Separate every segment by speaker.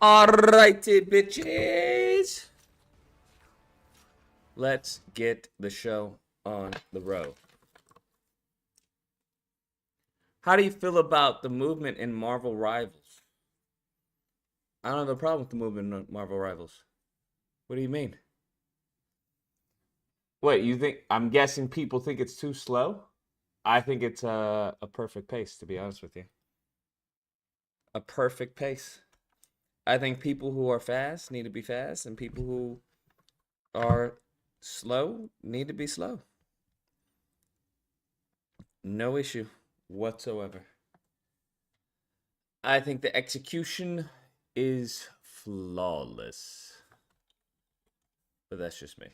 Speaker 1: Alrighty, bitches. Let's get the show on the road. How do you feel about the movement in Marvel Rivals? I don't have a problem with the movement in Marvel Rivals. What do you mean? Wait, you think? I'm guessing people think it's too slow? I think it's a perfect pace, to be honest with you. A perfect pace. I think people who are fast need to be fast, and people who are slow need to be slow. No issue whatsoever. I think the execution is flawless. But that's just me.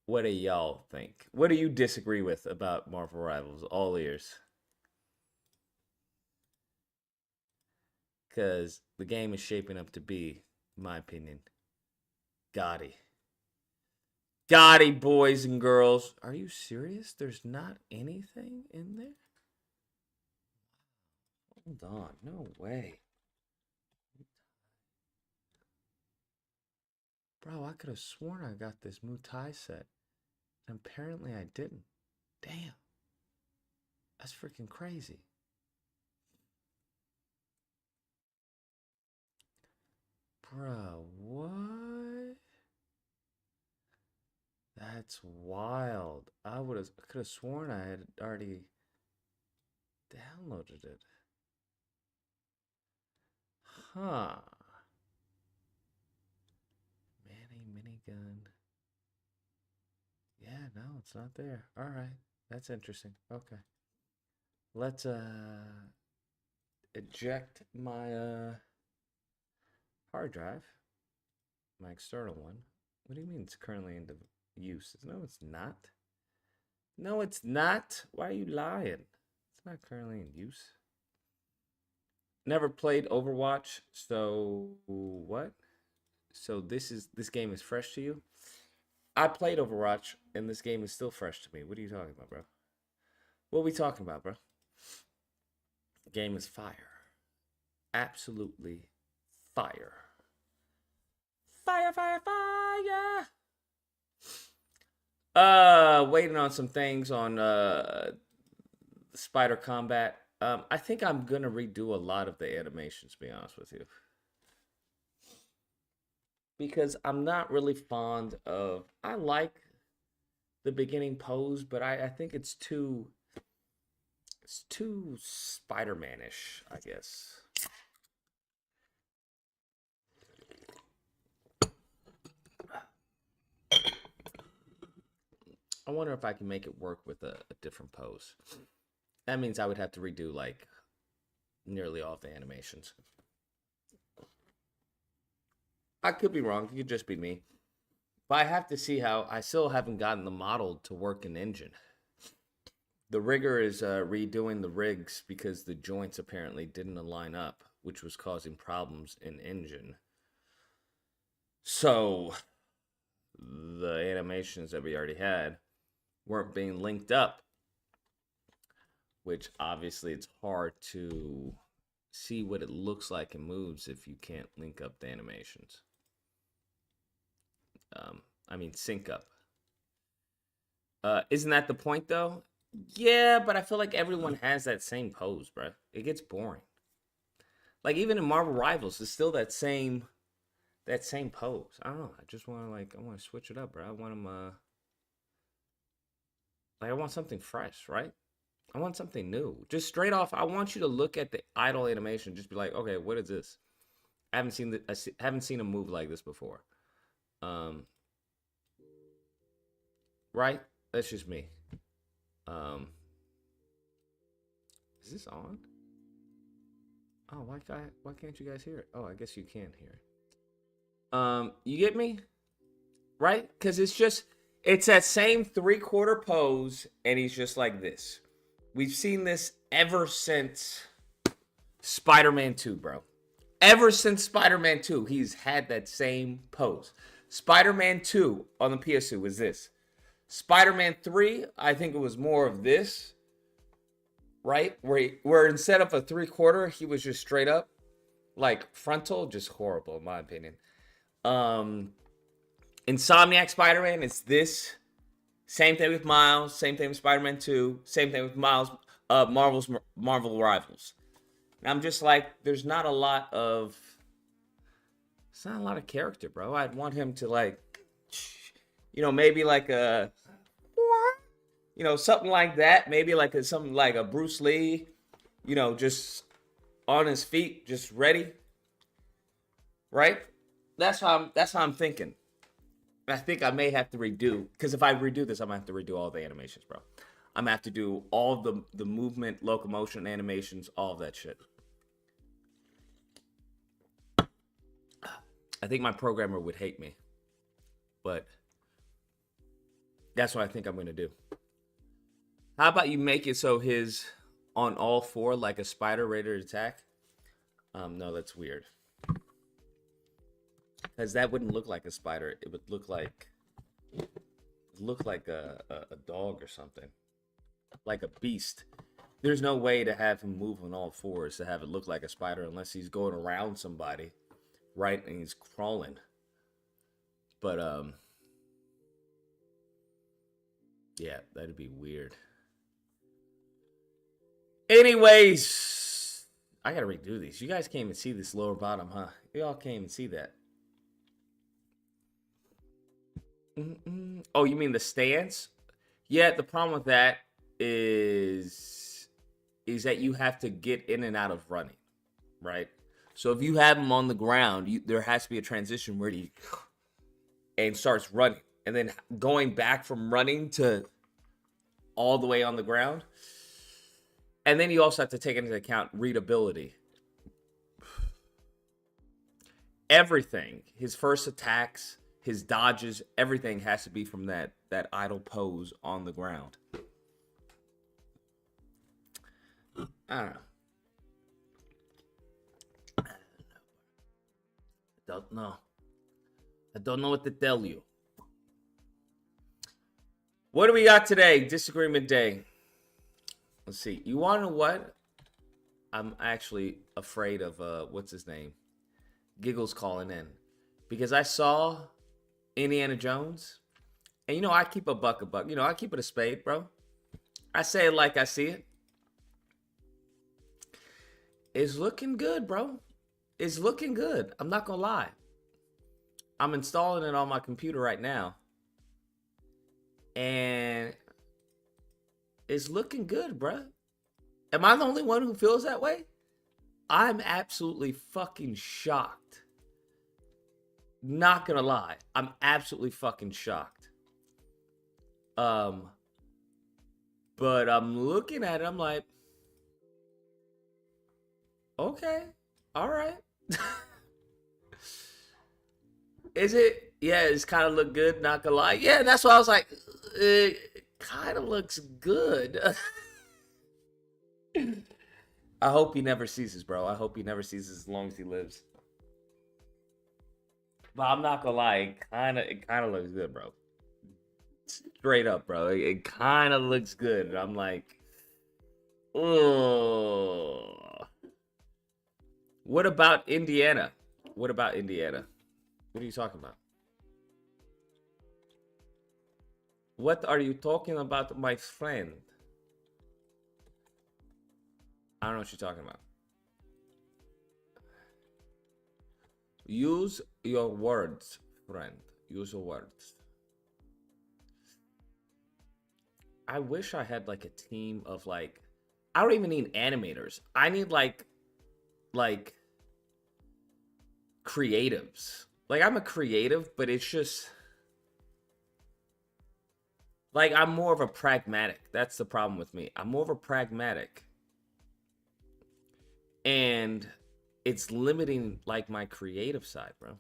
Speaker 1: What do y'all think? What do you disagree with about Marvel Rivals? All ears. Because the game is shaping up to be, in my opinion, Gotti. Gotti, boys and girls. Are you serious? There's not anything in there? Hold on. No way. Bro, I could have sworn I got this Mutai set. And apparently I didn't. Damn. That's freaking crazy. Bro, what? That's wild. I could have sworn I had already downloaded it. Huh. Manny minigun. Yeah, no, it's not there. All right. That's interesting. Okay. Let's eject my hard drive. My external one. What do you mean it's currently in use? No, it's not. No, it's not. Why are you lying? It's not currently in use. Never played Overwatch, so what? So this game is fresh to you? I played Overwatch, and this game is still fresh to me. What are you talking about, bro? What are we talking about, bro? The game is fire. Absolutely fire. Fire, fire, fire! Waiting on some things on Spider Combat. I think I'm gonna redo a lot of the animations, to be honest with you. Because I'm not really fond of... I like the beginning pose, but I think it's too Spider-Man-ish, I guess. I wonder if I can make it work with a different pose. That means I would have to redo like nearly all of the animations. I could be wrong. It could just be me. But I have to see how... I still haven't gotten the model to work in engine. The rigger is redoing the rigs because the joints apparently didn't align up, which was causing problems in engine. So the animations that we already had weren't being linked up, which obviously it's hard to see what it looks like and moves if you can't link up the animations. Sync up. Isn't that the point though? Yeah, but I feel like everyone has that same pose, bro. It gets boring. Like even in Marvel Rivals, it's still that same pose. I don't know. I just want to switch it up, bro. I want them I want something fresh, right? I want something new. Just straight off, I want you to look at the idle animation, just be like, okay, what is this? I haven't seen a move like this before. Right? That's just me. Is this on? Oh, why can't you guys hear it? Oh, I guess you can hear it. You get me? Right? Because it's that same 3/4 pose, and he's just like this. We've seen this ever since Spider-Man 2, bro. Ever since Spider-Man 2, he's had that same pose. Spider-Man 2 on the PS2 was this. Spider-Man 3, I think it was more of this, right? Where instead of a 3/4, he was just straight up. Like frontal, just horrible in my opinion. Insomniac Spider-Man is this. Same thing with Miles. Same thing with Spider-Man 2. Same thing with Miles. Marvel Rivals. And I'm just like, there's not a lot of. It's not a lot of character, bro. I'd want him to like, maybe like a, something like that. Maybe like something like a Bruce Lee, just on his feet, just ready. Right? That's how I'm thinking. I think I may have to redo, because if I redo this, I'm gonna have to redo all the animations, bro. I'm gonna have to do all the movement, locomotion animations, all of that shit. I think my programmer would hate me, but that's what I think I'm gonna do. How about you make it so his on all four like a spider ready to attack? No, that's weird. Because that wouldn't look like a spider. It would look like a dog or something. Like a beast. There's no way to have him move on all fours to have it look like a spider unless he's going around somebody, right? And he's crawling. But yeah, that'd be weird. Anyways, I gotta redo these. You guys can't even see this lower bottom, huh? Y'all can't even see that. Oh, you mean the stance? Yeah, the problem with that is that you have to get in and out of running, right? So if you have him on the ground, there has to be a transition where he and starts running, and then going back from running to all the way on the ground. And then you also have to take into account readability. Everything, his first attacks, his dodges, everything has to be from that idle pose on the ground. I don't know. I don't know what to tell you. What do we got today? Disagreement day. Let's see. You want to know what? I'm actually afraid of what's his name? Giggles calling in. Because I saw Indiana Jones. And I keep a buck. I keep it a spade, bro. I say it like I see it. It's looking good, bro. It's looking good. I'm not gonna lie. I'm installing it on my computer right now. And it's looking good, bro. Am I the only one who feels that way? I'm absolutely fucking shocked. Not gonna lie. I'm absolutely fucking shocked. But I'm looking at it, I'm like, okay, all right. Is it? Yeah, it's kind of look good, not gonna lie. Yeah, that's why I was like, it kind of looks good. I hope he never ceases, bro. I hope he never ceases as long as he lives. But I'm not gonna lie, it kind of looks good, bro. Straight up, bro. It kind of looks good. I'm like, oh. What about Indiana? What about Indiana? What are you talking about? What are you talking about, my friend? I don't know what you're talking about. Use your words, friend. Use your words. I wish I had like a team of like, I don't even need animators. I need like creatives. Like I'm a creative, but it's just like I'm more of a pragmatic. That's the problem with me. I'm more of a pragmatic. And it's limiting like my creative side, bro.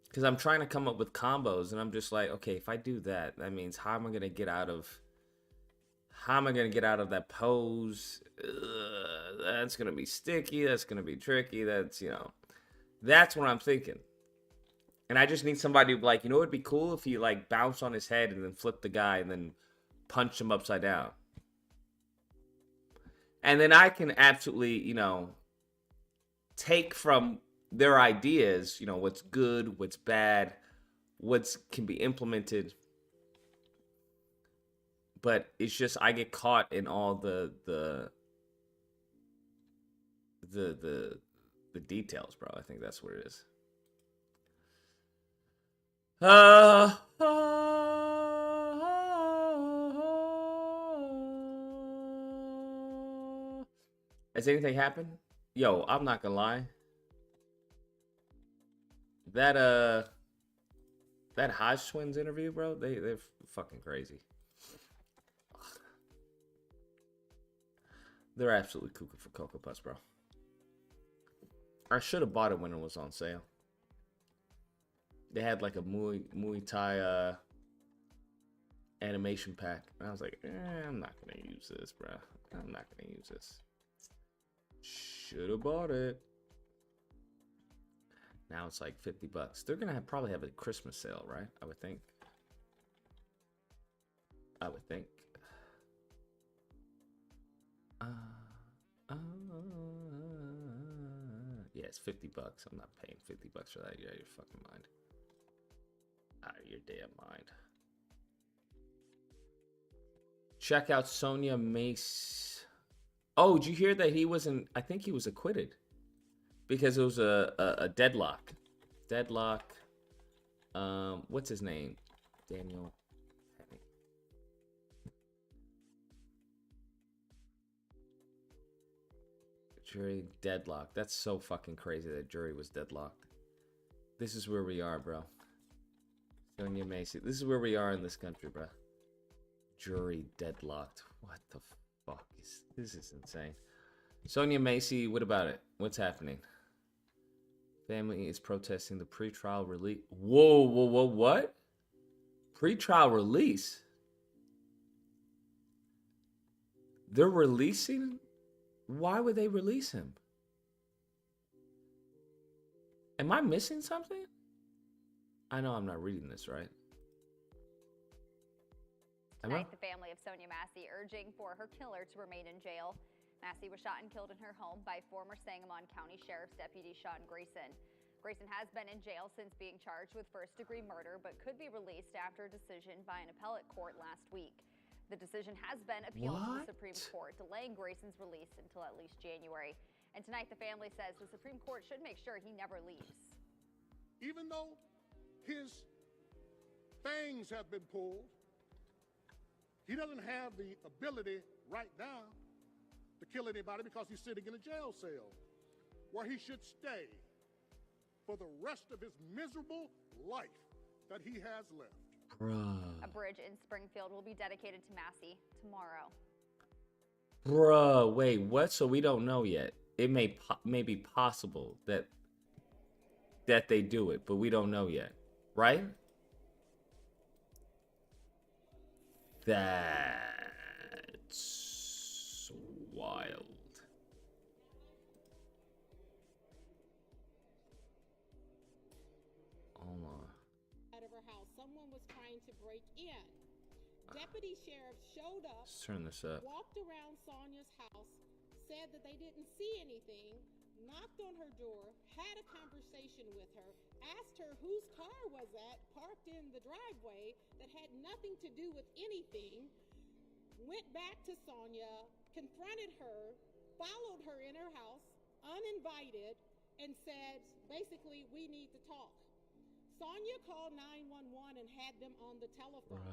Speaker 1: Because I'm trying to come up with combos and I'm just like, okay, if I do that, that means how am I going to get out of that pose? That's going to be sticky. That's going to be tricky. That's what I'm thinking. And I just need somebody to like, it would be cool if he like bounced on his head and then flipped the guy and then punched him upside down. And then I can absolutely, take from their ideas, you know, what's good, what's bad, what's can be implemented. But it's just I get caught in all the details, bro. I think that's what it is. Has anything happened? Yo, I'm not gonna lie. That Hodge Twins interview, bro, they're fucking crazy. They're absolutely cuckoo for Cocoa Puffs, bro. I should have bought it when it was on sale. They had like a Muay Thai animation pack, and I was like, I'm not gonna use this, bro. I'm not gonna use this. Should have bought it. Now it's like $50. They're gonna probably have a Christmas sale, right? I would think. Yeah, it's $50. I'm not paying $50 for that. You're out of your fucking mind. Out of your damn mind. Check out Sonia Massey. Oh, did you hear that he wasn't? I think he was acquitted because it was a deadlock. Deadlock. What's his name? Daniel. Jury deadlocked. That's so fucking crazy that jury was deadlocked. This is where we are, bro. Sonia Massey. This is where we are in this country, bro. Jury deadlocked. What the fuck is this? Is insane. Sonia Massey, what about it? What's happening? Family is protesting the pretrial release. Whoa, what? Pretrial release? They're releasing? Why would they release him? Am I missing something? I know I'm not reading this right.
Speaker 2: Tonight, the family of Sonia Massey urging for her killer to remain in jail. Massey was shot and killed in her home by former Sangamon County Sheriff's Deputy Sean Grayson. Grayson has been in jail since being charged with first-degree murder, but could be released after a decision by an appellate court last week. The decision has been appealed to the Supreme Court, delaying Grayson's release until at least January. And tonight, the family says the Supreme Court should make sure he never leaves.
Speaker 3: Even though his fangs have been pulled, he doesn't have the ability right now to kill anybody because he's sitting in a jail cell where he should stay for the rest of his miserable life that he has left.
Speaker 2: A bridge in Springfield will be dedicated to Massey tomorrow.
Speaker 1: Bruh, wait, what? So we don't know yet. It may be possible that they do it, but we don't know yet, right? That's wild. Hold on.
Speaker 4: Out of her house, someone was trying to break in. Deputy sheriff showed up.
Speaker 1: Let's turn this up.
Speaker 4: Walked around Sonia's house, said that they didn't see anything, knocked on her door, had a conversation with her, asked her whose car was that parked in the driveway that had nothing to do with anything, went back to Sonia, confronted her, followed her in her house, uninvited, and said, basically, we need to talk. Sonia called 911 and had them on the telephone.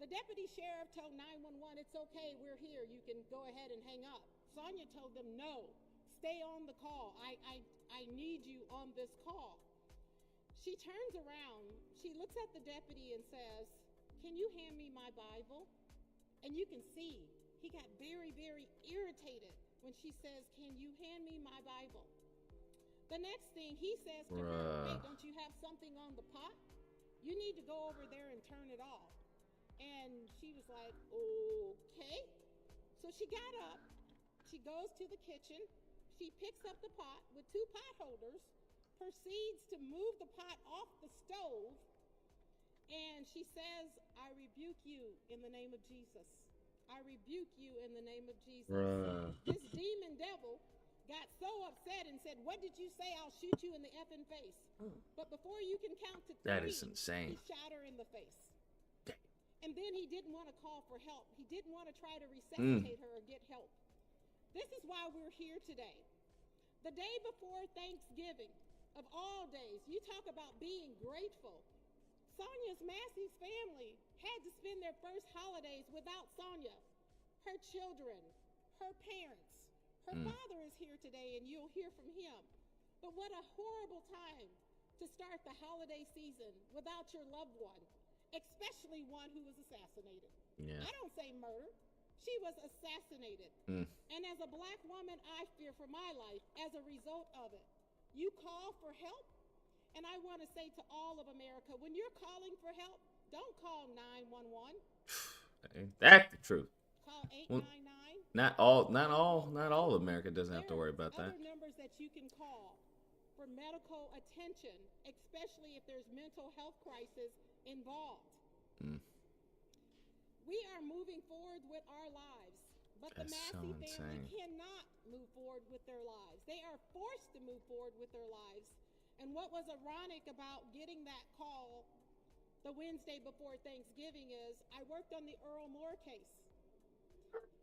Speaker 4: The deputy sheriff told 911, it's okay, we're here, you can go ahead and hang up. Sonia told them, no, stay on the call. I need you on this call. She turns around, she looks at the deputy and says, can you hand me my Bible? And you can see he got very, very irritated when she says, can you hand me my Bible? The next thing he says to her, hey, don't you have something on the pot? You need to go over there and turn it off. And she was like, okay. So she got up, she goes to the kitchen, she picks up the pot with two pot holders, proceeds to move the pot off the stove, and she says, I rebuke you in the name of Jesus. I rebuke you in the name of Jesus. This demon devil got so upset and said, "What did you say? I'll shoot you in the effing face." But before you can count to 3,
Speaker 1: That is insane.
Speaker 4: he shot her in the face. And then he didn't want to call for help. He didn't want to try to resuscitate her or get help. This is why we're here today. The day before Thanksgiving, of all days, you talk about being grateful. Sonia Massey's family had to spend their first holidays without Sonia. Her children, her parents. Her father is here today, and you'll hear from him. But what a horrible time to start the holiday season without your loved one, especially one who was assassinated.
Speaker 1: Yeah.
Speaker 4: I don't say murder. She was assassinated. And as a black woman, I fear for my life as a result of it. You call for help, and I want to say to all of America, when you're calling for help, don't call 911.
Speaker 1: Ain't that the truth?
Speaker 4: Call 899.
Speaker 1: Not all of America doesn't have to worry about that.
Speaker 4: Other numbers that you can call for medical attention, especially if there's mental health crisis involved. We are moving forward with our lives, but the Massey family cannot move forward with their lives. They are forced to move forward with their lives. And what was ironic about getting that call the Wednesday before Thanksgiving is I worked on the Earl Moore case.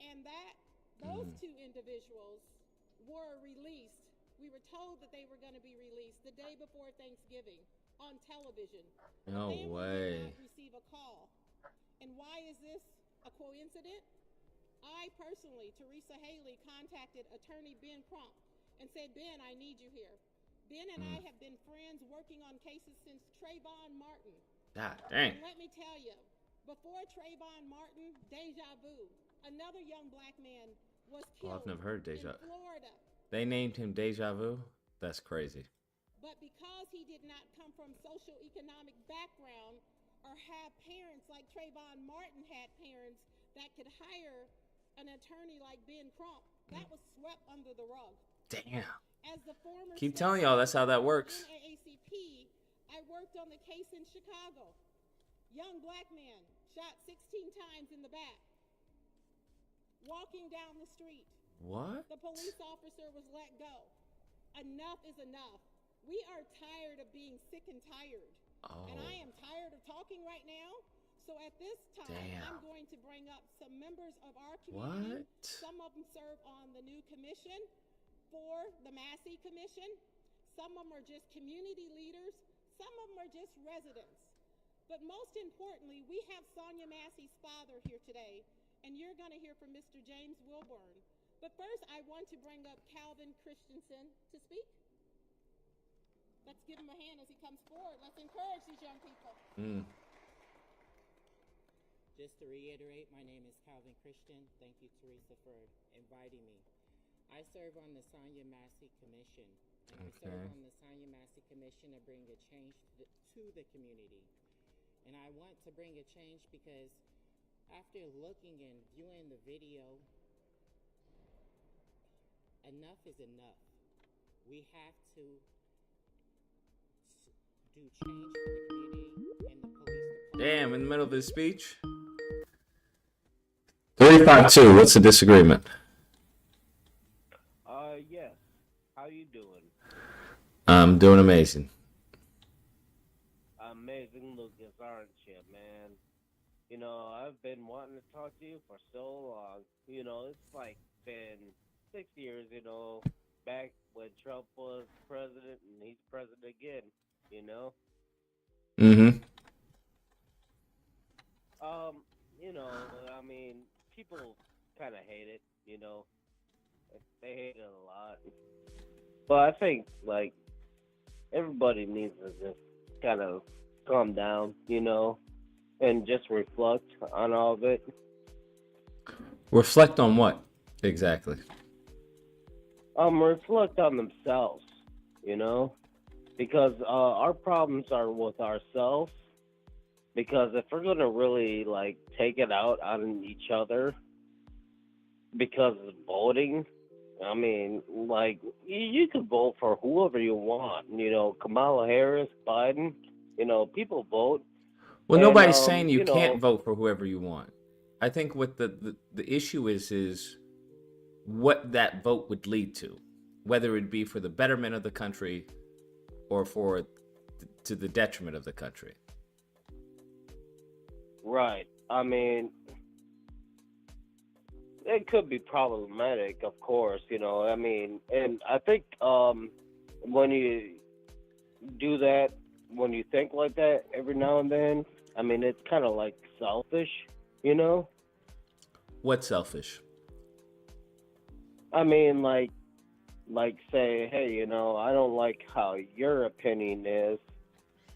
Speaker 4: And those 2 individuals were released. We were told that they were going to be released the day before Thanksgiving on television.
Speaker 1: No
Speaker 4: They
Speaker 1: way.
Speaker 4: did not receive a call. And why is this a coincidence? I personally, Teresa Haley, contacted attorney Ben Crump and said, Ben, I need you here. Ben and I have been friends working on cases since Trayvon Martin.
Speaker 1: God dang.
Speaker 4: And let me tell you, before Trayvon Martin, Deja Vu, another young black man, was killed
Speaker 1: I've never heard
Speaker 4: in
Speaker 1: Deja.
Speaker 4: Florida.
Speaker 1: They named him Deja Vu? That's crazy.
Speaker 4: But because he did not come from socioeconomic background or have parents like Trayvon Martin had parents that could hire an attorney like Ben Crump, that was swept under the rug.
Speaker 1: Damn.
Speaker 4: As the former
Speaker 1: Keep telling y'all that's how that works.
Speaker 4: NAACP, I worked on the case in Chicago. Young black man shot 16 times in the back, walking down the street.
Speaker 1: What?
Speaker 4: The police officer was let go. Enough is enough. We are tired of being sick and tired.
Speaker 1: Oh.
Speaker 4: And I am tired of talking right now. So at this time, I'm going to bring up some members of our community.
Speaker 1: What?
Speaker 4: Some of them serve on the new commission for the Massey Commission. Some of them are just community leaders. Some of them are just residents. But most importantly, we have Sonia Massey's father here today, and you're going to hear from Mr. James Wilburn. But first, I want to bring up Calvin Christensen to speak. Let's give him a hand as he comes forward. Let's encourage these young people.
Speaker 5: Just to reiterate, my name is Calvin Christian. Thank you, Teresa, for inviting me. I serve on the Sonia Massey Commission, and I serve on the Sonia Massey Commission to bring a change to the community. And I want to bring a change because after looking and viewing the video, enough is enough. We have to do change for the community and the police department.
Speaker 1: Damn, in the middle of his speech. 352, what's the disagreement?
Speaker 6: Yes. How you doing?
Speaker 1: I'm doing amazing.
Speaker 6: Amazing Lucas, aren't you, man? You know, I've been wanting to talk to you for so long. You know, it's like been 6 years, you know, back when Trump was president and he's president again, you know? You know, I mean, people kind of hate it, you know? They hate it a lot. But I think, like, everybody needs to just kind of calm down, you know, and just reflect on all of it.
Speaker 1: Reflect on what exactly?
Speaker 6: Reflect on themselves, you know, because our problems are with ourselves. Because if we're gonna really like take it out on each other, because of voting, I mean, like you could vote for whoever you want, you know, Kamala Harris, Biden, you know, people vote.
Speaker 1: Well,
Speaker 6: And,
Speaker 1: nobody's saying you
Speaker 6: you know,
Speaker 1: can't vote for whoever you want. I think what the issue is what that vote would lead to. whether it be for the betterment of the country or to the detriment of the country.
Speaker 6: Right. I mean, it could be problematic, of course, you know. I mean, and I think when you do that, when you think like that every now and then, I mean, it's kind of like selfish, you know?
Speaker 1: What's selfish?
Speaker 6: I mean, like say, hey, you know, I don't like how your opinion is.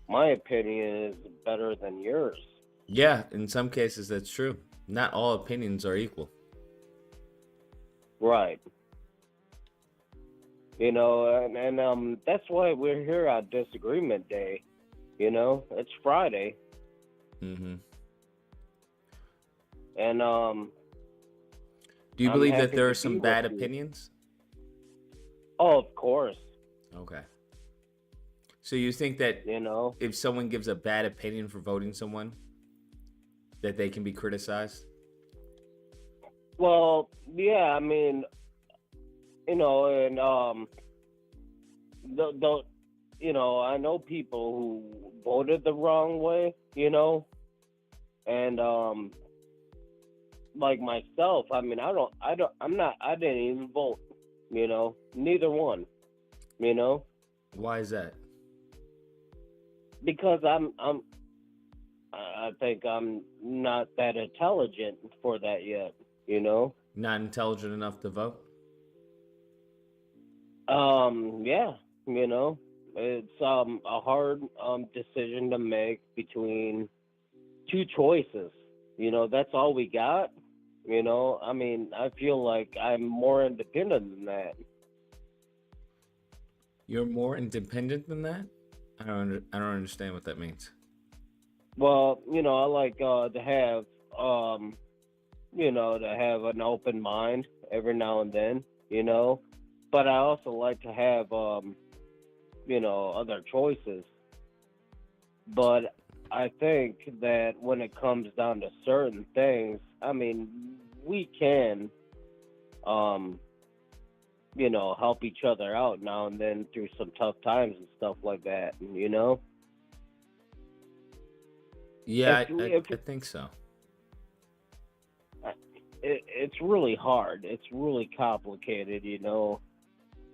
Speaker 6: My opinion is better than yours.
Speaker 1: Yeah, in some cases that's true. Not all opinions are equal.
Speaker 6: Right. You know, and that's why we're here on Disagreement Day. You know, it's Friday.
Speaker 1: Mm-hmm.
Speaker 6: And
Speaker 1: do you
Speaker 6: I'm
Speaker 1: believe that
Speaker 6: happy
Speaker 1: there
Speaker 6: to
Speaker 1: are some
Speaker 6: be
Speaker 1: bad
Speaker 6: with you.
Speaker 1: opinions?
Speaker 6: Oh, of course.
Speaker 1: Okay. So you think that
Speaker 6: You know,
Speaker 1: if someone gives a bad opinion for voting someone, that they can be criticized?
Speaker 6: well, yeah, I mean, you know, and the you know, I know people who voted the wrong way, you know, and like myself, I mean, I didn't even vote, you know, neither one, you know,
Speaker 1: Why is that?
Speaker 6: because I think I'm not that intelligent for that yet, you know.
Speaker 1: Not intelligent enough to vote?
Speaker 6: Yeah, you know, it's a hard decision to make between two choices. You know, that's all we got. You know, I mean, I feel like I'm more independent than that.
Speaker 1: You're more independent than that? I don't understand what that means.
Speaker 6: Well, you know, I like to have you know, to have an open mind every now and then, you know. But I also like to have you know, other choices. But I think that when it comes down to certain things, I mean, we can you know, help each other out now and then through some tough times and stuff like that, you know?
Speaker 1: Yeah,
Speaker 6: If
Speaker 1: I think so.
Speaker 6: it's really hard. It's really complicated, you know,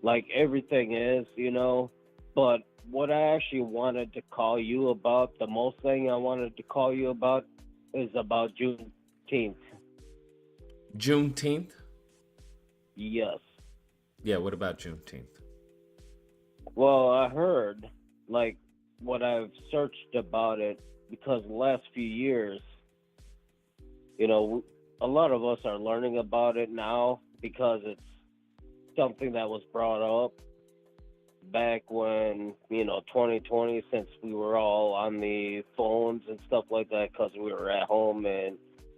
Speaker 6: like everything is, you know. But what I actually wanted to call you about, the most thing I wanted to call you about, is about Juneteenth.
Speaker 1: Juneteenth?
Speaker 6: Yes.
Speaker 1: Yeah, what about Juneteenth?
Speaker 6: Well, I heard, like, what I've searched about it, because the last few years, you know, a lot of us are learning about it now because it's something that was brought up back when, you know, 2020, since we were all on the phones and stuff like that because we were at home, and,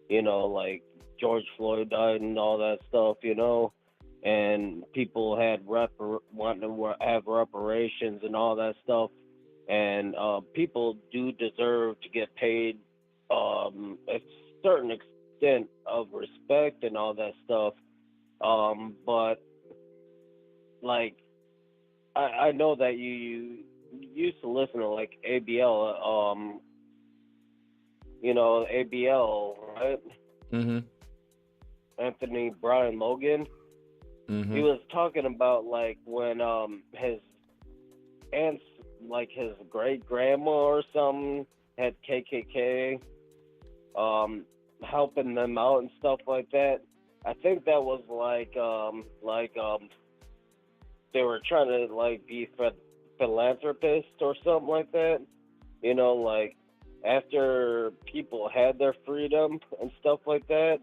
Speaker 6: you know, like George Floyd died and all that stuff, you know, and people had wanting to have reparations and all that stuff. And people do deserve to get paid a certain extent of respect and all that stuff. But like, I know that you used to listen to like ABL, you know, ABL, right?
Speaker 1: Mm-hmm.
Speaker 6: Anthony Brian Logan.
Speaker 1: Mm-hmm.
Speaker 6: He was talking about like when his aunt's, like his great grandma or something, had KKK, helping them out and stuff like that. I think that was like they were trying to like be philanthropists or something like that. You know, like after people had their freedom and stuff like that,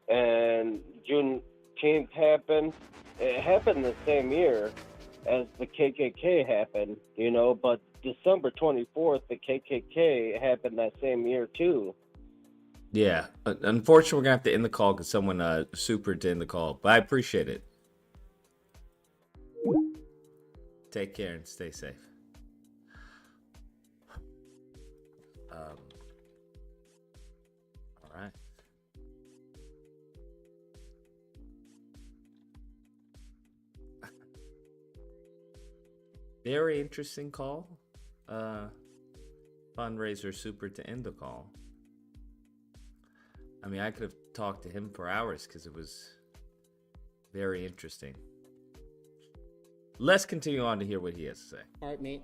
Speaker 6: and Juneteenth happened. It happened the same year as the KKK happened, you know, but December 24th, the KKK happened that same year too.
Speaker 1: Yeah. Unfortunately, we're going to have to end the call because someone supered to end the call. But I appreciate it. Take care and stay safe. All right. Very interesting call. Fundraiser super to end the call. I mean, I could have talked to him for hours because it was very interesting. Let's continue on to hear what he has to say.
Speaker 5: Apartment.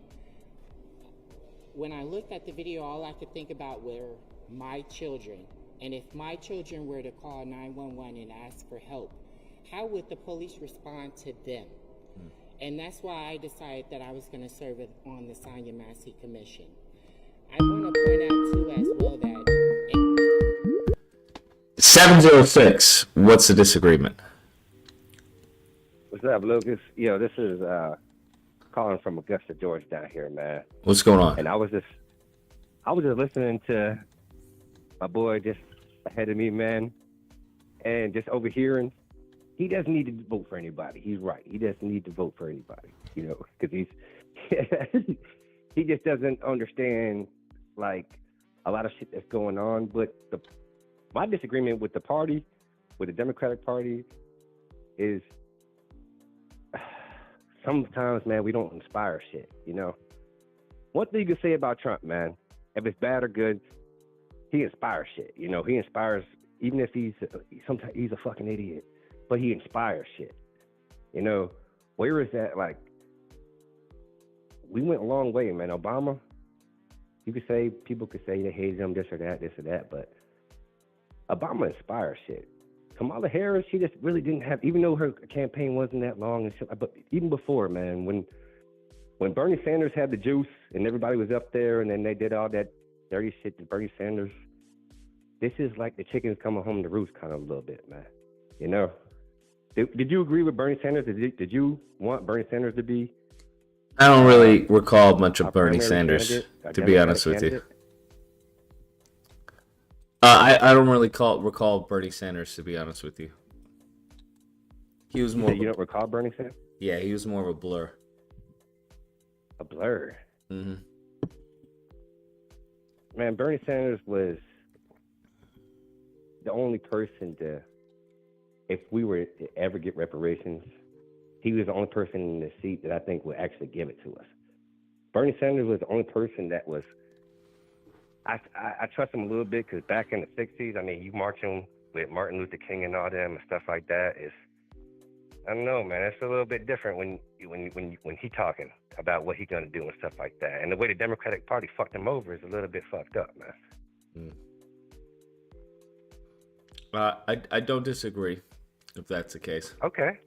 Speaker 5: When I looked at the video, all I could think about were my children. And if my children were to call 911 and ask for help, how would the police respond to them? And that's why I decided that I was going to serve on the Sonia Massey Commission. I want to point out, too, as well that...
Speaker 1: 706, what's the disagreement?
Speaker 7: What's up, Lucas? Yo, this is calling from Augusta, Georgia, down here, man.
Speaker 1: What's going on?
Speaker 7: And I was just listening to my boy just ahead of me, man, and just overhearing. He doesn't need to vote for anybody. He's right. He doesn't need to vote for anybody, you know, because he just doesn't understand, like, a lot of shit that's going on. But my disagreement with the party, with the Democratic Party, is sometimes, man, we don't inspire shit, you know. One thing you can say about Trump, man, if it's bad or good, he inspires shit, you know. He inspires, even if sometimes he's a fucking idiot, but he inspires shit, you know. Where is that, like, we went a long way, man. Obama, people could say they hated him, this or that, but Obama inspires shit. Kamala Harris, she just really didn't have, even though her campaign wasn't that long, and shit, but even before, man, when Bernie Sanders had the juice and everybody was up there and then they did all that dirty shit to Bernie Sanders, this is like the chickens coming home to roost kind of a little bit, man, you know? Did you agree with Bernie Sanders? Did you want Bernie Sanders to be?
Speaker 1: I don't really recall much of Bernie Sanders, to be honest with you. I don't really recall Bernie Sanders, to be honest with you. He was more.
Speaker 7: You don't recall Bernie Sanders?
Speaker 1: Yeah, he was more of a blur.
Speaker 7: A blur.
Speaker 1: Mm-hmm.
Speaker 7: Man, Bernie Sanders was the only person to, if we were to ever get reparations, he was the only person in the seat that I think would actually give it to us. Bernie Sanders was the only person that was, I trust him a little bit because back in the 60s, I mean, you marching with Martin Luther King and all them and stuff like that is, I don't know, man, it's a little bit different when he talking about what he gonna do and stuff like that. And the way the Democratic Party fucked him over is a little bit fucked up, man.
Speaker 1: I don't disagree, if that's the case.
Speaker 7: Okay.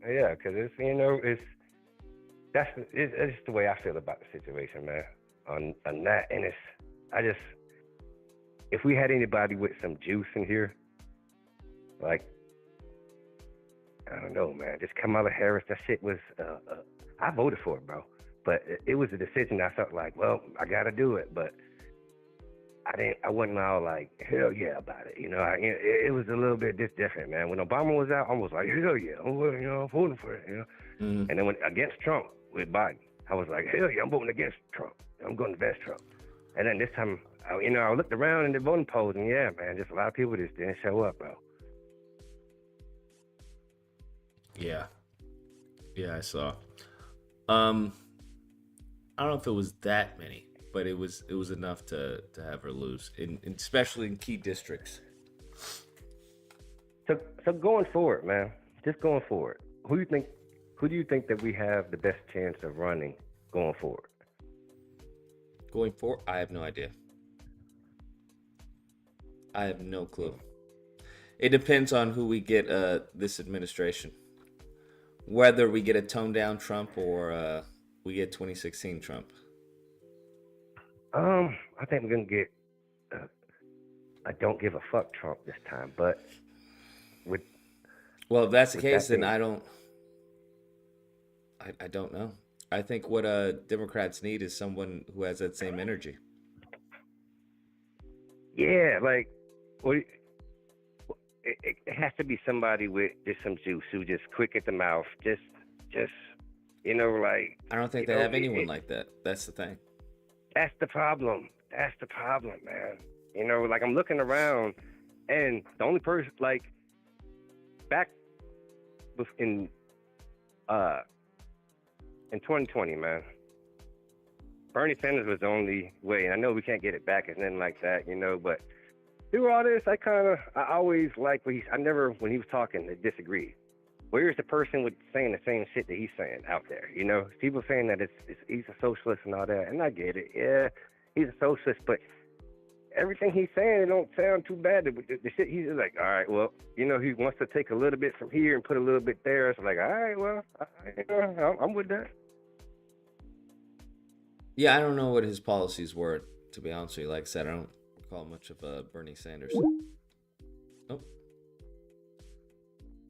Speaker 7: Yeah, because it's, you know, it's the way I feel about the situation, man. On that, and if we had anybody with some juice in here, like, I don't know, man, just Kamala Harris, that shit was, I voted for it, bro, but it was a decision I felt like, well, I gotta do it, but I wasn't all like, hell yeah about it, you know. It was a little bit just different, man. When Obama was out, I was like, hell yeah, I'm voting for it, you know. Mm-hmm. And then when against Trump with Biden, I was like, hell yeah, I'm voting against Trump. I'm going to best Trump. And then this time, I looked around in the voting polls, and yeah, man, just a lot of people just didn't show up, bro.
Speaker 1: Yeah, I saw. I don't know if it was that many, but it was enough to have her lose, especially in key districts.
Speaker 7: So going forward, man, just going forward, who do you think that we have the best chance of running going forward?
Speaker 1: Going forward, I have no idea. I have no clue. It depends on who we get this administration. Whether we get a toned down Trump or we get 2016 Trump.
Speaker 7: I think we're gonna get I don't give a fuck Trump this time, but
Speaker 1: well, if that's the case, then I don't know. I think what Democrats need is someone who has that same energy.
Speaker 7: Yeah, like, well, it has to be somebody with just some juice who just quick at the mouth, just you know, like.
Speaker 1: I don't think they have anyone like that. That's the thing.
Speaker 7: That's the problem. That's the problem, man. You know, like, I'm looking around, and the only person, like, back in in 2020, man. Bernie Sanders was the only way, and I know we can't get it back and nothing like that, you know, but through all this, I always like when he was talking, I disagreed. Where's the person with saying the same shit that he's saying out there, you know? People saying that he's a socialist and all that, and I get it, yeah, he's a socialist, but everything he's saying, it don't sound too bad. The shit, he's like, all right, well, you know, he wants to take a little bit from here and put a little bit there. It's like, all right, well, I'm with that.
Speaker 1: Yeah, I don't know what his policies were, to be honest with you. Like I said, I don't recall much of Bernie Sanders. Oh.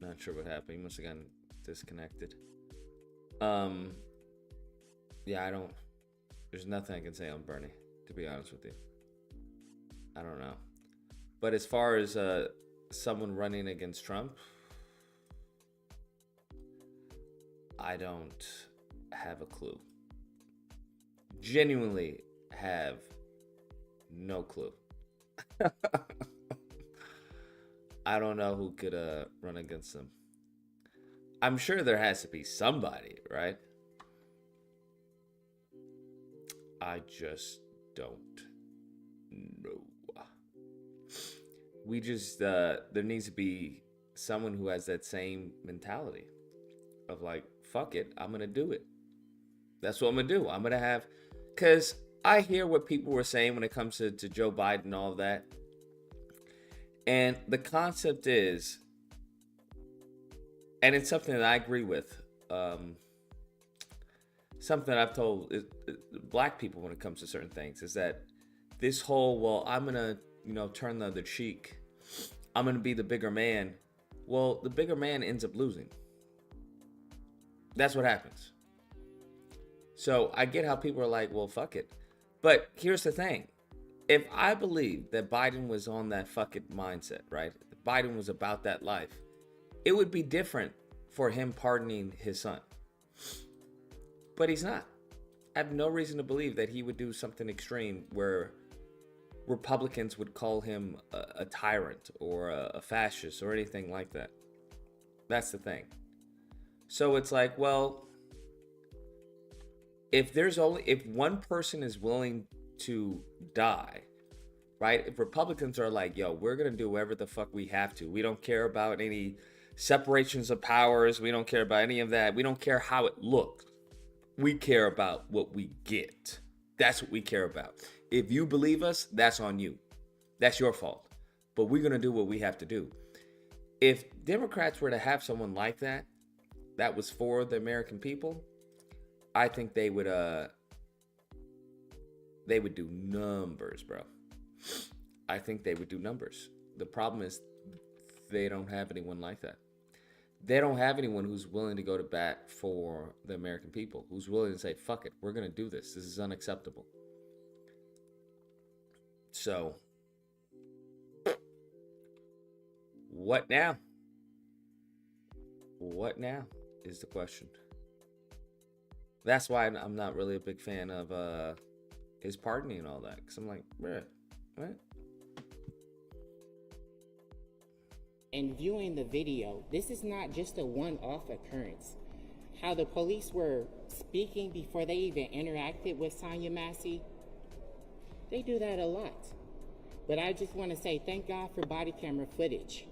Speaker 1: Not sure what happened. He must have gotten disconnected. Yeah, there's nothing I can say on Bernie, to be honest with you. I don't know. But as far as someone running against Trump, I don't have a clue. Genuinely have no clue. I don't know who could run against him. I'm sure there has to be somebody, right? I just don't know. We just, there needs to be someone who has that same mentality of like, fuck it, I'm going to do it. That's what I'm going to do. I'm going to have, because I hear what people were saying when it comes to Joe Biden and all of that. And the concept is, and it's something that I agree with, something that I've told black people when it comes to certain things, is that this whole, well, I'm going to, turn the other cheek. I'm going to be the bigger man. Well, the bigger man ends up losing. That's what happens. So I get how people are like, well, fuck it. But here's the thing. If I believe that Biden was on that fuck it mindset, right? Biden was about that life, it would be different for him pardoning his son. But he's not. I have no reason to believe that he would do something extreme where Republicans would call him a tyrant or a fascist or anything like that. That's the thing. So it's like, well, if one person is willing to die, right? If Republicans are like, yo, we're going to do whatever the fuck we have to. We don't care about any separations of powers. We don't care about any of that. We don't care how it looks. We care about what we get. That's what we care about. If you believe us, that's on you. That's your fault. But we're going to do what we have to do. If Democrats were to have someone like that was for the American people, I think they would do numbers, bro. I think they would do numbers. The problem is they don't have anyone like that. They don't have anyone who's willing to go to bat for the American people, who's willing to say, fuck it, we're going to do this. This is unacceptable. So, what now? What now is the question. That's why I'm not really a big fan of his pardoning and all that. Because I'm like, bruh, what?
Speaker 5: And viewing the video, this is not just a one-off occurrence. How the police were speaking before they even interacted with Sonia Massey, they do that a lot. But I just want to say thank God for body camera footage.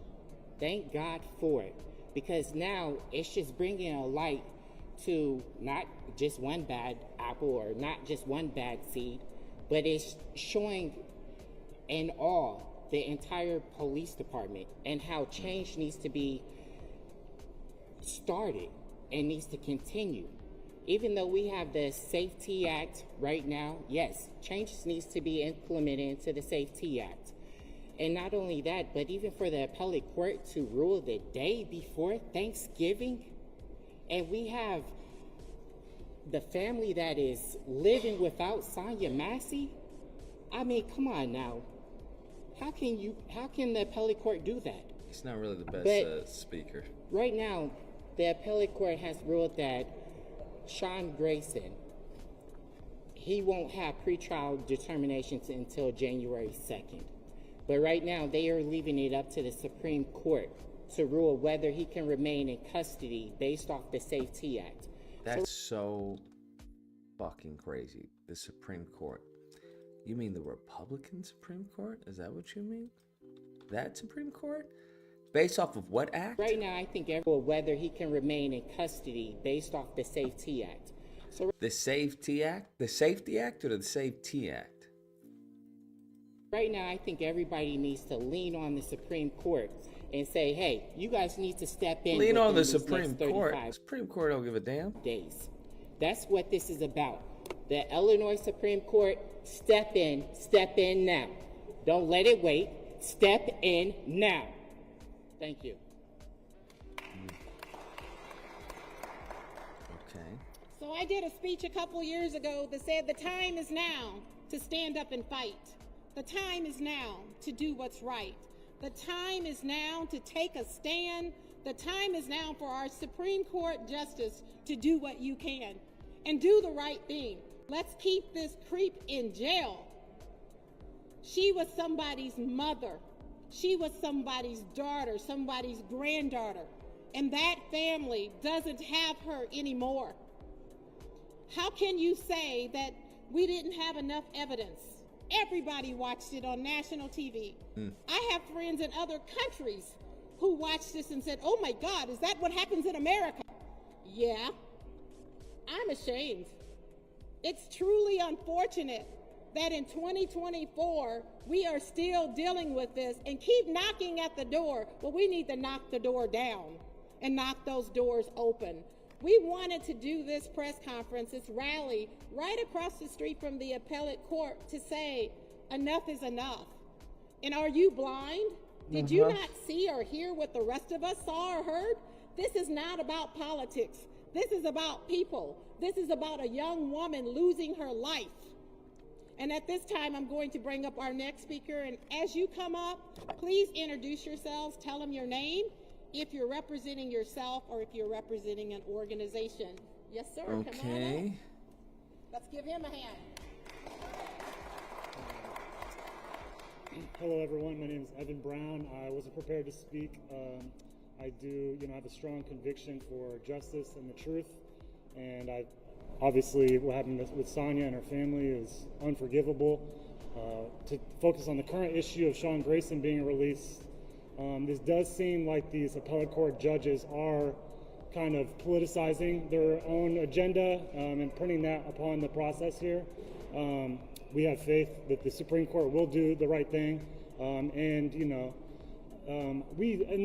Speaker 5: Thank God for it. Because now it's just bringing a light to not just one bad apple or not just one bad seed, but it's showing in all the entire police department and how change needs to be started and needs to continue. Even though we have the Safety Act right now, yes, change needs to be implemented into the Safety Act. And not only that, but even for the appellate court to rule the day before Thanksgiving, and we have the family that is living without Sonia Massey. I mean, come on now. How can the appellate court do that?
Speaker 1: He's not really the best speaker.
Speaker 5: Right now, the appellate court has ruled that Sean Grayson, he won't have pretrial determinations until January 2nd. But right now, they are leaving it up to the Supreme Court to rule whether he can remain in custody based off the Safety Act.
Speaker 1: That's so fucking crazy. The Supreme Court. You mean the Republican Supreme Court? Is that what you mean? That Supreme Court? Based off of what act?
Speaker 5: Right now, I think whether he can remain in custody based off the Safety Act. So
Speaker 1: the Safety Act? The Safety Act or the Safety Act?
Speaker 5: right now, I think everybody needs to lean on the Supreme Court and say, hey, you guys need to step in.
Speaker 1: Lean on the
Speaker 5: within these
Speaker 1: Supreme
Speaker 5: next
Speaker 1: Court.
Speaker 5: 35
Speaker 1: Supreme Court don't give a damn.
Speaker 5: days. That's what this is about. The Illinois Supreme Court, step in now. Don't let it wait. Step in now. Thank you.
Speaker 1: Okay.
Speaker 4: So I did a speech a couple years ago that said the time is now to stand up and fight. The time is now to do what's right. The time is now to take a stand. The time is now for our Supreme Court justice to do what you can and do the right thing. Let's keep this creep in jail. She was somebody's mother. She was somebody's daughter, somebody's granddaughter. And that family doesn't have her anymore. How can you say that we didn't have enough evidence? Everybody watched it on national TV. I have friends in other countries who watched this and said, oh my God, is that what happens in America? Yeah, I'm ashamed. It's truly unfortunate that in 2024, we are still dealing with this and keep knocking at the door. Well, we need to knock the door down and knock those doors open. We wanted to do this press conference, this rally, right across the street from the appellate court to say, enough is enough. And are you blind? Did you not see or hear what the rest of us saw or heard? This is not about politics. This is about people. This is about a young woman losing her life. And at this time, I'm going to bring up our next speaker. And as you come up, please introduce yourselves. Tell them your name, if you're representing yourself or if you're representing an organization. Yes, sir. Come on up. Let's give him a hand.
Speaker 8: Hello, everyone. My name is Evan Brown. I wasn't prepared to speak. I do, have a strong conviction for justice and the truth. And obviously, what happened with Sonia and her family is unforgivable. To focus on the current issue of Sean Grayson being released, this does seem like these appellate court judges are kind of politicizing their own agenda and putting that upon the process here. We have faith that the Supreme Court will do the right thing. And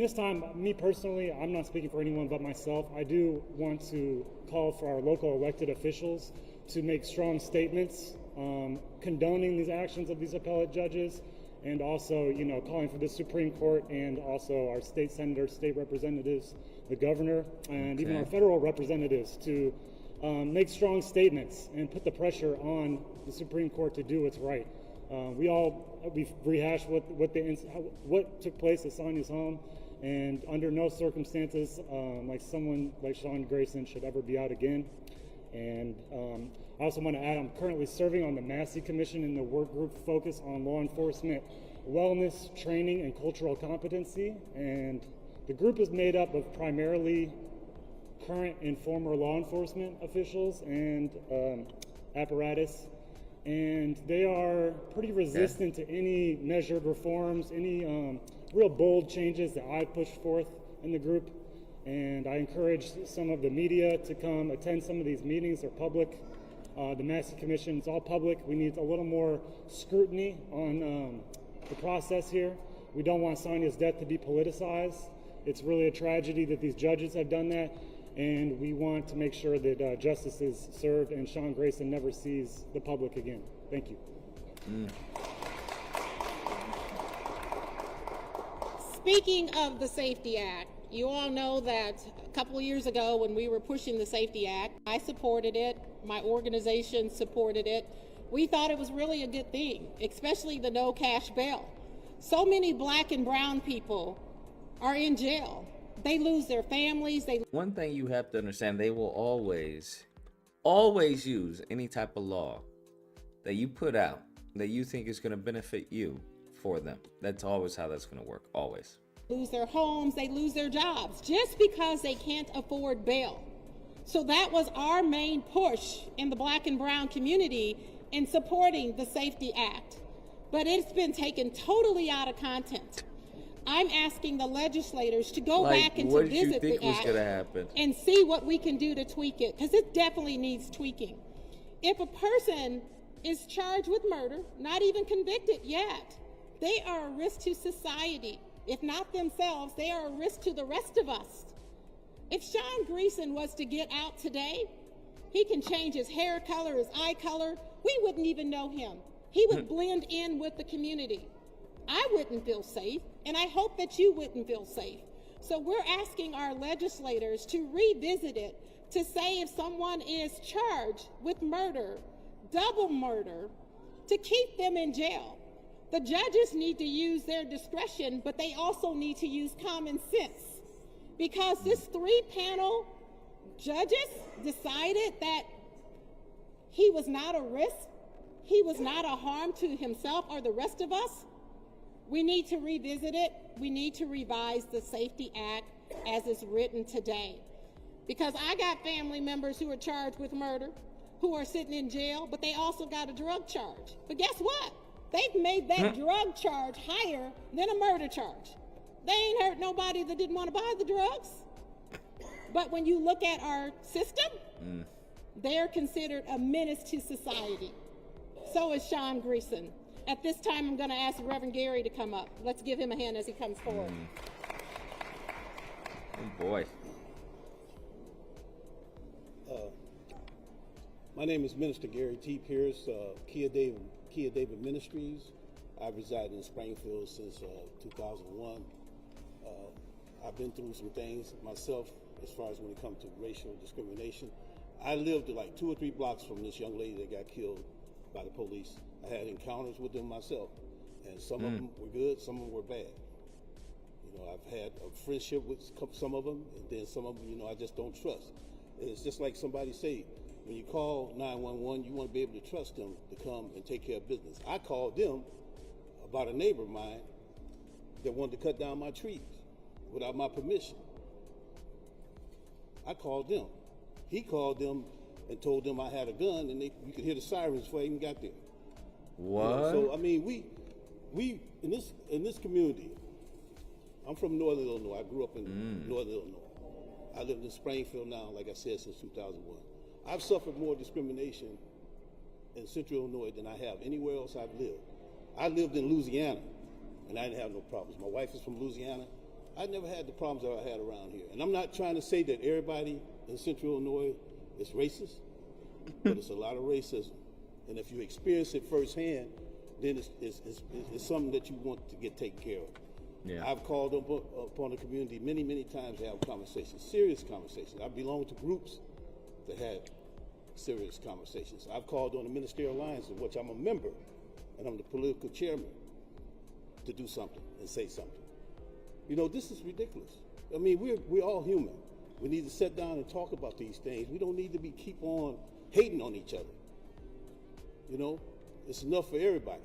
Speaker 8: this time, me personally, I'm not speaking for anyone but myself. I do want to call for our local elected officials to make strong statements condoning these actions of these appellate judges, and also, calling for the Supreme Court and also our state senators, state representatives, the governor, and even our federal representatives to make strong statements and put the pressure on the Supreme Court to do what's right. We've rehashed what took place at Sonia's home, and under no circumstances someone like Sean Grayson should ever be out again. And I also want to add, I'm currently serving on the Massey Commission in the work group focus on law enforcement wellness, training, and cultural competency. And the group is made up of primarily current and former law enforcement officials and apparatus. And they are pretty resistant to any measured reforms, any real bold changes that I pushed forth in the group. And I encourage some of the media to come attend some of these meetings. They're public. The Massey Commission is all public. We need a little more scrutiny on the process here. We don't want Sonia's death to be politicized. It's really a tragedy that these judges have done that. And we want to make sure that justice is served and Sean Grayson never sees the public again. Thank you.
Speaker 4: Speaking of the Safety Act, you all know that a couple of years ago when we were pushing the Safety Act, I supported it, my organization supported it. We thought it was really a good thing, especially the no cash bail. So many black and brown people are in jail. They lose their families.
Speaker 1: One thing you have to understand, they will always use any type of law that you put out that you think is going to benefit you for them. That's always how that's going to work, always.
Speaker 4: Lose their homes, they lose their jobs just because they can't afford bail. So that was our main push in the Black and brown community in supporting the Safety Act. But it's been taken totally out of context. I'm asking the legislators to go back and to visit the act and see what we can do to tweak it, because it definitely needs tweaking. If a person is charged with murder, not even convicted yet, they are a risk to society. If not themselves, they are a risk to the rest of us. If Sean Greason was to get out today, he can change his hair color, his eye color. We wouldn't even know him. He would blend in with the community. I wouldn't feel safe, and I hope that you wouldn't feel safe. So we're asking our legislators to revisit it, to say if someone is charged with murder, double murder, to keep them in jail. The judges need to use their discretion, but they also need to use common sense. Because this 3-panel judges decided that he was not a risk, he was not a harm to himself or the rest of us, we need to revisit it. We need to revise the Safety Act as it's written today. Because I got family members who are charged with murder, who are sitting in jail, but they also got a drug charge. But guess what? They've made that drug charge higher than a murder charge. They ain't hurt nobody that didn't want to buy the drugs. But when you look at our system, they're considered a menace to society. So is Sean Greason. At this time, I'm going to ask Reverend Gary to come up. Let's give him a hand as he comes forward.
Speaker 1: Oh, boy.
Speaker 9: My name is Minister Gary T. Pierce, Kia David Ministries. I've resided in Springfield since 2001. I've been through some things myself as far as when it comes to racial discrimination. I lived like 2 or 3 blocks from this young lady that got killed by the police. I had encounters with them myself, and some of them were good, some of them were bad. You know, I've had a friendship with some of them, and then some of them, you know, I just don't trust. And it's just like somebody said, when you call 911, you want to be able to trust them to come and take care of business. I called them about a neighbor of mine that wanted to cut down my trees without my permission. I called them. He called them and told them I had a gun, and you could hear the sirens before I even got there.
Speaker 1: What?
Speaker 9: You know, so I mean, we in this community. I'm from Northern Illinois. I grew up in Northern Illinois. I lived in Springfield now, like I said, since 2001. I've suffered more discrimination in Central Illinois than I have anywhere else I've lived. I lived in Louisiana, and I didn't have no problems. My wife is from Louisiana. I never had the problems that I had around here. And I'm not trying to say that everybody in Central Illinois is racist, but it's a lot of racism. And if you experience it firsthand, then it's something that you want to get taken care of.
Speaker 1: Yeah.
Speaker 9: I've called upon the community many, many times to have conversations, serious conversations. I belong to groups that have serious conversations. I've called on the Ministerial Alliance, of which I'm a member, and I'm the political chairman, to do something and say something. You know, this is ridiculous. I mean, we're all human. We need to sit down and talk about these things. We don't need to keep on hating on each other. You know, it's enough for everybody.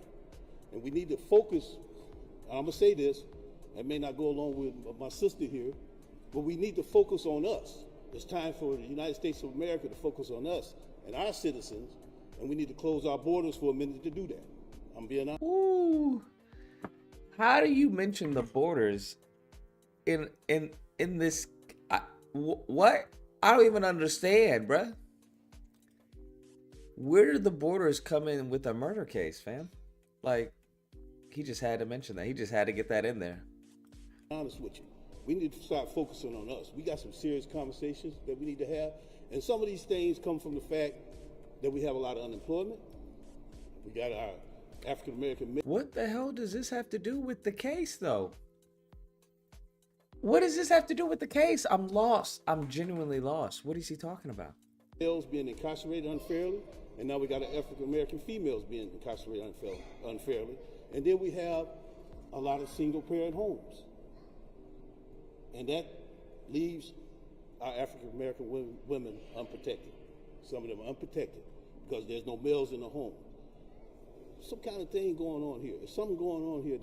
Speaker 9: And we need to focus, and I'm gonna say this, I may not go along with my sister here, but we need to focus on us. It's time for the United States of America to focus on us and our citizens, and we need to close our borders for a minute to do that. I'm being honest.
Speaker 1: Ooh. How do you mention the borders in this? What? I don't even understand, bruh. Where did the borders come in with a murder case, fam? Like, he just had to mention that. He just had to get that in there.
Speaker 9: Honest with you. We need to start focusing on us. We got some serious conversations that we need to have. And some of these things come from the fact that we have a lot of unemployment. We got our African-American men.
Speaker 1: What the hell does this have to do with the case, though? What does this have to do with the case? I'm lost. I'm genuinely lost. What is he talking about?
Speaker 9: Males being incarcerated unfairly, and now we got our African-American females being incarcerated unfairly. And then we have a lot of single-parent homes. And that leaves our African-American women unprotected. Some of them are unprotected because there's no males in the home. Some kind of thing going on here. There's something going on here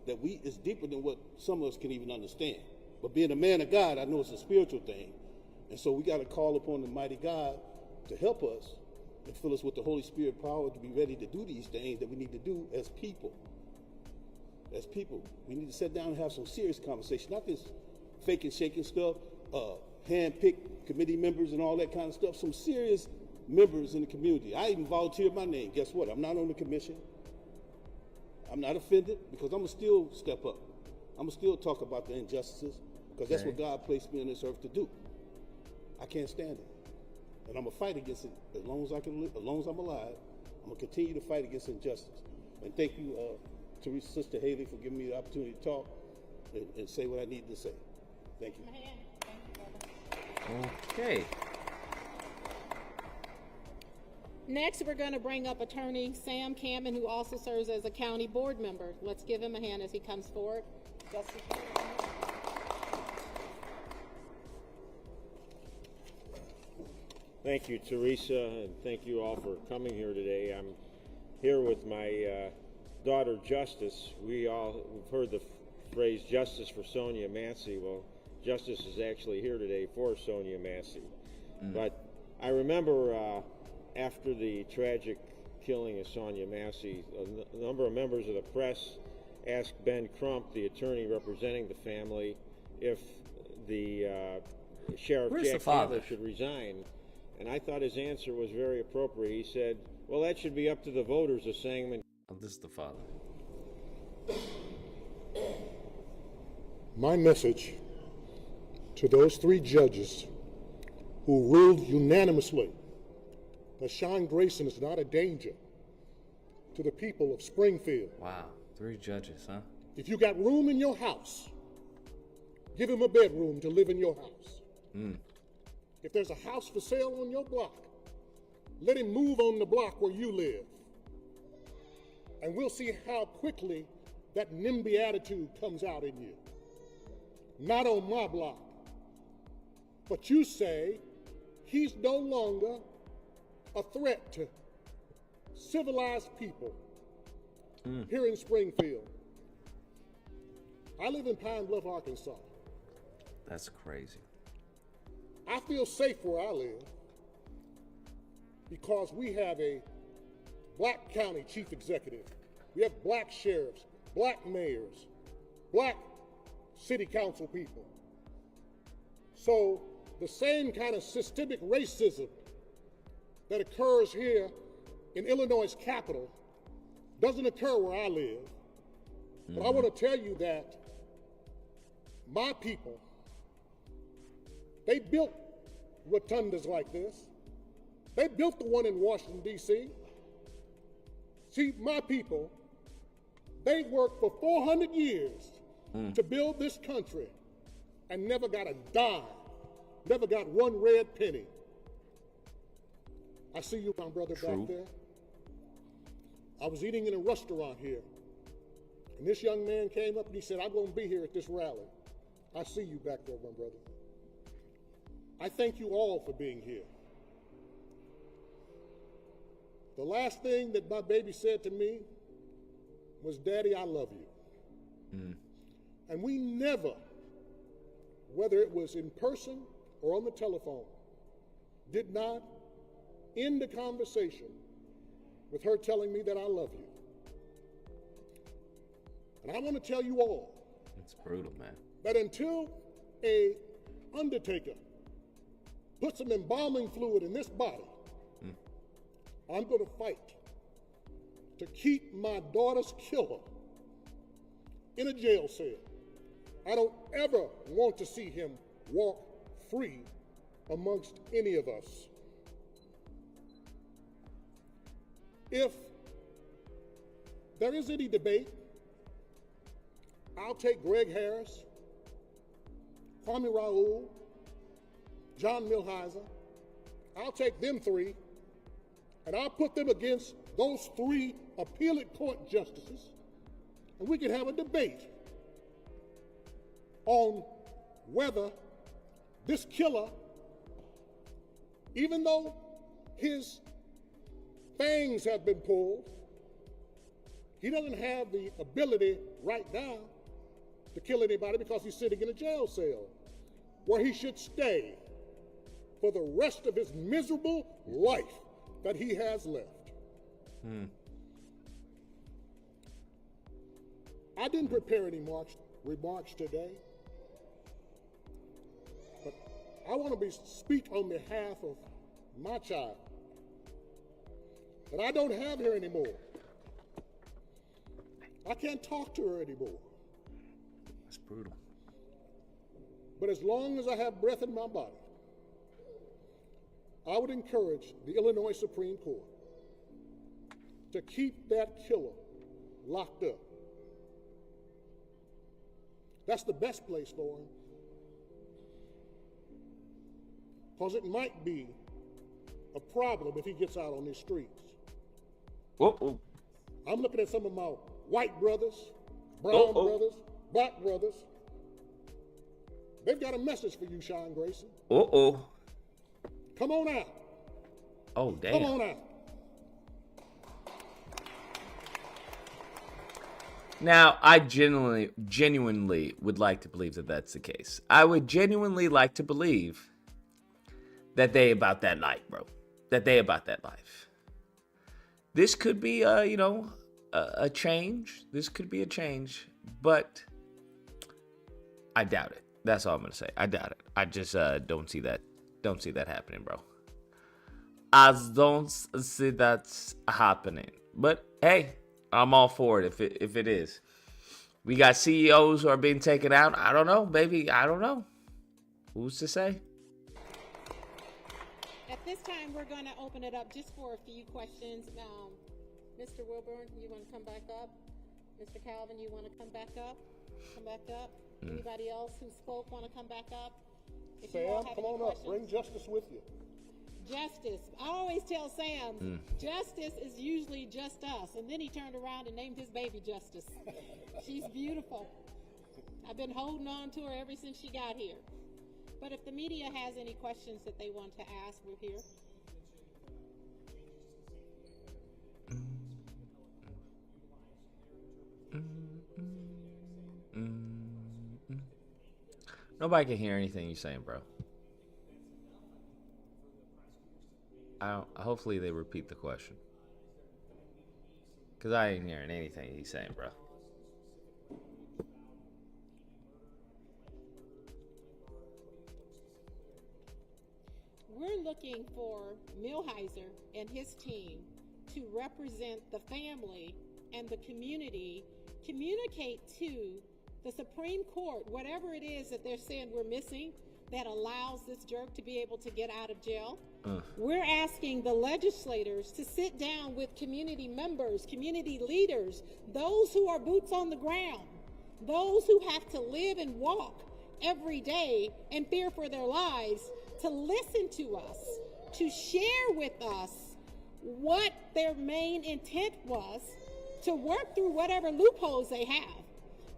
Speaker 9: it's deeper than what some of us can even understand. But being a man of God, I know it's a spiritual thing. And so we got to call upon the mighty God to help us and fill us with the Holy Spirit power to be ready to do these things that we need to do as people. As people, we need to sit down and have some serious conversation, not this fake and shaking stuff, hand-picked committee members and all that kind of stuff, some serious members in the community. I even volunteered my name. Guess what? I'm not on the commission. I'm not offended because I'm going to still step up. I'm going to still talk about the injustices because that's what God placed me on this earth to do. I can't stand it. And I'm going to fight against it as long as I can live, as long as I'm alive. I'm going to continue to fight against injustice. And thank you, Teresa, Sister Haley, for giving me the opportunity to talk and say what I need to say. Thank you.
Speaker 1: Okay.
Speaker 4: Next, we're going to bring up Attorney Sam Cammon, who also serves as a county board member. Let's give him a hand as he comes forward. Justice.
Speaker 10: Thank you, Teresa, and thank you all for coming here today. I'm here with my daughter, Justice. We've heard the phrase justice for Sonia Massey. Well, justice is actually here today for Sonia Massey. But I remember after the tragic killing of Sonia Massey, a number of members of the press asked Ben Crump, the attorney representing the family, if the Sheriff Jack Campbell should resign. And I thought his answer was very appropriate. He said, well, that should be up to the voters of Sangamon.
Speaker 1: Oh, this is the father.
Speaker 3: My message to those 3 judges who ruled unanimously that Sean Grayson is not a danger to the people of Springfield.
Speaker 1: Wow, 3 judges, huh?
Speaker 3: If you got room in your house, give him a bedroom to live in your house. If there's a house for sale on your block, let him move on the block where you live. And we'll see how quickly that NIMBY attitude comes out in you. Not on my block. But you say he's no longer a threat to civilized people here in Springfield. I live in Pine Bluff, Arkansas.
Speaker 1: That's crazy.
Speaker 3: I feel safe where I live because we have a black county chief executive. We have black sheriffs, black mayors, black city council people. So the same kind of systemic racism that occurs here in Illinois' capital doesn't occur where I live. But I want to tell you that my people, they built rotundas like this. They built the one in Washington, D.C. See, my people, they worked for 400 years to build this country and never got a dime, never got one red penny. I see you, my brother, back there. I was eating in a restaurant here, and this young man came up and he said, I'm going to be here at this rally. I see you back there, my brother. I thank you all for being here. The last thing that my baby said to me was, Daddy, I love you. And we never, whether it was in person or on the telephone, did not end the conversation with her telling me that I love you. And I want to tell you all,
Speaker 1: it's brutal, man,
Speaker 3: that until a undertaker put some embalming fluid in this body, I'm going to fight to keep my daughter's killer in a jail cell. I don't ever want to see him walk free amongst any of us. If there is any debate, I'll take Greg Harris, Kwame Raoul, John Milhiser. I'll take them 3, and I'll put them against those 3 appellate court justices, and we can have a debate on whether this killer, even though his fangs have been pulled, he doesn't have the ability right now to kill anybody because he's sitting in a jail cell where he should stay. for the rest of his miserable life that he has left. I didn't prepare any remarks today, but I want to speak on behalf of my child that I don't have her anymore. I can't talk to her anymore.
Speaker 1: That's brutal.
Speaker 3: But as long as I have breath in my body, I would encourage the Illinois Supreme Court to keep that killer locked up. That's the best place for him. Because it might be a problem if he gets out on these streets.
Speaker 1: Whoa.
Speaker 3: I'm looking at some of my white brothers, brown brothers, black brothers. They've got a message for you, Sean Grayson. Come on out.
Speaker 1: Oh, damn.
Speaker 3: Come on out.
Speaker 1: Now, I genuinely would like to believe that that's the case. I would genuinely like to believe that they about that life, bro. That they about that life. This could be, a change. This could be a change, but I doubt it. That's all I'm gonna say. I doubt it. I just don't see that. Don't see that happening, bro. I don't see that happening. But hey, I'm all for it if it is. We got CEOs who are being taken out. I don't know, baby. I don't know. Who's to say?
Speaker 4: At this time, we're going to open it up just for a few questions. Mr. Wilburn, you want to come back up? Mr. Calvin, you want to come back up? Come back up. Anybody else who spoke want to come back up? If you all
Speaker 3: Sam,
Speaker 4: have
Speaker 3: come
Speaker 4: any
Speaker 3: on up.
Speaker 4: questions.
Speaker 3: Bring justice with you.
Speaker 4: Justice. I always tell Sam, justice is usually just us. And then he turned around and named his baby Justice. She's beautiful. I've been holding on to her ever since she got here. But if the media has any questions that they want to ask, we're here.
Speaker 1: Nobody can hear anything you're saying, bro. Hopefully they repeat the question. Because I ain't hearing anything he's saying, bro.
Speaker 4: We're looking for Millhiser and his team to represent the family and the community, communicate to the Supreme Court, whatever it is that they're saying we're missing that allows this jerk to be able to get out of jail. We're asking the legislators to sit down with community members, community leaders, those who are boots on the ground, those who have to live and walk every day and fear for their lives, to listen to us, to share with us what their main intent was, to work through whatever loopholes they have.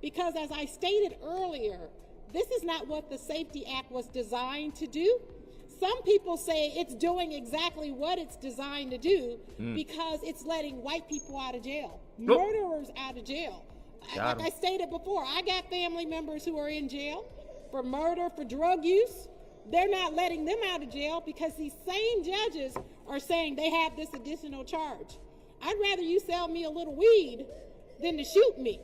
Speaker 4: Because as I stated earlier, this is not what the Safety Act was designed to do. Some people say it's doing exactly what it's designed to do because it's letting white people out of jail, murderers out of jail. Like I stated before, I got family members who are in jail for murder, for drug use. They're not letting them out of jail because these same judges are saying they have this additional charge. I'd rather you sell me a little weed than to shoot me.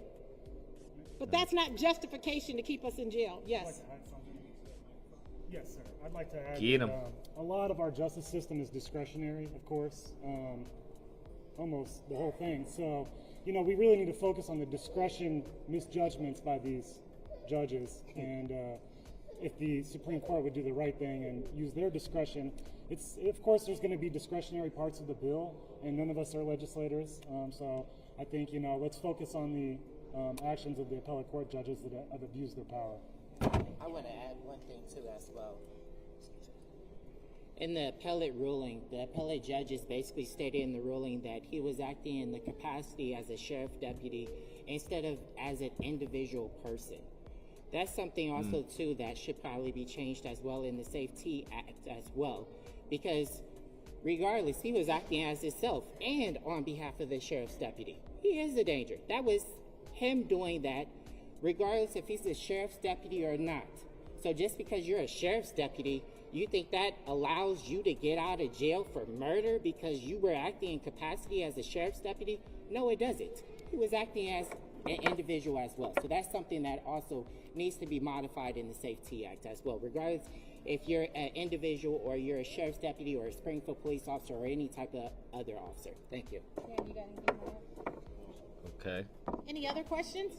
Speaker 4: But that's not justification to keep us in jail. Yes.
Speaker 8: Yes, sir. I'd like to add
Speaker 1: Get 'em.
Speaker 8: A lot of our justice system is discretionary, of course, almost the whole thing. So, we really need to focus on the discretion misjudgments by these judges. And if the Supreme Court would do the right thing and use their discretion, of course, there's going to be discretionary parts of the bill, and none of us are legislators. So I think, let's focus on the actions of the appellate court judges that have abused their power.
Speaker 5: I want to add one thing too as well. In the appellate ruling, the appellate judges basically stated in the ruling that he was acting in the capacity as a sheriff deputy instead of as an individual person. That's something also too that should probably be changed as well in the Safety Act as well, because regardless, he was acting as himself and on behalf of the sheriff's deputy. He is a danger. That was him doing that, regardless if he's a sheriff's deputy or not. So just because you're a sheriff's deputy You think that allows you to get out of jail for murder because you were acting in capacity as a sheriff's deputy? No, it doesn't. He was acting as an individual as well. So that's something that also needs to be modified in the Safety Act as well, regardless if you're an individual or you're a sheriff's deputy or a Springfield police officer or any type of other officer. Thank you.
Speaker 4: Yeah, you got anything more?
Speaker 1: Okay.
Speaker 4: Any other questions?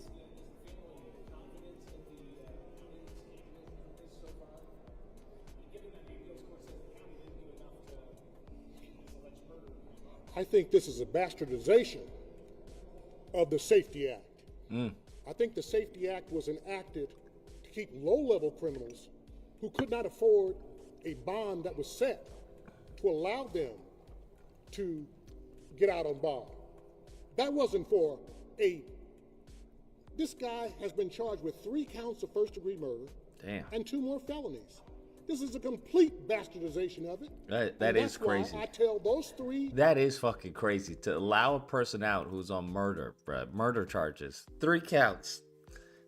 Speaker 3: I think this is a bastardization of the Safety Act. I think the Safety Act was enacted to keep low-level criminals who could not afford a bond that was set to allow them to get out on bond. That wasn't for this guy has been charged with 3 counts of first-degree murder.
Speaker 1: Damn.
Speaker 3: And 2 more felonies. This is a complete bastardization of it.
Speaker 1: That is crazy.
Speaker 3: I tell those 3.
Speaker 1: That is fucking crazy to allow a person out who's on murder charges, 3 counts.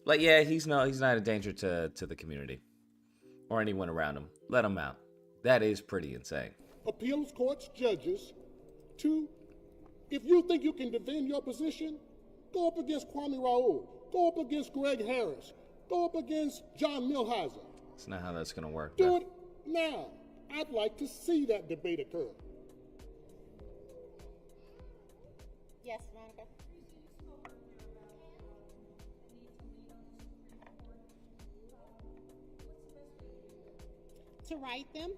Speaker 1: Like, yeah, he's not a danger to the community or anyone around him. Let him out. That is pretty insane.
Speaker 3: Appeals courts, judges, to, if you think you can defend your position, go up against Kwame Raoul, go up against Greg Harris, go up against John Milheiser.
Speaker 1: That's not how that's gonna work.
Speaker 3: Do it now. I'd like to see that debate occur.
Speaker 4: Yes, Monica. To write them.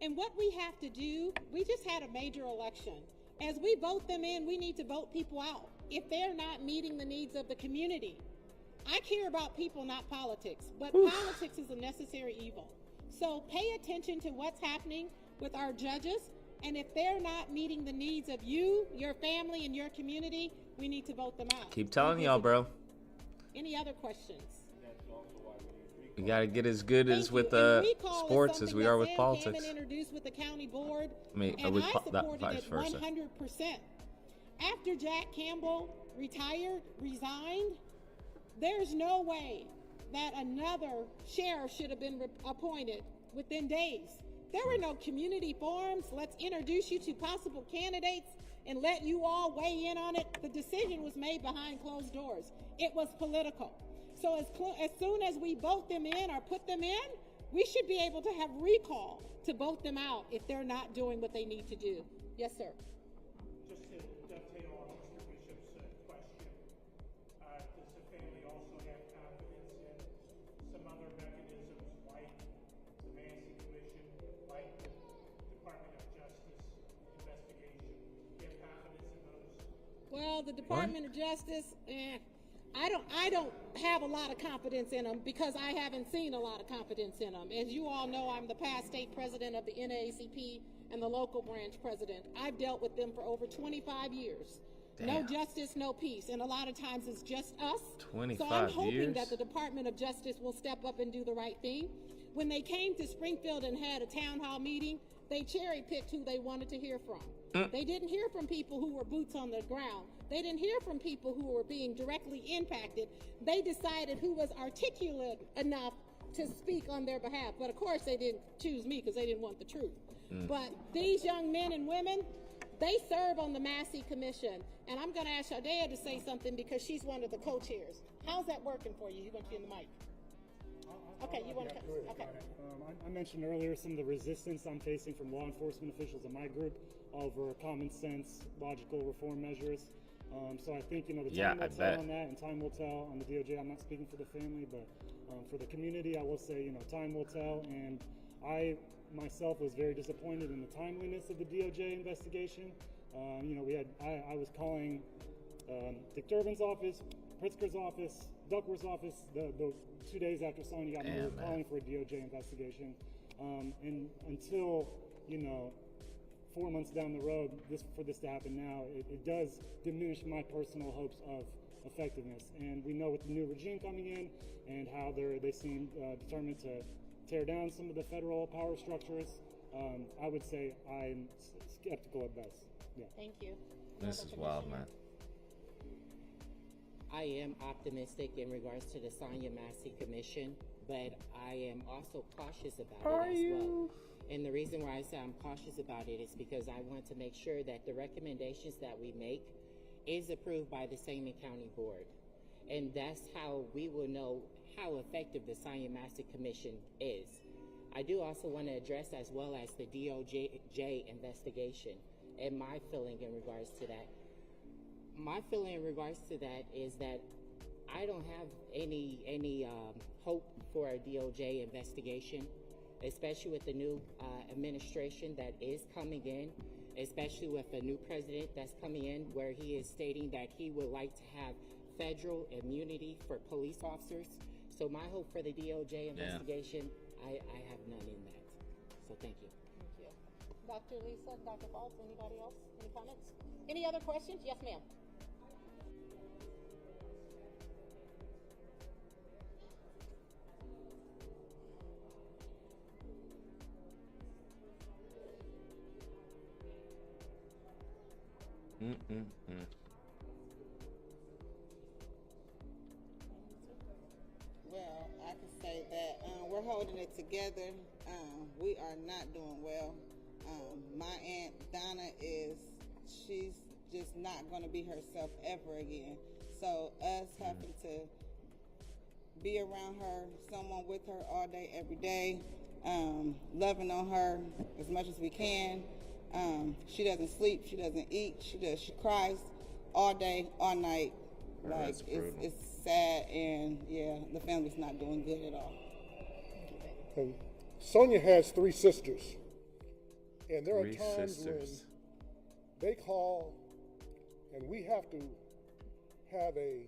Speaker 4: And what we have to do, we just had a major election. As we vote them in, we need to vote people out if they're not meeting the needs of the community. I care about people, not politics, but politics is a necessary evil. So pay attention to what's happening with our judges, and if they're not meeting the needs of you, your family, and your community, we need to vote them out.
Speaker 1: Keep telling y'all, bro.
Speaker 4: Any other questions?
Speaker 1: We gotta get as good as with sports as we are with politics.
Speaker 4: Introduced with the county board,
Speaker 1: I mean,
Speaker 4: and
Speaker 1: with
Speaker 4: I supported
Speaker 1: vice
Speaker 4: it
Speaker 1: versa.
Speaker 4: 100%. After Jack Campbell resigned, there's no way that another sheriff should have been appointed within days. There were no community forums. Let's introduce you to possible candidates and let you all weigh in on it. The decision was made behind closed doors. It was political. So as soon as we vote them in or put them in, we should be able to have recall to vote them out if they're not doing what they need to do. Yes, sir.
Speaker 11: Just to dovetail on Mr. Bishop's question, does the family also have confidence in some other mechanisms like the Massey Commission, like the Department of Justice investigation? Do you have confidence in those?
Speaker 4: Well, the Department of Justice, I don't have a lot of confidence in them because I haven't seen a lot of confidence in them. As you all know, I'm the past state president of the NAACP and the local branch president. I've dealt with them for over 25 years. Damn. No justice, no peace. And a lot of times it's just us.
Speaker 1: 25
Speaker 4: So I'm hoping
Speaker 1: years?
Speaker 4: that the Department of Justice will step up and do the right thing. When they came to Springfield and had a town hall meeting, they cherry-picked who they wanted to hear from. They didn't hear from people who were boots on the ground. They didn't hear from people who were being directly impacted. They decided who was articulate enough to speak on their behalf. But of course they didn't choose me because they didn't want the truth. But these young men and women, they serve on the Massey Commission. And I'm going to ask Shadea to say something because she's one of the co-chairs. How's that working for you? You're going to be in the mic. Okay, you want to? Okay.
Speaker 8: I mentioned earlier some of the resistance I'm facing from law enforcement officials in my group over common sense, logical reform measures. So I think, the time will tell on that, and time will tell on the DOJ. I'm not speaking for the family, but for the community, I will say, time will tell. And I myself was very disappointed in the timeliness of the DOJ investigation. I was calling Dick Durbin's office, Pritzker's office, Duckworth's office, the 2 days after Sonia got murdered, calling for a DOJ investigation. And until, 4 months down the road, for this to happen now, it does diminish my personal hopes of effectiveness. And we know with the new regime coming in and how they seem determined to tear down some of the federal power structures, I would say I'm skeptical at best. Yeah.
Speaker 4: Thank you.
Speaker 1: This is wild, man.
Speaker 5: I am optimistic in regards to the Sonia Massey Commission, but I am also cautious about it as well. And the reason why I say I'm cautious about it is because I want to make sure that the recommendations that we make is approved by the Sangamon County Board. And that's how we will know how effective the Sonia Massey Commission is. I do also want to address as well as the DOJ investigation and my feeling in regards to that. My feeling in regards to that is that I don't have any hope for a DOJ investigation, especially with the new administration that is coming in, especially with a new president that's coming in where he is stating that he would like to have federal immunity for police officers. So my hope for the DOJ investigation, I have none in that. So thank you.
Speaker 4: Thank you. Dr. Lisa, Dr. Falls, anybody else? Any comments? Any other questions? Yes, ma'am.
Speaker 12: Well, I can say that we're holding it together. We are not doing well. My Aunt Donna she's just not going to be herself ever again. So us having to be around her, someone with her all day, every day, loving on her as much as we can. She doesn't sleep, she doesn't eat, she cries all day, all night. Like it's sad, and yeah, the family's not doing good at all.
Speaker 3: Sonia has 3 sisters, and there are times when they call, and we have to have a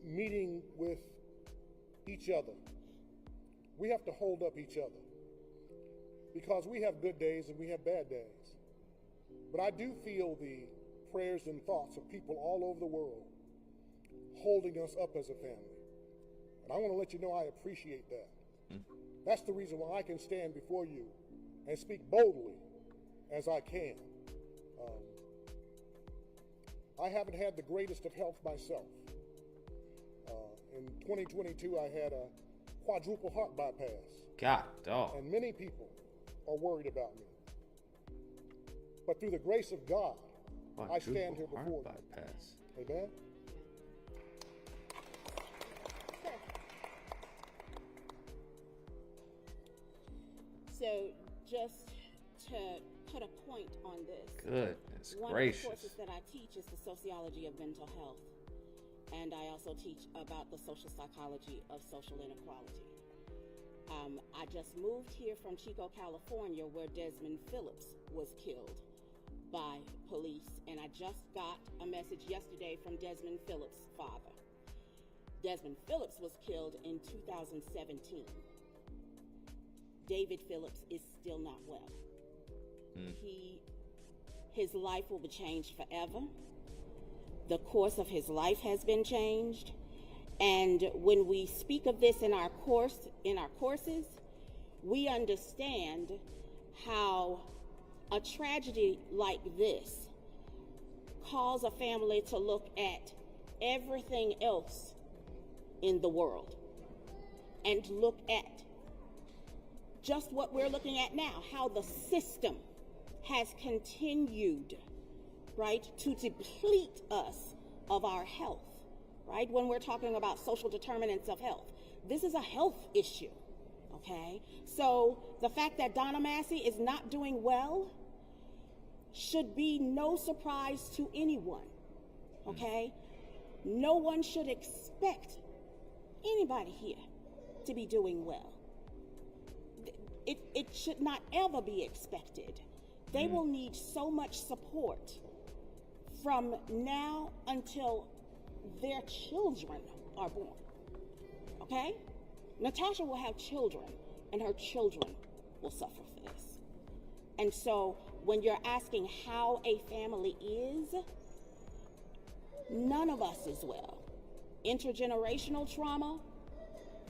Speaker 3: meeting with each other. We have to hold up each other, because we have good days and we have bad days. But I do feel the prayers and thoughts of people all over the world holding us up as a family. And I want to let you know I appreciate that. That's the reason why I can stand before you and speak boldly as I can. I haven't had the greatest of health myself. In 2022, I had a quadruple heart bypass.
Speaker 1: God, dog.
Speaker 3: And many people are worried about me. But through the grace of God, I stand here before you.
Speaker 1: Bypass.
Speaker 3: Amen?
Speaker 4: So just to put a point on this.
Speaker 1: Goodness
Speaker 4: one
Speaker 1: gracious.
Speaker 4: One of the courses that I teach is the sociology of mental health. And I also teach about the social psychology of social inequality. I just moved here from Chico, California, where Desmond Phillips was killed by police. And I just got a message yesterday from Desmond Phillips' father. Desmond Phillips was killed in 2017. David Phillips is still not well. His life will be changed forever. The course of his life has been changed. And when we speak of this in our courses, we understand how a tragedy like this calls a family to look at everything else in the world and look at just what we're looking at now, how the system has continued, right, to deplete us of our health, right? When we're talking about social determinants of health, this is a health issue, okay? So the fact that Donna Massey is not doing well should be no surprise to anyone, okay? No one should expect anybody here to be doing well. It should not ever be expected. They will need so much support from now until their children are born, okay? Natasha will have children, and her children will suffer for this. And so when you're asking how a family is, none of us is well. Intergenerational trauma,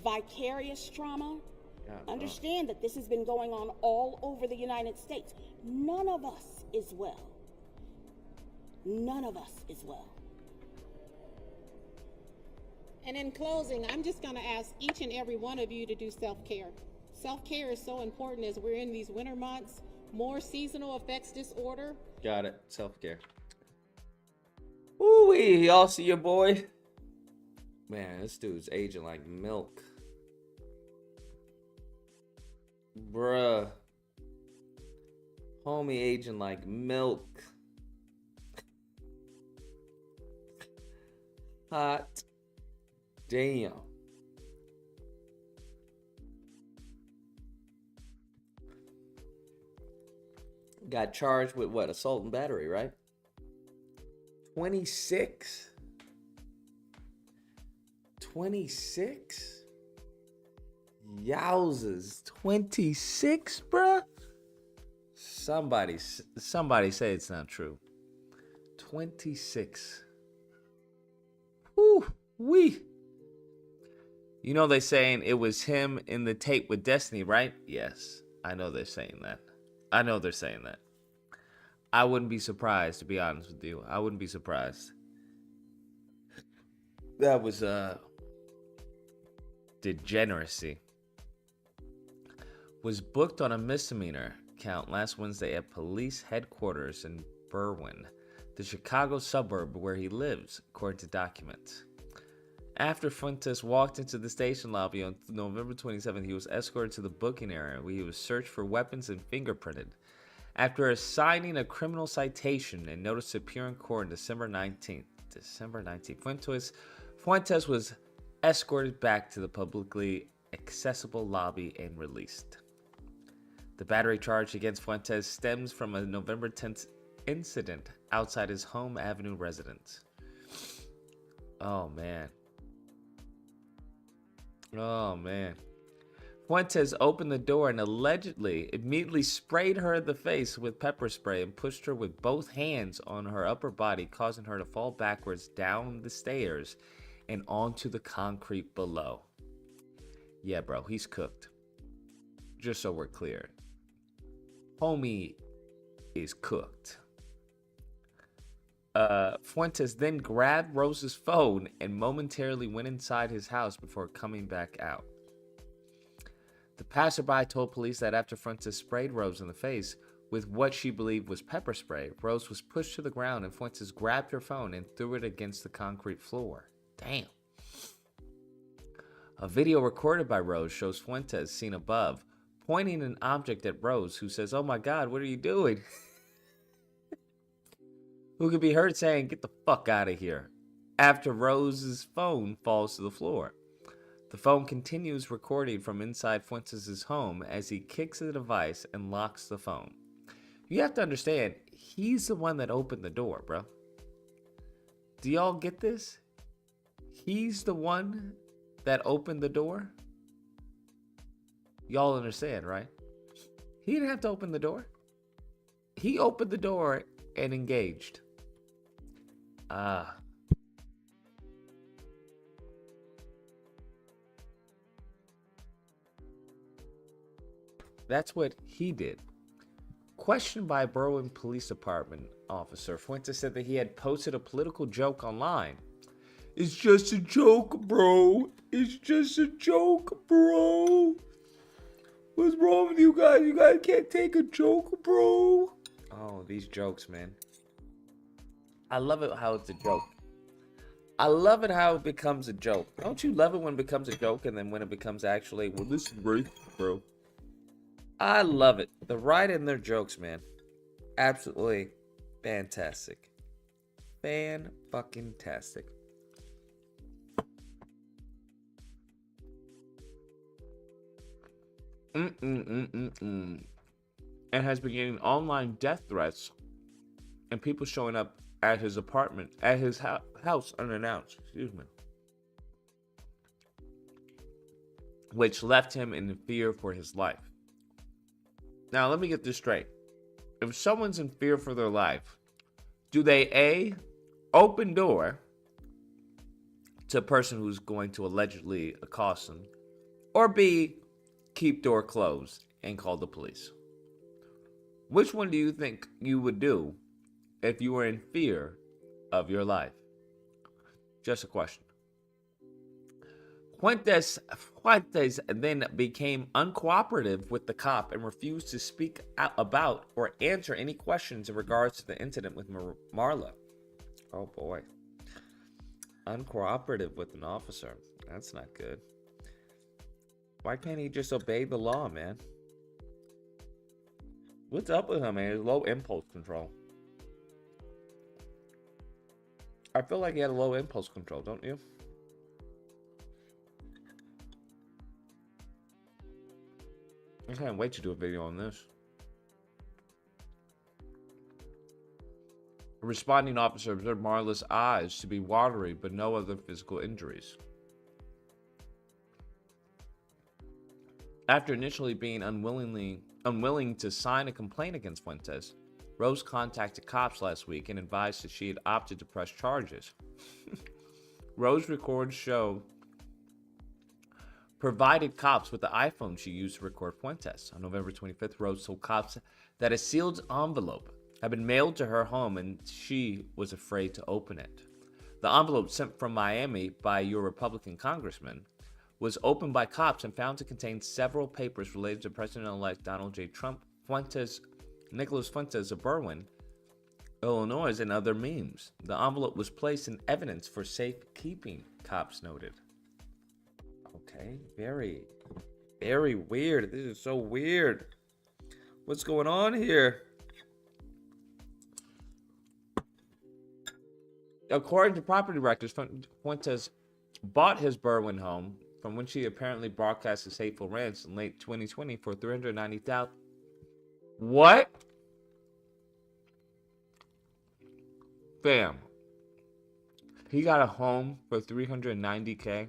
Speaker 4: vicarious trauma. Understand that this has been going on all over the United States. None of us is well. None of us is well. And in closing, I'm just going to ask each and every one of you to do self-care. Self-care is so important as we're in these winter months. More seasonal effects disorder.
Speaker 1: Got it. Self-care. Ooh-wee. Y'all see your boy? Man, this dude's aging like milk. Bruh. Homie aging like milk. Hot damn. Got charged with what? Assault and battery, right? 26? 26? Yowzers. 26, bruh? Somebody say it's not true. 26. Woo wee. You know they saying it was him in the tape with Destiny, right? Yes, I know they're saying that. I know they're saying that. I wouldn't be surprised, to be honest with you. I wouldn't be surprised. That was degeneracy. Was booked on a misdemeanor count last Wednesday at police headquarters in Berwyn, the Chicago suburb where he lives, according to documents. After Fuentes walked into the station lobby on November 27th, he was escorted to the booking area where he was searched for weapons and fingerprinted. After assigning a criminal citation and notice to appear in court on December 19th, Fuentes was escorted back to the publicly accessible lobby and released. The battery charge against Fuentes stems from a November 10th incident outside his Home Avenue residence. Oh, man. Oh, man. Fuentes opened the door and allegedly immediately sprayed her in the face with pepper spray and pushed her with both hands on her upper body, causing her to fall backwards down the stairs and onto the concrete below. Yeah, bro, he's cooked. Just so we're clear. Homie is cooked. Fuentes then grabbed Rose's phone and momentarily went inside his house before coming back out. The passerby told police that after Fuentes sprayed Rose in the face with what she believed was pepper spray, Rose was pushed to the ground and Fuentes grabbed her phone and threw it against the concrete floor. Damn. A video recorded by Rose shows Fuentes, seen above, pointing an object at Rose, who says, "Oh my God, what are you doing?" Who can be heard saying, "Get the fuck out of here," after Rose's phone falls to the floor. The phone continues recording from inside Fuentes' home as he kicks the device and locks the phone. You have to understand, he's the one that opened the door, bro. Do y'all get this? He's the one that opened the door. Y'all understand, right? He didn't have to open the door. He opened the door and engaged. That's what he did. Questioned by a Berwyn Police Department officer, Fuentes said that he had posted a political joke online. "It's just a joke, bro. It's just a joke, bro. What's wrong with you guys? You guys can't take a joke, bro." Oh, these jokes, man. I love it how it's a joke. I love it how it becomes a joke. Don't you love it when it becomes a joke and then when it becomes actually, well, this is great, bro. I love it. The right in their jokes, man. Absolutely fantastic. Fan-fucking-tastic. And has been getting online death threats and people showing up at his apartment, at his house unannounced, which left him in fear for his life. Now, let me get this straight. If someone's in fear for their life, do they A, open door to a person who's going to allegedly accost them, or B, keep door closed and call the police? Which one do you think you would do if you were in fear of your life? Just a question. Fuentes then became uncooperative with the cop and refused to speak out about or answer any questions in regards to the incident with Marla. Oh boy. Uncooperative with an officer. That's not good. Why can't he just obey the law, man? What's up with him, man? Low impulse control. I feel like he had a low impulse control, don't you? I can't wait to do a video on this. A responding officer observed Marla's eyes to be watery, but no other physical injuries. After initially being unwilling to sign a complaint against Fuentes, Rose contacted cops last week and advised that she had opted to press charges. Rose records show provided cops with the iPhone she used to record Fuentes. On November 25th, Rose told cops that a sealed envelope had been mailed to her home and she was afraid to open it. The envelope, sent from Miami by your Republican congressman, was opened by cops and found to contain several papers related to President-elect Donald J. Trump, Nicholas Fuentes of Berwyn, Illinois, and other memes. The envelope was placed in evidence for safekeeping, cops noted. Okay, very, very weird. This is so weird. What's going on here? According to property records, Fuentes bought his Berwyn home, from which he apparently broadcast his hateful rants in late 2020 for $390,000. What? Fam. He got a home for $390K.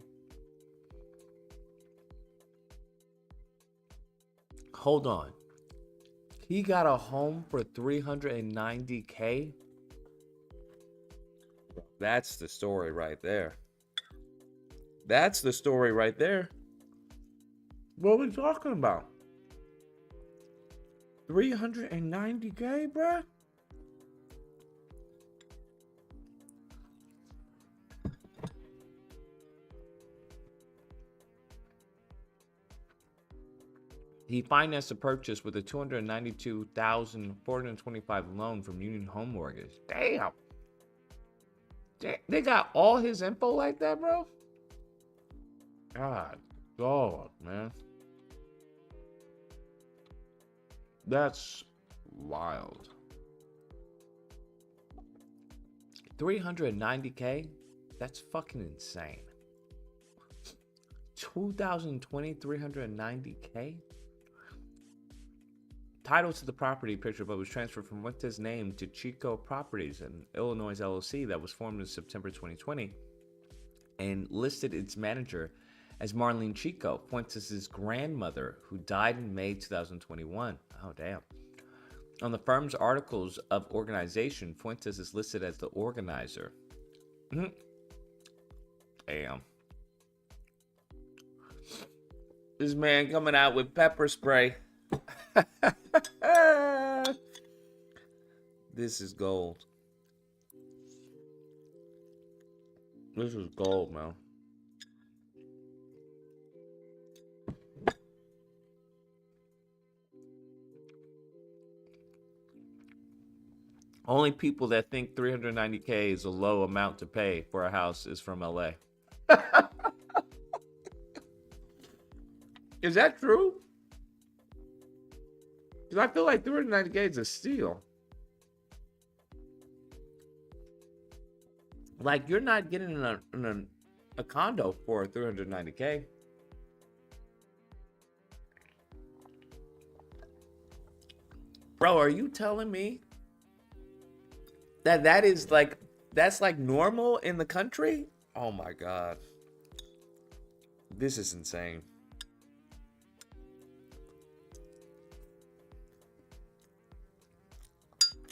Speaker 1: Hold on. He got a home for $390K? That's the story right there. That's the story right there. What are we talking about? $390K, bruh? He financed the purchase with a $292,425 loan from Union Home Mortgage. Damn. They got all his info like that, bro? God, man. That's wild. $390K? That's fucking insane. 2020, $390K? Title to the property picture, but was transferred from Fuentes' name to Chico Properties, an Illinois LLC that was formed in September 2020 and listed its manager as Marlene Chico, Fuentes' grandmother, who died in May 2021. Oh, damn. On the firm's articles of organization, Fuentes is listed as the organizer. Damn. This man coming out with pepper spray. This is gold. This is gold, man. Only people that think $390K is a low amount to pay for a house is from LA. Is that true? Because I feel like $390K is a steal. Like, you're not getting in a condo for $390K. Bro, are you telling me that is like, that's like normal in the country? Oh my God. This is insane.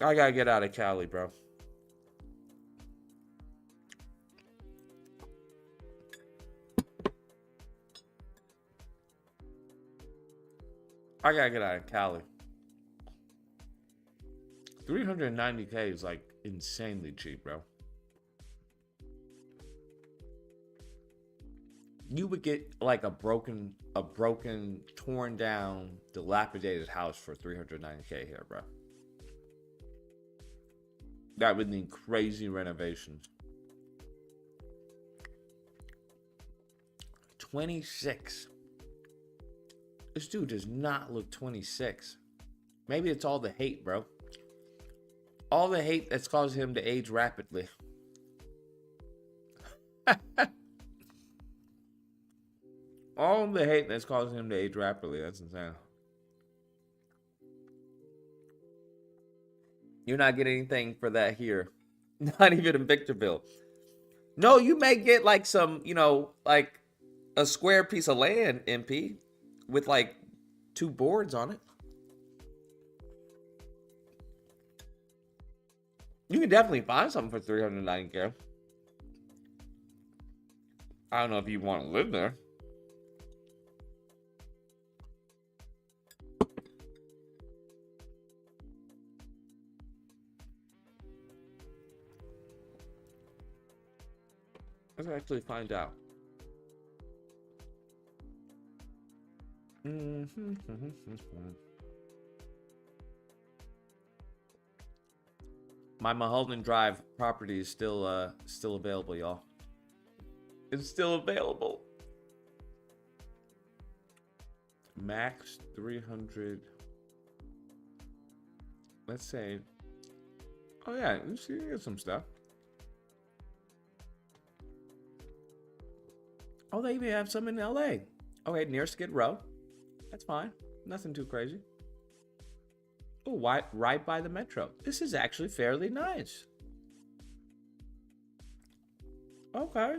Speaker 1: I gotta get out of Cali, bro. I gotta get out of Cali. $390K is like insanely cheap, bro. you would get like a broken, torn down, dilapidated house for $390K here, bro. That would need crazy renovations. 26. This dude does not look 26. Maybe it's all the hate, bro. All the hate that's caused him to age rapidly. All the hate that's causing him to age rapidly. That's insane. You're not getting anything for that here. Not even in Victorville. No, you may get like some, like a square piece of land, MP, with like 2 boards on it. You can definitely find something for $390K. I don't know if you want to live there. Let's actually find out. My Mulholland Drive property is still available, y'all. It's still available. Max 300. Let's say. Oh yeah, you see, you get some stuff. Oh, they even have some in LA. Okay, near Skid Row. That's fine. Nothing too crazy. Oh, right by the metro. This is actually fairly nice. Okay.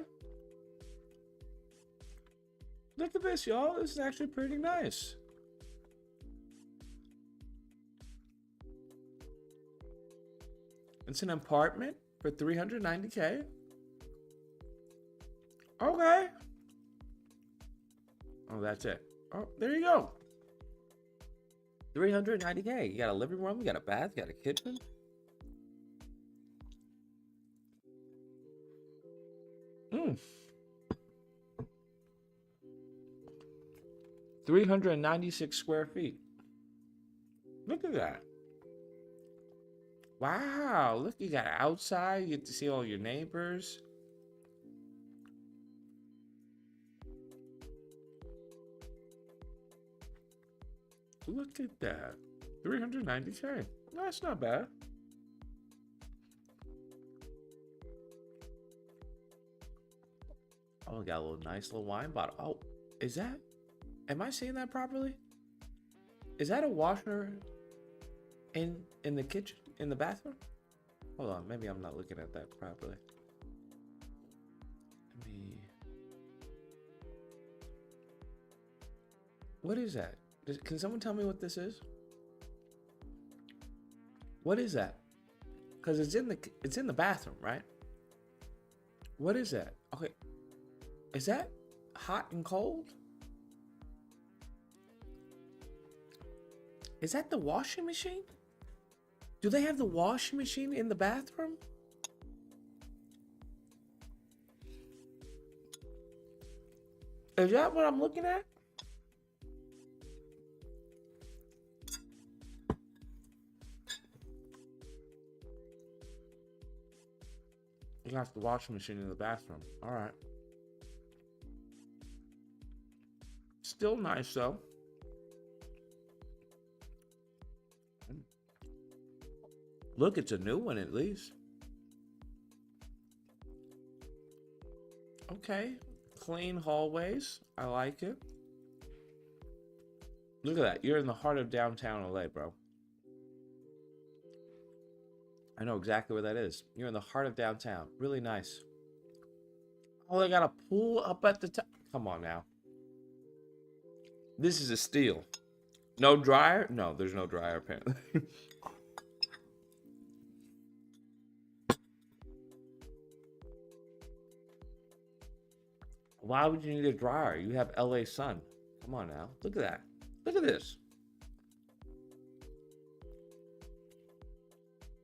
Speaker 1: Look at this, y'all. This is actually pretty nice. It's an apartment for $390K. Okay. Oh, that's it. Oh, there you go. $390K. You got a living room, you got a bath, you got a kitchen. Mm. 396 square feet. Look at that. Wow. Look, you got outside. You get to see all your neighbors. Look at that. 390K. No, that's not bad. Oh, we got a nice little wine bottle. Oh, is that? Am I saying that properly? Is that a washer in the kitchen, in the bathroom? Hold on, maybe I'm not looking at that properly. What is that? Can someone tell me what this is? What is that? Because it's in the bathroom, right? What is that? Okay. Is that hot and cold? Is that the washing machine? Do they have the washing machine in the bathroom? Is that what I'm looking at? You got the washing machine in the bathroom. All right. Still nice though. Look, it's a new one at least. Okay. Clean hallways. I like it. Look at that. You're in the heart of downtown LA, bro. I know exactly where that is. You're in the heart of downtown. Really nice. Oh, they got a pool up at the top. Come on now. This is a steal. No dryer? No, there's no dryer apparently. Why would you need a dryer? You have LA sun. Come on now. Look at that. Look at this.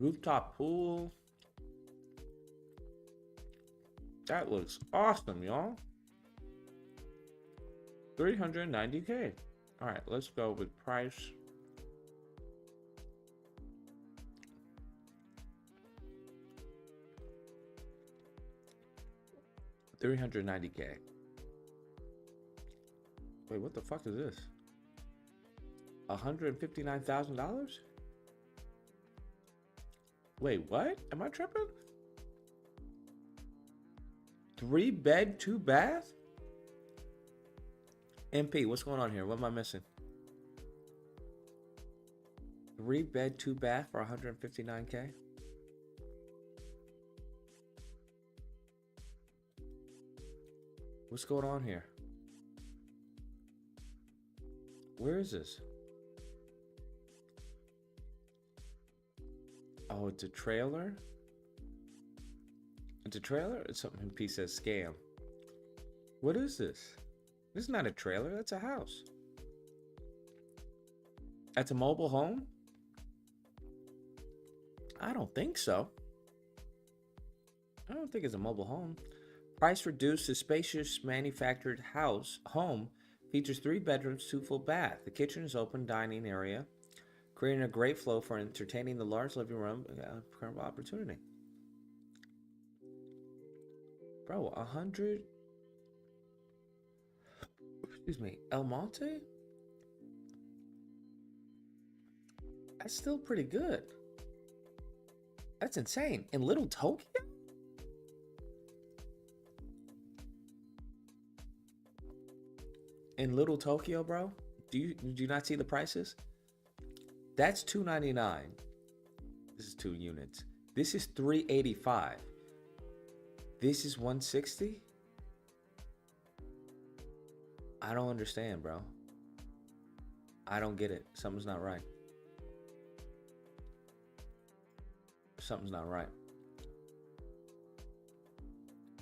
Speaker 1: Rooftop pool. That looks awesome, y'all. $390K. All right, let's go with price. $390K. Wait, what the fuck is this? $159,000? Wait, what? Am I tripping? 3 bed, 2 bath? MP, what's going on here? What am I missing? 3 bed, 2 bath for $159K? What's going on here? Where is this? Oh, it's a trailer? It's a trailer? It's something MP says scam. What is this? This is not a trailer, that's a house. That's a mobile home? I don't think so. I don't think it's a mobile home. Price reduced. The spacious manufactured home features 3 bedrooms, 2 full bath. The kitchen is open dining area, creating a great flow for entertaining the large living room. Incredible opportunity. Bro, 100. Excuse me, El Monte? That's still pretty good. That's insane. In Little Tokyo? In Little Tokyo, bro? Do you not see the prices? That's $299. This is 2 units. This is $385. This is $160. I don't understand, bro. I don't get it. Something's not right. Something's not right.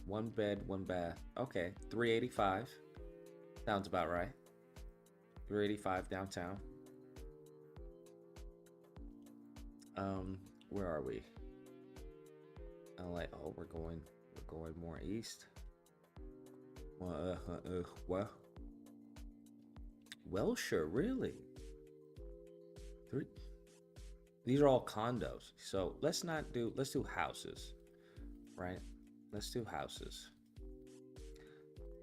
Speaker 1: 1 bed, 1 bath. Okay, $385. Sounds about right. $385 downtown. Where are we? LA. Oh, we're going more east. Well, sure, really. These are all condos. So let's do houses, right? Let's do houses.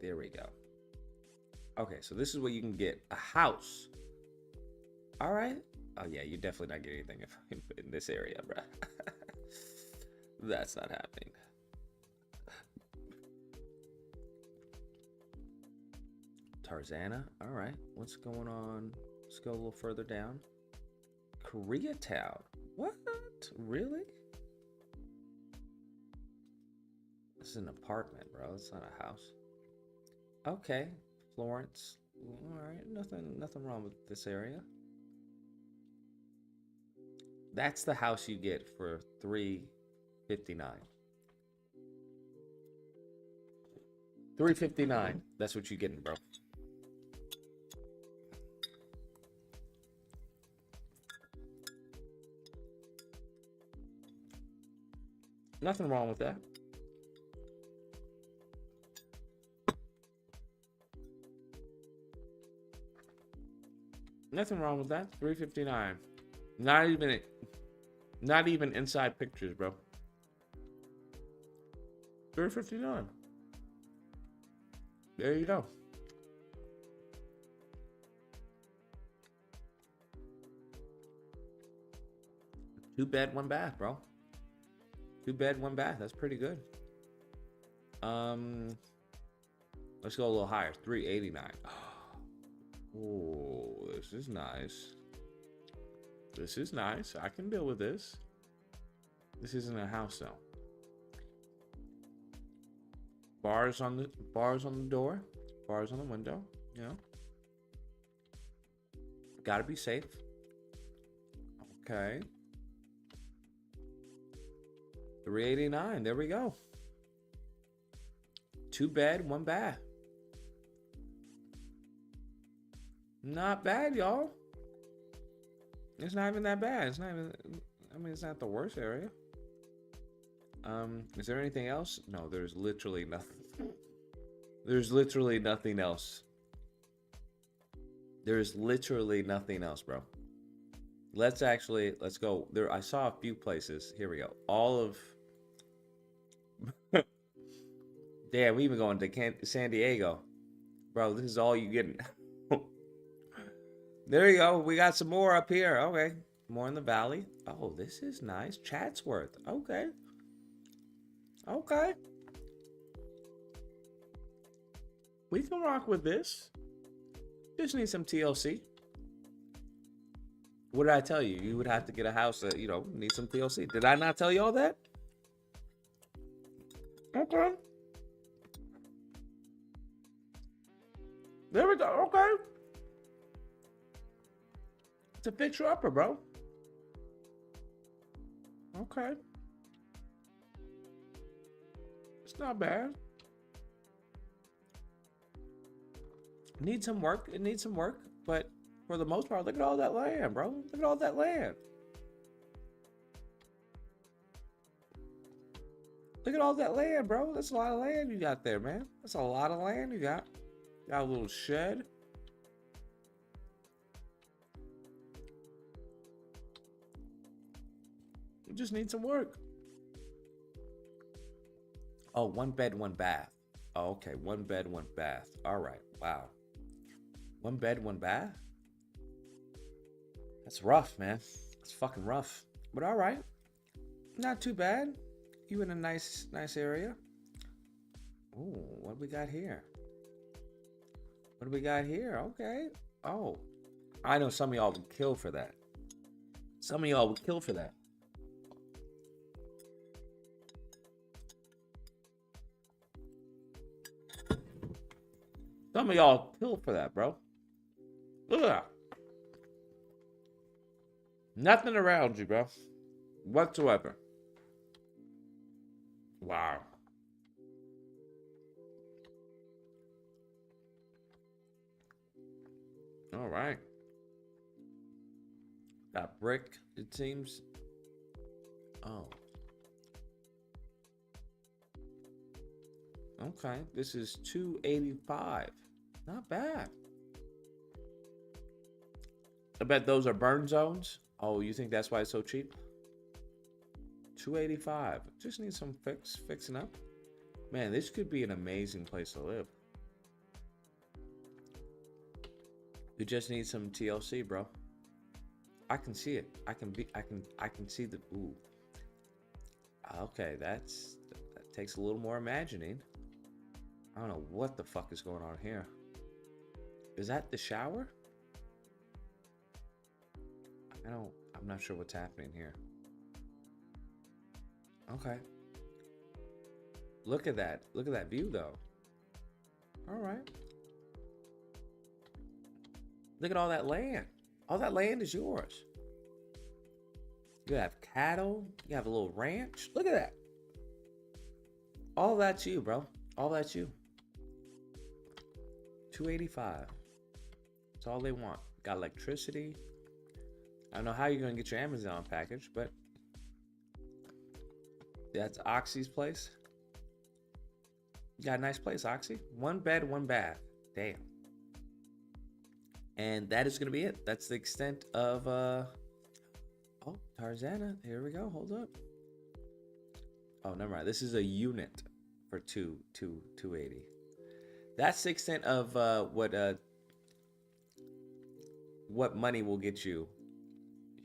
Speaker 1: There we go. Okay, so this is what you can get. A house. All right. Oh, yeah, you're definitely not getting anything in this area, bro. That's not happening. Tarzana. All right. What's going on? Let's go a little further down. Koreatown. What? Really? This is an apartment, bro. It's not a house. Okay. Florence. All right. Nothing wrong with this area. That's the house you get for $359. $359. That's what you're getting, bro. Nothing wrong with that. Nothing wrong with that. $359. Not even inside pictures, bro. $359. There you go. Two bed, 1 bath, bro. 2 bed, 1 bath. That's pretty good. Let's go a little higher. $389. Oh, this is nice. This is nice. I can deal with this. This isn't a house though. Bars on the door, bars on the window. You know, gotta be safe. Okay. $389. There we go. 2 bed, 1 bath. Not bad, y'all. It's not even that bad. It's not even. I mean, it's not the worst area. Is there anything else? No, there's literally nothing. There's literally nothing else There's literally nothing else, bro. Let's go. There, I saw a few places. Here we go. All of. Damn, we even going to San Diego, bro. This is all you getting. There you go. We got some more up here. Okay, more in the valley. Oh, this is nice. Chatsworth. Okay. Okay. We can rock with this. Just need some TLC. What did I tell you? You would have to get a house that, you know, need some TLC. Did I not tell you all that? Okay. There we go. Okay. It's a fixer-upper, bro. Okay. It's not bad. Needs some work. It needs some work, but for the most part, look at all that land, bro. Look at all that land. Look at all that land, bro. That's a lot of land you got there, man. That's a lot of land you got. Got a little shed. You just need some work. Oh, 1 bed, 1 bath. Oh, okay. 1 bed, 1 bath. All right. Wow. 1 bed, 1 bath? That's rough, man. It's fucking rough. But all right. Not too bad. You in a nice area. Ooh, what do we got here? What do we got here? Okay. Oh. I know some of y'all would kill for that. Some of y'all would kill for that. Some of y'all kill for that, bro. Look at that. Nothing around you, bro. Whatsoever. Wow. All right. Got brick, it seems. Oh. Okay. This is $285. Not bad. I bet those are burn zones. Oh, you think that's why it's so cheap? $285. Just need some fixing up. Man, this could be an amazing place to live. You just need some TLC, bro. I can see it. I can see the ooh. Okay, that takes a little more imagining. I don't know what the fuck is going on here. Is that the shower? I'm not sure what's happening here. Okay. Look at that. Look at that view though. All right. Look at all that land. All that land is yours. You have cattle. You have a little ranch. Look at that. All that's you, bro. All that's you. $285. That's all they want. Got electricity. I don't know how you're going to get your Amazon package, but that's Oxy's place. You got a nice place, Oxy. 1 bed, 1 bath. Damn. And that is going to be it. That's the extent of, oh, Tarzana. Here we go. Hold up. Oh, never mind. This is a unit for $280. That's the extent of what money will get you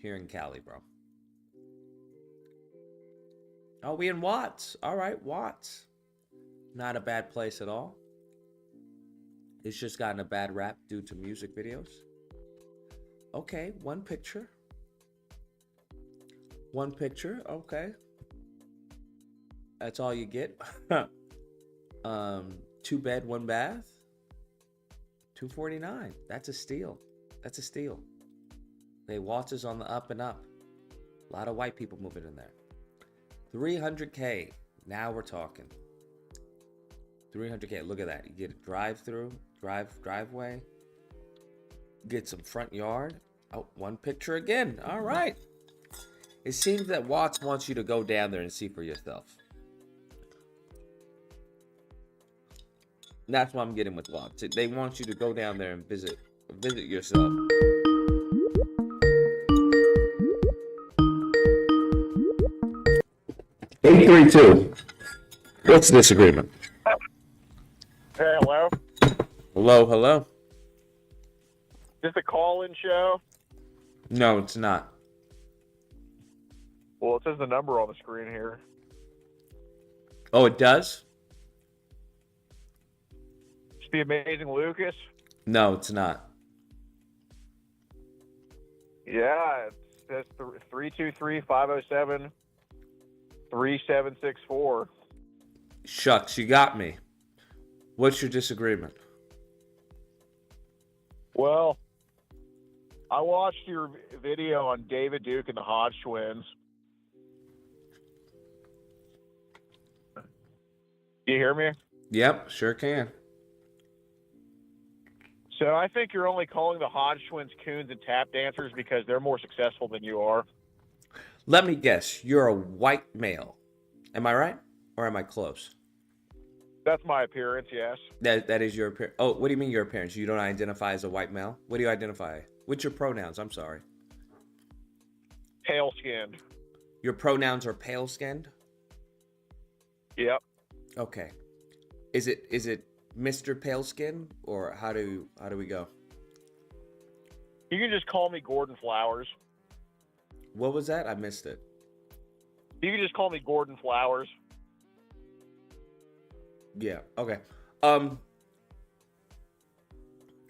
Speaker 1: here in Cali, bro. Oh, we in Watts. All right, Watts. Not a bad place at all. It's just gotten a bad rap due to music videos. Okay, 1 picture. 1 picture, okay. That's all you get. 2 bed, 1 bath. $249. That's a steal. That's a steal. Okay, Watts is on the up and up. A lot of white people moving in there. $300K. Now we're talking. $300K. Look at that. You get a drive-through, driveway. Get some front yard. Oh, 1 picture again. All right. It seems that Watts wants you to go down there and see for yourself. That's what I'm getting with Watts. They want you to go down there and visit visit yourself. (832) What's the disagreement?
Speaker 13: Hey, hello?
Speaker 1: Hello, hello?
Speaker 13: Is this a call-in show?
Speaker 1: No, it's not.
Speaker 13: Well, it says the number on the screen here.
Speaker 1: Oh, it does?
Speaker 13: It's the Amazing Lucas?
Speaker 1: No, it's not.
Speaker 13: Yeah, it says 323-507-3764.
Speaker 1: Shucks, you got me. What's your disagreement?
Speaker 13: Well, I watched your video on David Duke and the Hodge Twins. You hear me?
Speaker 1: Yep, sure can.
Speaker 13: So I think you're only calling the Hodge Twins coons and tap dancers because they're more successful than you are.
Speaker 1: Let me guess, you're a white male. Am I right? Or am I close?
Speaker 13: That's my appearance, yes.
Speaker 1: That is your appearance. Oh, what do you mean your appearance? You don't identify as a white male? What do you identify? What's your pronouns? I'm sorry.
Speaker 13: Pale-skinned.
Speaker 1: Your pronouns are pale-skinned?
Speaker 13: Yep.
Speaker 1: Okay. Is it Mr. Paleskin, or how do we go?
Speaker 13: You can just call me Gordon Flowers.
Speaker 1: What was that? I missed it.
Speaker 13: You can just call me Gordon Flowers.
Speaker 1: Yeah. Okay.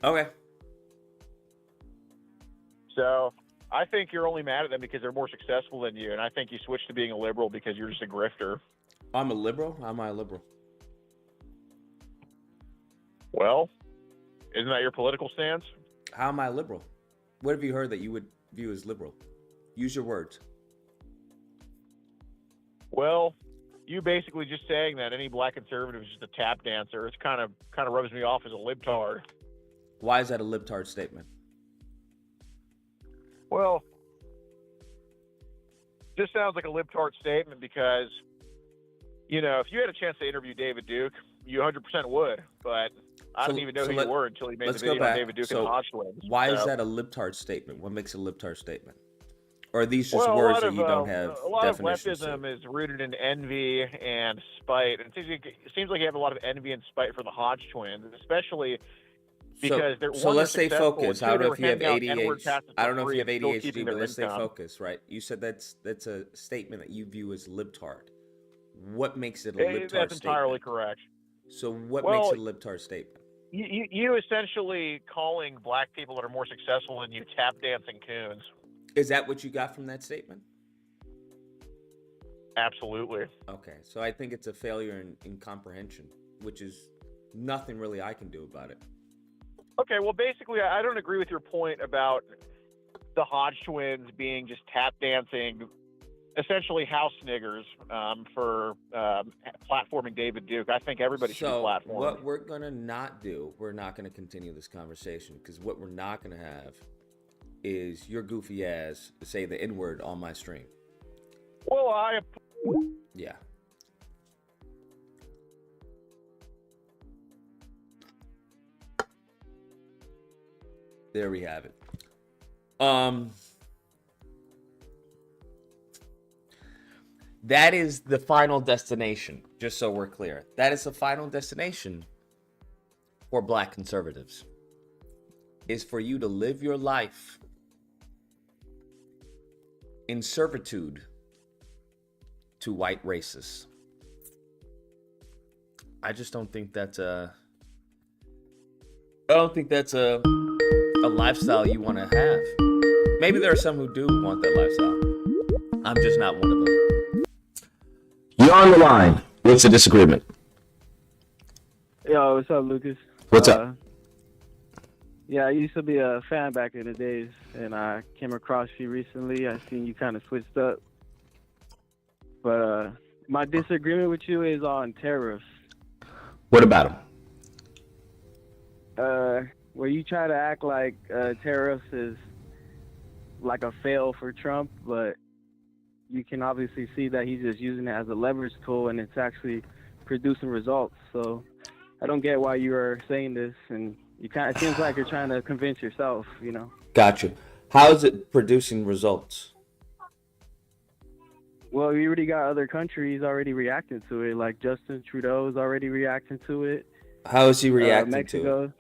Speaker 1: Okay.
Speaker 13: So I think you're only mad at them because they're more successful than you, and I think you switched to being a liberal because you're just a grifter.
Speaker 1: I'm a liberal? How am I a liberal?
Speaker 13: Well, isn't that your political stance?
Speaker 1: How am I liberal? What have you heard that you would view as liberal? Use your words.
Speaker 13: Well, you basically just saying that any black conservative is just a tap dancer. It's kind of rubs me off as a libtard.
Speaker 1: Why is that a libtard statement?
Speaker 13: Well, this sounds like a libtard statement because, you know, if you had a chance to interview David Duke, you 100% would. But I didn't even know who you were until he made the video on David Duke and the Hodge Twins.
Speaker 1: Why is that a libtard statement? What makes a libtard statement? Or are these just words that you don't have
Speaker 13: a lot of
Speaker 1: definitions
Speaker 13: leftism is rooted in envy and spite. And it seems like you have a lot of envy and spite for the Hodge Twins, especially because
Speaker 1: so let's stay focused. I don't know if you have
Speaker 13: ADHD.
Speaker 1: I don't know if you have ADHD, but let's stay focused, right? You said that's a statement that you view as libtard. What makes it a libtard statement?
Speaker 13: That's entirely correct.
Speaker 1: So what makes it a libtard statement?
Speaker 13: You essentially calling black people that are more successful than you tap dancing coons.
Speaker 1: Is that what you got from that statement?
Speaker 13: Absolutely.
Speaker 1: Okay, so I think it's a failure in comprehension, which is nothing really I can do about it.
Speaker 13: Okay, well, basically, I don't agree with your point about the Hodge Twins being just tap dancing, essentially house niggers for platforming David Duke. I think everybody should be platformed.
Speaker 1: What we're going to not do, we're not going to continue this conversation, because what we're not going to have is your goofy ass say the N-word on my stream.
Speaker 13: Well,
Speaker 1: Yeah. There we have it. That is the final destination, just so we're clear. That is the final destination for black conservatives, is for you to live your life in servitude to white racists. I just don't think that's a lifestyle you want to have. Maybe there are some who do want that lifestyle. I'm just not one of them. You're on the line. What's the disagreement?
Speaker 14: Yo, what's up, Lucas?
Speaker 1: What's up?
Speaker 14: Yeah, I used to be a fan back in the days, and I came across you recently. I seen you kind of switched up. But my disagreement with you is on tariffs.
Speaker 1: What about them?
Speaker 14: Where you try to act like tariffs is like a fail for Trump, but you can obviously see that he's just using it as a leverage tool, and it's actually producing results. So I don't get why you are saying this, and It seems like you're trying to convince yourself,
Speaker 1: Gotcha. How is it producing results?
Speaker 14: Well, you already got other countries already reacting to it, like Justin Trudeau's already reacting to it.
Speaker 1: How is he reacting
Speaker 14: Mexico,
Speaker 1: to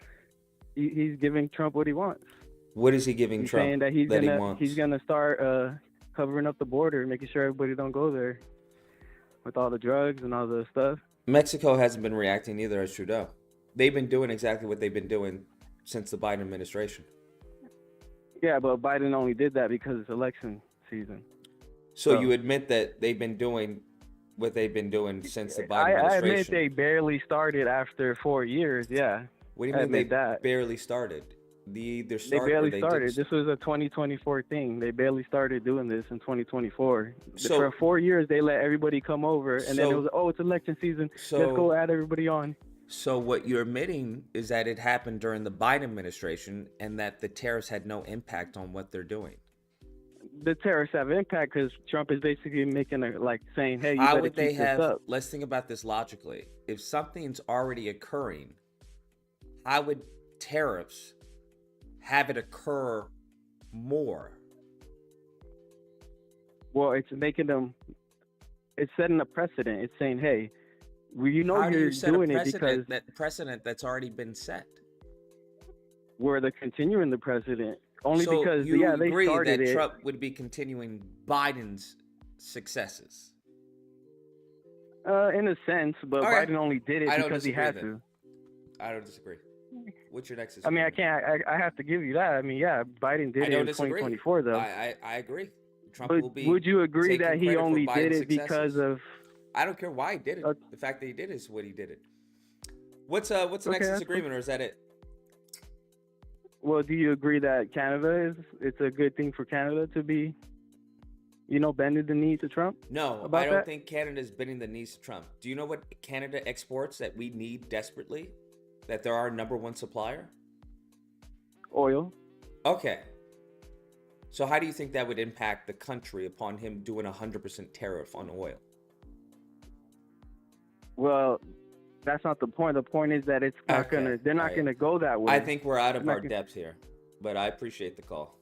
Speaker 1: it?
Speaker 14: he's giving Trump what he wants.
Speaker 1: What is he giving
Speaker 14: He's
Speaker 1: Trump
Speaker 14: saying that
Speaker 1: he wants?
Speaker 14: he's gonna start covering up the border, making sure everybody don't go there with all the drugs and all the stuff.
Speaker 1: Mexico hasn't been reacting either as Trudeau. They've been doing exactly what they've been doing since the Biden administration.
Speaker 14: Yeah, but Biden only did that because it's election season.
Speaker 1: So you admit that they've been doing what they've been doing since the Biden administration?
Speaker 14: I admit they barely started after 4 years, yeah.
Speaker 1: What do you mean they barely started? They
Speaker 14: barely started. This was a 2024 thing. They barely started doing this in 2024. For 4 years, they let everybody come over, and then it was, it's election season. Let's go add everybody on.
Speaker 1: So what you're admitting is that it happened during the Biden administration and that the tariffs had no impact on what they're doing.
Speaker 14: The tariffs have impact because Trump is basically making saying, hey, you
Speaker 1: how
Speaker 14: better
Speaker 1: would they
Speaker 14: keep this up.
Speaker 1: let's think about this logically. If something's already occurring, how would tariffs have it occur more?
Speaker 14: Well, it's setting a precedent. It's saying, hey,
Speaker 1: How
Speaker 14: you're
Speaker 1: do you set
Speaker 14: doing
Speaker 1: a
Speaker 14: it because
Speaker 1: that precedent that's already been set?
Speaker 14: they're continuing the precedent. Only
Speaker 1: So
Speaker 14: because,
Speaker 1: you
Speaker 14: they
Speaker 1: agree
Speaker 14: started
Speaker 1: that
Speaker 14: it.
Speaker 1: Trump would be continuing Biden's successes?
Speaker 14: In a sense, but
Speaker 1: Okay.
Speaker 14: Biden only did it
Speaker 1: I don't
Speaker 14: because he had
Speaker 1: disagree
Speaker 14: to.
Speaker 1: I don't disagree. What's your next
Speaker 14: I mean, I
Speaker 1: disagreement?
Speaker 14: can't. I have to give you that. I mean, yeah, Biden did
Speaker 1: I
Speaker 14: it
Speaker 1: don't
Speaker 14: in
Speaker 1: disagree.
Speaker 14: 2024, though.
Speaker 1: I agree. Trump
Speaker 14: But
Speaker 1: will be.
Speaker 14: would you agree
Speaker 1: taking
Speaker 14: that he
Speaker 1: credit for
Speaker 14: only did
Speaker 1: Biden's
Speaker 14: it because
Speaker 1: successes.
Speaker 14: of?
Speaker 1: I don't care why he did it. The fact that he did it is what he did it. What's the next
Speaker 14: Okay, that's
Speaker 1: disagreement, or is that it?
Speaker 14: Well, do you agree that it's a good thing for Canada to be, bending the knee to Trump?
Speaker 1: No,
Speaker 14: about
Speaker 1: I don't
Speaker 14: that?
Speaker 1: think Canada's bending the knees to Trump. Do you know what Canada exports that we need desperately? That they're our number one supplier?
Speaker 14: Oil.
Speaker 1: Okay. So how do you think that would impact the country upon him doing 100% tariff on oil?
Speaker 14: Well, that's not the point. The point is that it's not they're not gonna go that way.
Speaker 1: I think we're out of
Speaker 14: They're
Speaker 1: our
Speaker 14: not gonna-
Speaker 1: depth here, but I appreciate the call.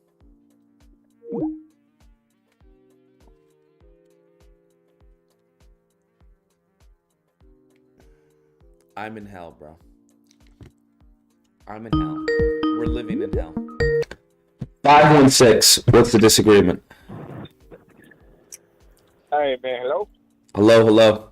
Speaker 1: I'm in hell, bro. I'm in hell. We're living in hell. 516. What's the disagreement?
Speaker 15: Hey man, hello.
Speaker 1: Hello.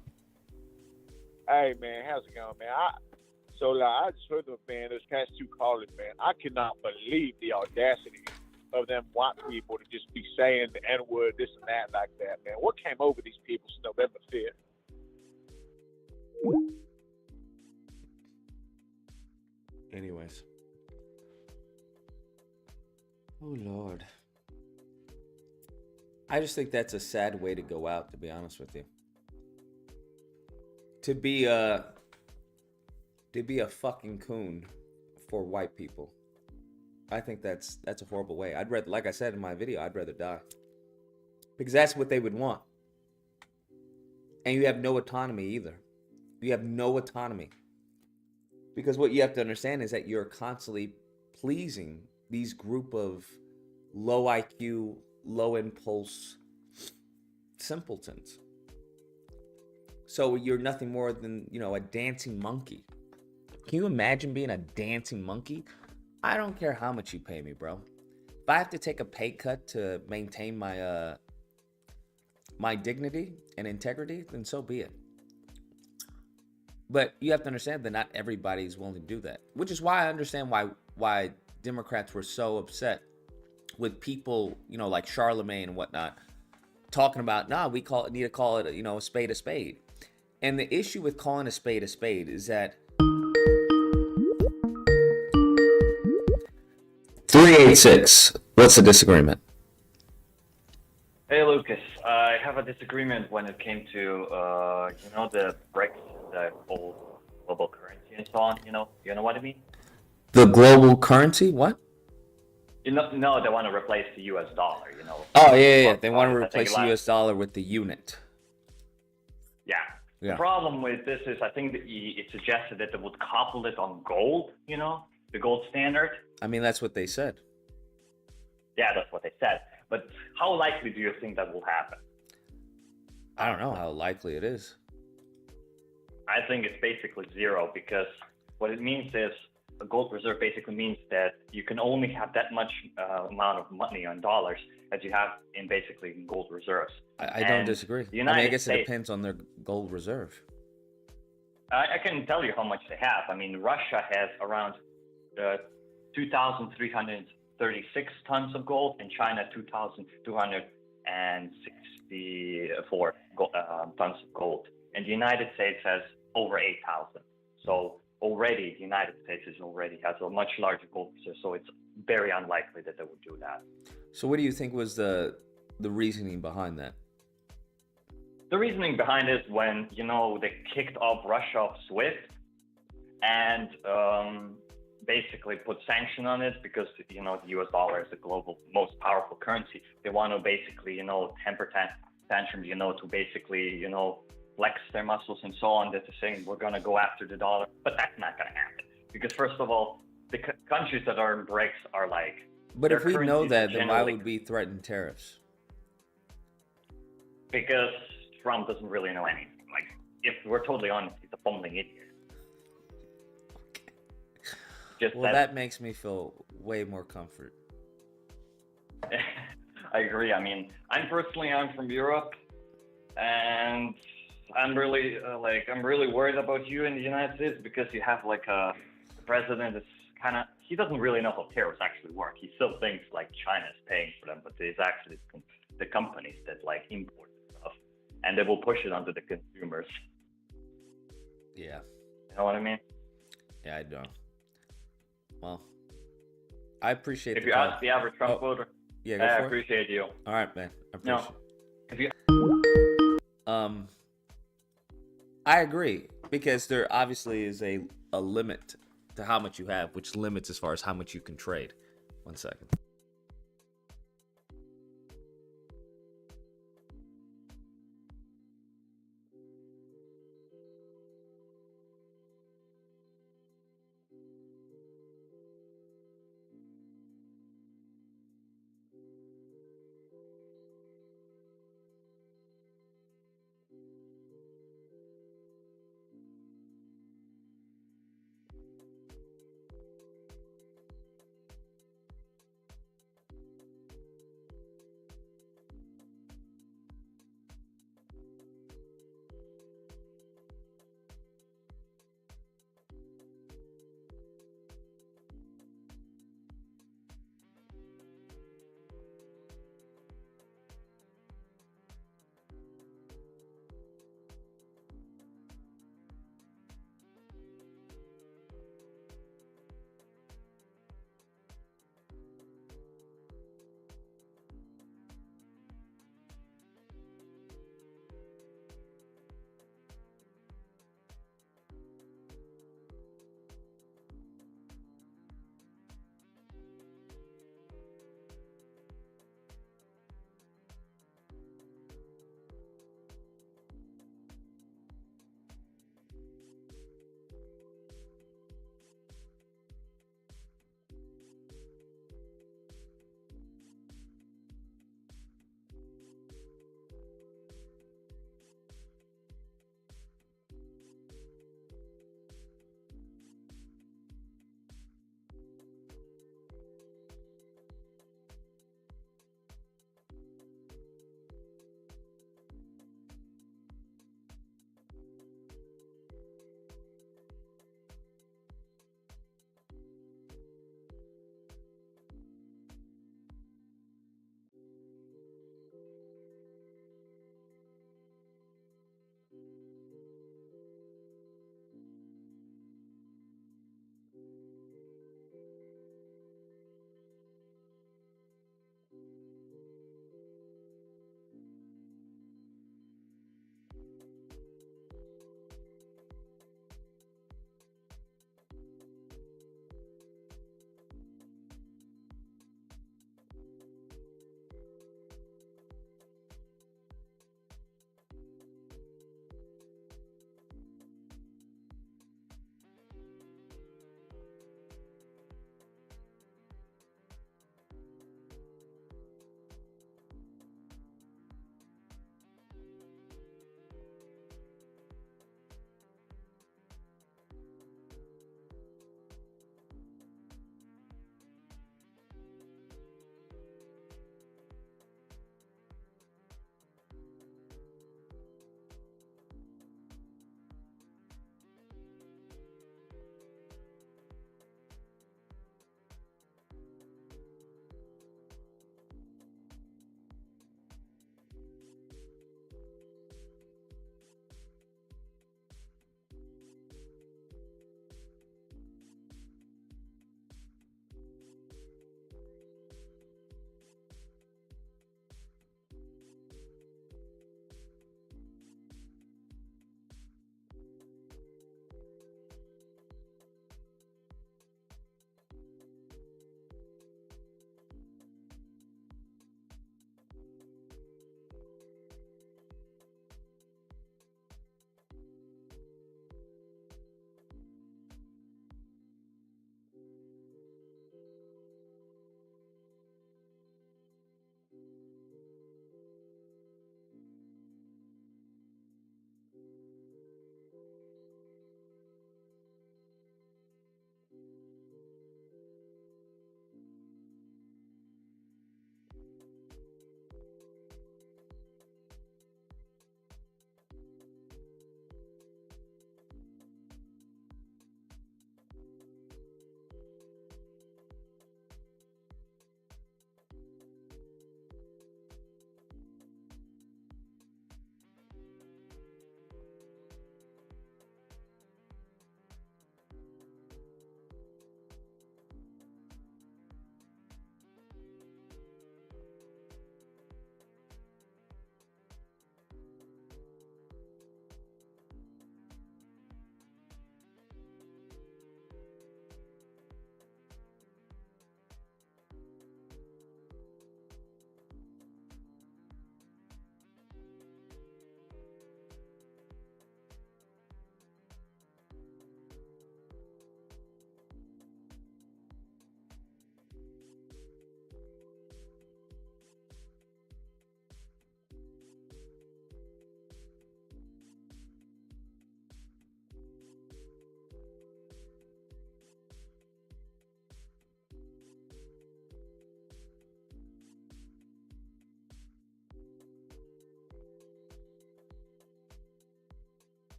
Speaker 15: Hey man, how's it going, man? I just heard them, man. Those past two callers, man. I cannot believe the audacity of them white people to just be saying the N-word, this and that, like that, man. What came over these people since November 5th?
Speaker 1: Anyways. Oh, Lord. I just think that's a sad way to go out, to be honest with you. To be a fucking coon for white people. I think that's a horrible way. I'd rather, like I said in my video, I'd rather die. Because that's what they would want. And you have no autonomy either. You have no autonomy. Because what you have to understand is that you're constantly pleasing these group of low IQ, low impulse simpletons. So you're nothing more than, a dancing monkey. Can you imagine being a dancing monkey? I don't care how much you pay me, bro. If I have to take a pay cut to maintain my my dignity and integrity, then so be it. But you have to understand that not everybody is willing to do that, which is why I understand why Democrats were so upset with people, like Charlemagne and whatnot, talking about, we need to call it, a spade a spade. And the issue with calling a spade is that 386. What's the disagreement?
Speaker 16: Hey Lucas, I have a disagreement when it came to the Brexit, the whole global currency and so on. You know what I mean?
Speaker 1: The global currency? What?
Speaker 16: No, they want to replace the U.S. dollar.
Speaker 1: Oh yeah. They want to replace the U.S. dollar with the unit.
Speaker 16: Yeah. The problem with this is I think that it suggested that they would couple it on gold. the gold standard.
Speaker 1: I mean, that's what they said.
Speaker 16: Yeah, that's what they said. But how likely do you think that will happen?
Speaker 1: I don't know how likely it is.
Speaker 16: I think it's basically zero, because what it means is a gold reserve basically means that you can only have that much amount of money on dollars as you have in basically gold reserves.
Speaker 1: I don't disagree. I guess it depends on their gold reserve.
Speaker 16: I can tell you how much they have. I mean, Russia has around 2,336 tons of gold, and China 2,264 tons of gold. And the United States has over 8,000. So already, the United States has a much larger gold reserve. So it's very unlikely that they would do that.
Speaker 1: So what do you think was the reasoning behind that?
Speaker 16: The reasoning behind it is when, they kicked off Russia off SWIFT and basically put sanction on it because, the US dollar is the global most powerful currency. They want to basically, temper tantrum, to basically, flex their muscles and so on. They're saying we're going to go after the dollar, but that's not going to happen because first of all, the countries that are in BRICS are like.
Speaker 1: But if we know that, then why would we threaten tariffs?
Speaker 16: Because Trump doesn't really know anything. Like, if we're totally honest, he's a fumbling idiot.
Speaker 1: Just that makes me feel way more comfort.
Speaker 16: I agree. I mean, I'm from Europe, and I'm really worried about you in the United States because you have like a president that's he doesn't really know how tariffs actually work. He still thinks like China is paying for them, but it's actually the companies that like import stuff, and they will push it onto the consumers.
Speaker 1: Yeah.
Speaker 16: You know what I mean?
Speaker 1: Yeah, I don't. Well, I appreciate
Speaker 16: if you ask the average Trump voter.
Speaker 1: Yeah,
Speaker 16: I appreciate you.
Speaker 1: All right, man. I appreciate
Speaker 16: it.
Speaker 1: I agree, because there obviously is a limit to how much you have, which limits as far as how much you can trade. 1 second.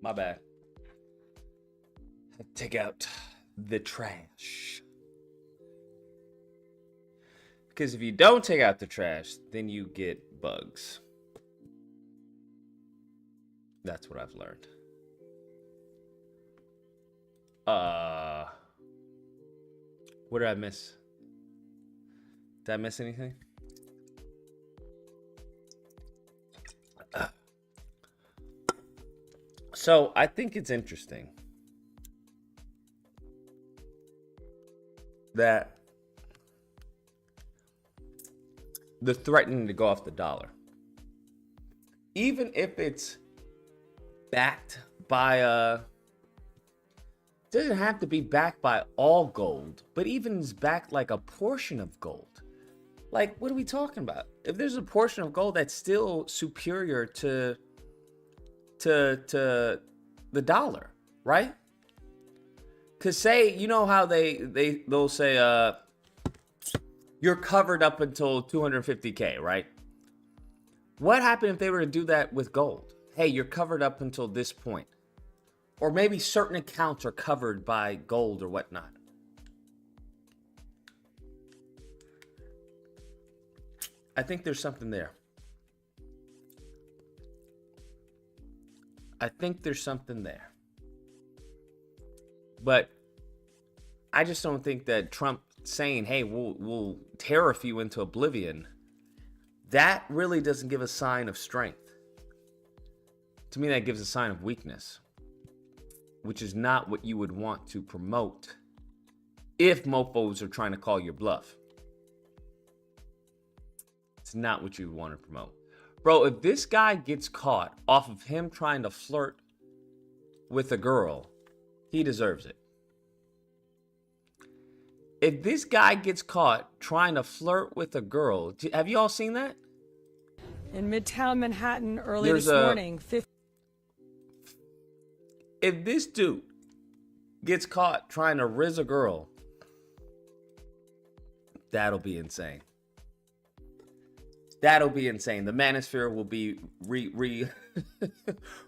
Speaker 1: My bad. Take out the trash. Because if you don't take out the trash, then you get bugs. That's what I've learned. What did I miss? Did I miss anything? So I think it's interesting that the threatening to go off the dollar, even if it's backed by doesn't have to be backed by all gold, but even is backed like a portion of gold. Like, what are we talking about? If there's a portion of gold that's still superior to the dollar, right? Cause say, you know how they'll say you're covered up until 250K, right? What happened if they were to do that with gold? Hey, you're covered up until this point. Or maybe certain accounts are covered by gold or whatnot. I think there's something there. I think there's something there. But I just don't think that Trump saying, hey, we'll tariff you into oblivion, that really doesn't give a sign of strength. To me, that gives a sign of weakness, which is not what you would want to promote if mofos are trying to call your bluff. It's not what you would want to promote. Bro, if this guy gets caught off of him trying to flirt with a girl, he deserves it. If this guy gets caught trying to flirt with a girl, have you all seen that?
Speaker 17: In Midtown Manhattan early this morning.
Speaker 1: If this dude gets caught trying to riz a girl, that'll be insane. That'll be insane. The manosphere will be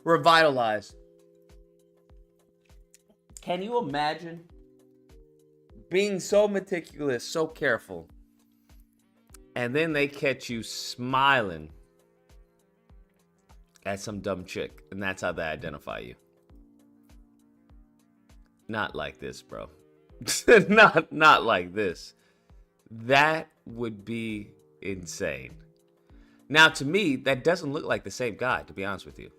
Speaker 1: revitalized. Can you imagine being so meticulous, so careful, and then they catch you smiling at some dumb chick, and that's how they identify you? Not like this, bro. not like this. That would be insane. Now, to me, that doesn't look like the same guy, to be honest with you.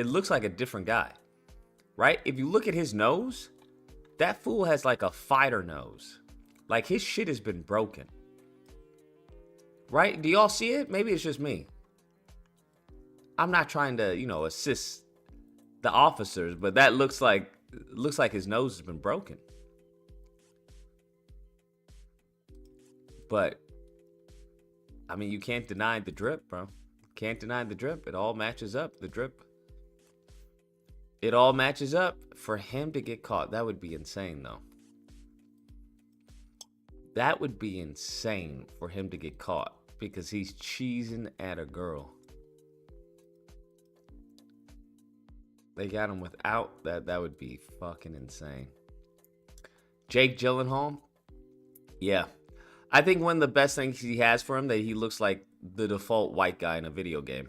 Speaker 1: It looks like a different guy, right? If you look at his nose, that fool has like a fighter nose. Like his shit has been broken. Right? Do y'all see it? Maybe it's just me. I'm not trying to, assist the officers, but that looks like his nose has been broken. But I mean, you can't deny the drip, bro. Can't deny the drip. It all matches up. The drip. It all matches up. For him to get caught, that would be insane, though. That would be insane for him to get caught because he's cheesing at a girl. They got him without that. That would be fucking insane. Jake Gyllenhaal? Yeah. I think one of the best things he has for him that he looks like the default white guy in a video game.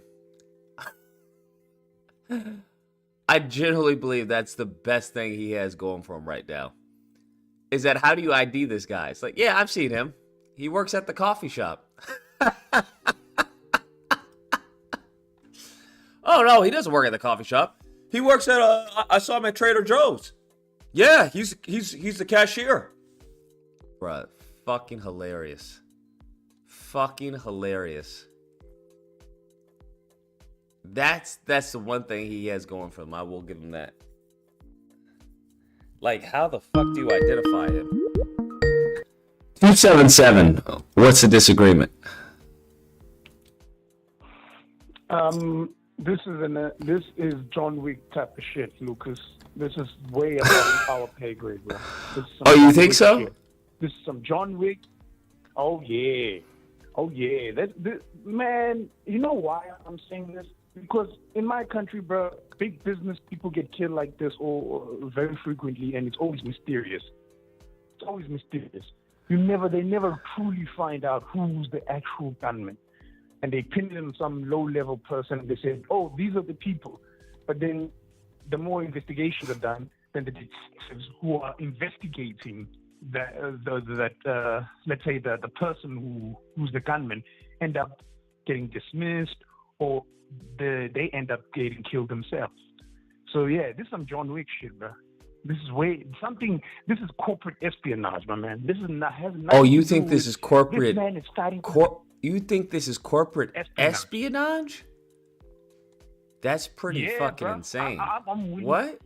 Speaker 1: I generally believe that's the best thing he has going for him right now. Is that how do you ID this guy? It's like, yeah, I've seen him. He works at the coffee shop. Oh, no, he doesn't work at the coffee shop. He works at I saw him at Trader Joe's. Yeah, he's the cashier. Bruh, fucking hilarious. Fucking hilarious. That's the one thing he has going for him. I will give him that. Like, how the fuck do you identify him? 277. What's the disagreement?
Speaker 18: This is John Wick type of shit, Lucas. This is way above our pay grade, bro.
Speaker 1: Oh, you think so?
Speaker 18: Shit. This is some John Wick. Oh yeah. Man, you know why I'm saying this? Because in my country, bro, big business people get killed like this or very frequently, and it's always mysterious. It's always mysterious. They never truly find out who's the actual gunman. And they pin it on some low-level person, and they say, oh, these are the people. But then the more investigations are done, then the detectives who are investigating let's say the person who's the gunman end up getting dismissed, or they end up getting killed themselves. So yeah, this is some John Wick shit, bro. This is corporate espionage, my man. This is not has nothing.
Speaker 1: Oh, you
Speaker 18: to
Speaker 1: think
Speaker 18: do
Speaker 1: this
Speaker 18: with-
Speaker 1: is corporate?
Speaker 18: This man is starting.
Speaker 1: You think this is corporate espionage? That's pretty
Speaker 18: Yeah,
Speaker 1: fucking
Speaker 18: bro.
Speaker 1: insane.
Speaker 18: I'm with
Speaker 1: What?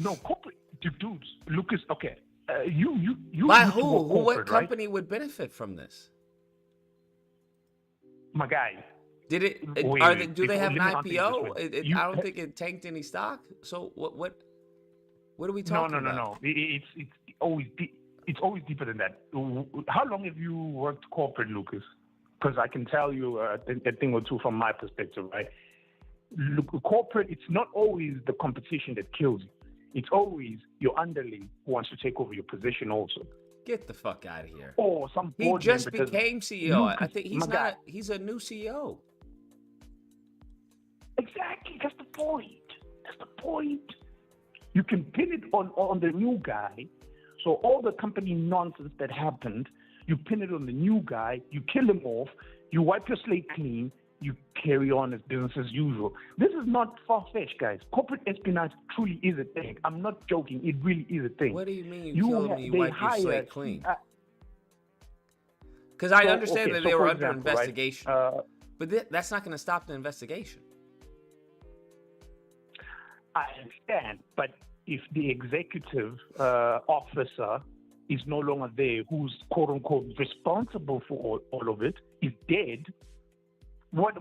Speaker 18: No, corporate dudes. Lucas, okay. You
Speaker 1: By
Speaker 18: used to
Speaker 1: who?
Speaker 18: work
Speaker 1: What
Speaker 18: corporate, right?
Speaker 1: company would benefit from this?
Speaker 18: My guy.
Speaker 1: Did it?
Speaker 18: Wait,
Speaker 1: Do they have an
Speaker 18: let me answer you this
Speaker 1: IPO?
Speaker 18: way.
Speaker 1: I don't think it tanked any stock. So what are we talking about?
Speaker 18: No. It's always deeper than that. How long have you worked corporate, Lucas? Because I can tell you a thing or two from my perspective, right? Look, corporate, it's not always the competition that kills you. It's always your underling who wants to take over your position also.
Speaker 1: Get the fuck out of here.
Speaker 18: Or some
Speaker 1: He
Speaker 18: board
Speaker 1: just
Speaker 18: member does-
Speaker 1: became CEO. I
Speaker 18: Lucas,
Speaker 1: think
Speaker 18: my guy.
Speaker 1: he's a new CEO.
Speaker 18: Exactly. That's the point. You can pin it on the new guy. So all the company nonsense that happened, you pin it on the new guy, you kill him off, you wipe your slate clean, you carry on as business as usual. This is not far-fetched, guys. Corporate espionage truly is a thing. I'm not joking. It really is a thing.
Speaker 1: What do you mean you kill him and you
Speaker 18: they
Speaker 1: wipe your
Speaker 18: hire-
Speaker 1: slate clean? Because I understand
Speaker 18: okay,
Speaker 1: that
Speaker 18: so
Speaker 1: they were
Speaker 18: for
Speaker 1: under
Speaker 18: example, right,
Speaker 1: investigation. But that's not going to stop the investigation.
Speaker 18: I understand, but if the executive officer is no longer there, who's quote unquote responsible for all of it, is dead, what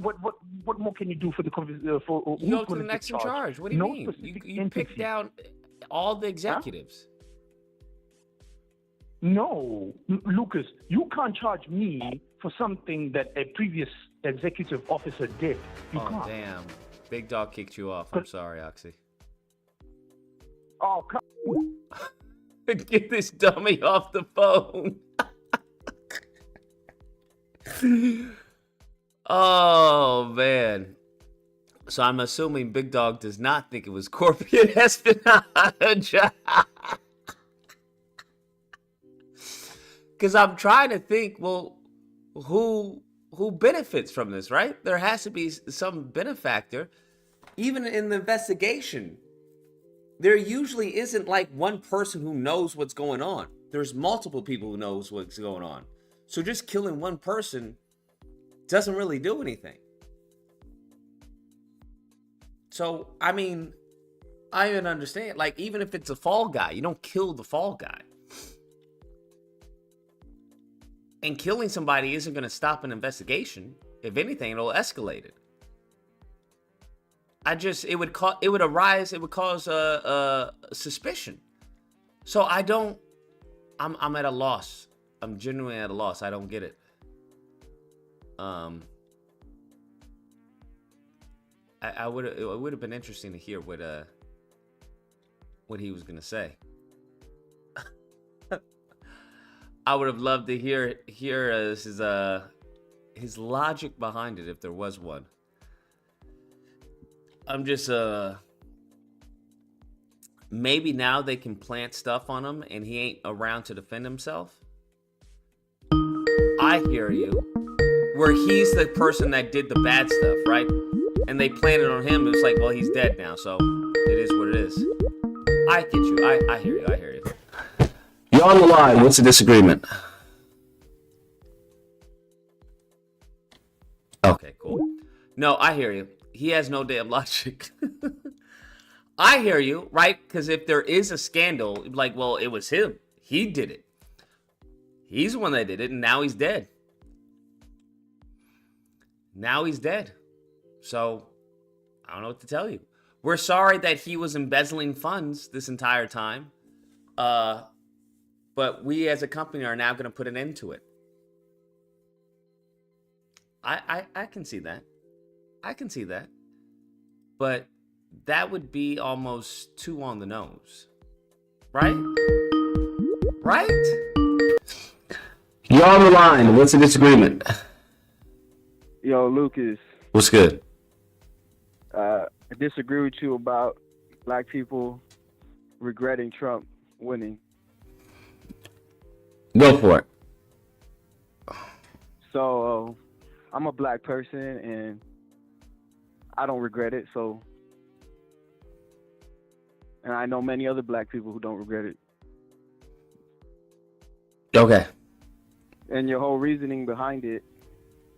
Speaker 18: more can you do for the for
Speaker 1: You go to the next in charge. What do you mean? You pick down all the executives.
Speaker 18: No, Lucas, you can't charge me for something that a previous executive officer did. You can't.
Speaker 1: Damn. Big Dog kicked you off. I'm sorry, Oxy.
Speaker 18: Oh, come
Speaker 1: Get this dummy off the phone. Oh, man. So I'm assuming Big Dog does not think it was corporate espionage. Because I'm trying to think, well, who benefits from this, right? There has to be some benefactor. Even in the investigation, there usually isn't like one person who knows what's going on. There's multiple people who knows what's going on. So just killing one person doesn't really do anything. So, I mean, I even understand. Like, even if it's a fall guy, you don't kill the fall guy. And killing somebody isn't going to stop an investigation. If anything, it'll escalate it. It would cause suspicion. So I'm at a loss. I'm genuinely at a loss. I don't get it. It would have been interesting to hear what he was gonna say. I would have loved to hear his logic behind it if there was one. I'm just maybe now they can plant stuff on him and he ain't around to defend himself. I hear you. Where he's the person that did the bad stuff, right? And they planted on him. It's like, well, he's dead now, so it is what it is. I get you. I hear you. I hear you. You're on the line. What's the disagreement? Okay, cool. No, I hear you. He has no damn logic. I hear you, right? Because if there is a scandal, like, well, it was him. He did it. He's the one that did it, and now he's dead. Now he's dead. So, I don't know what to tell you. We're sorry that he was embezzling funds this entire time. But we as a company are now going to put an end to it. I can see that. I can see that. But that would be almost too on the nose. Right? Right? You're on the line. What's the disagreement?
Speaker 14: Yo, Lucas.
Speaker 1: What's good?
Speaker 14: I disagree with you about black people regretting Trump winning.
Speaker 1: Go for it.
Speaker 14: So, I'm a black person, and I don't regret it, so... And I know many other black people who don't regret it.
Speaker 1: Okay.
Speaker 14: And your whole reasoning behind it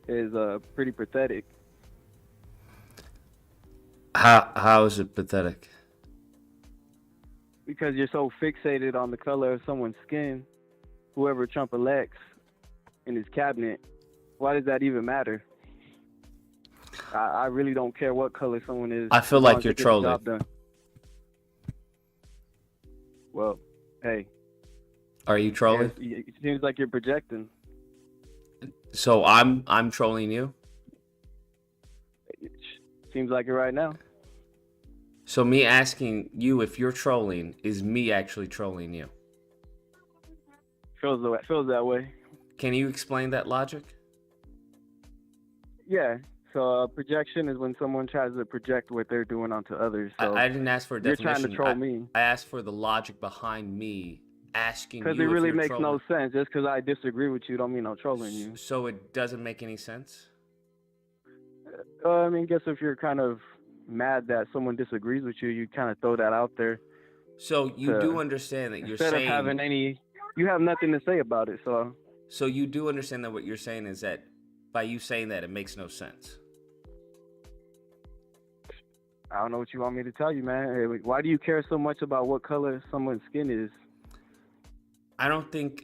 Speaker 14: is pretty pathetic.
Speaker 1: How is it pathetic?
Speaker 14: Because you're so fixated on the color of someone's skin, whoever Trump elects in his cabinet, why does that even matter? I really don't care what color someone is.
Speaker 1: I feel like you're trolling.
Speaker 14: Well, hey.
Speaker 1: Are you trolling?
Speaker 14: It seems like you're projecting.
Speaker 1: So I'm trolling you?
Speaker 14: Seems like it right now.
Speaker 1: So me asking you if you're trolling is me actually trolling you.
Speaker 14: Feels that way.
Speaker 1: Can you explain that logic?
Speaker 14: Yeah. So projection is when someone tries to project what they're doing onto others. So
Speaker 1: I didn't ask for a definition.
Speaker 14: You're trying to troll me.
Speaker 1: I asked for the logic behind me asking you.
Speaker 14: Because it really makes no sense. Just because I disagree with you don't mean I'm trolling you.
Speaker 1: So it doesn't make any sense?
Speaker 14: I mean, guess if you're kind of mad that someone disagrees with you, you kind of throw that out there.
Speaker 1: So you do understand that you're
Speaker 14: instead
Speaker 1: saying...
Speaker 14: Instead of having you have nothing to say about it, so...
Speaker 1: So you do understand that what you're saying is that by you saying that, it makes no sense.
Speaker 14: I don't know what you want me to tell you, man. Why do you care so much about what color someone's skin is?
Speaker 1: I don't think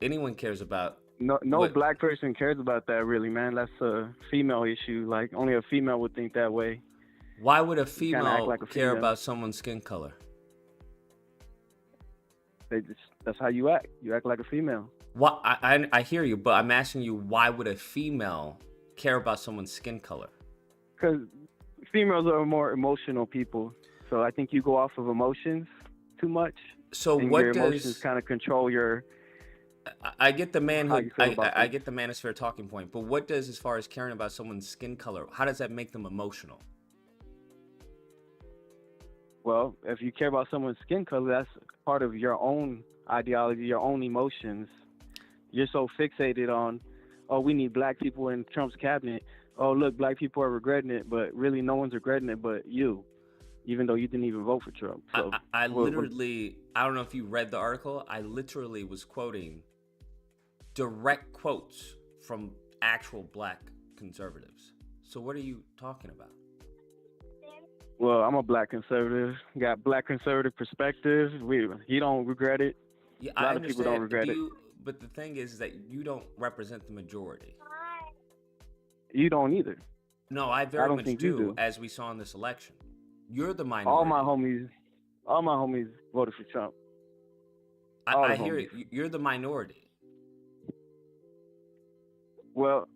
Speaker 1: anyone cares about...
Speaker 14: No black person cares about that, really, man. That's a female issue. Like, only a female would think that way.
Speaker 1: Why would a female
Speaker 14: like
Speaker 1: care about someone's skin color?
Speaker 14: That's how you act. You act like a female.
Speaker 1: What? I hear you, but I'm asking you, why would a female care about someone's skin color?
Speaker 14: Because females are more emotional people. So I think you go off of emotions too much.
Speaker 1: So
Speaker 14: and
Speaker 1: what
Speaker 14: your
Speaker 1: does...
Speaker 14: emotions kind of control your...
Speaker 1: I get the manhood. I get the manosphere talking point, but what does, as far as caring about someone's skin color, how does that make them emotional?
Speaker 14: Well, if you care about someone's skin color, that's part of your own ideology, your own emotions. You're so fixated on, oh, we need black people in Trump's cabinet. Oh, look, black people are regretting it, but really no one's regretting it but you, even though you didn't even vote for Trump. So
Speaker 1: I literally, I don't know if you read the article, I literally was quoting direct quotes from actual black conservatives. So what are you talking about?
Speaker 14: Well, I'm a black conservative. Got black conservative perspective. He don't regret it.
Speaker 1: Yeah,
Speaker 14: a lot of people don't regret it.
Speaker 1: But the thing is that you don't represent the majority.
Speaker 14: You don't either.
Speaker 1: No, I very much do, as we saw in this election. You're the minority.
Speaker 14: All my homies voted for Trump.
Speaker 1: I hear it. You're the minority.
Speaker 14: Well,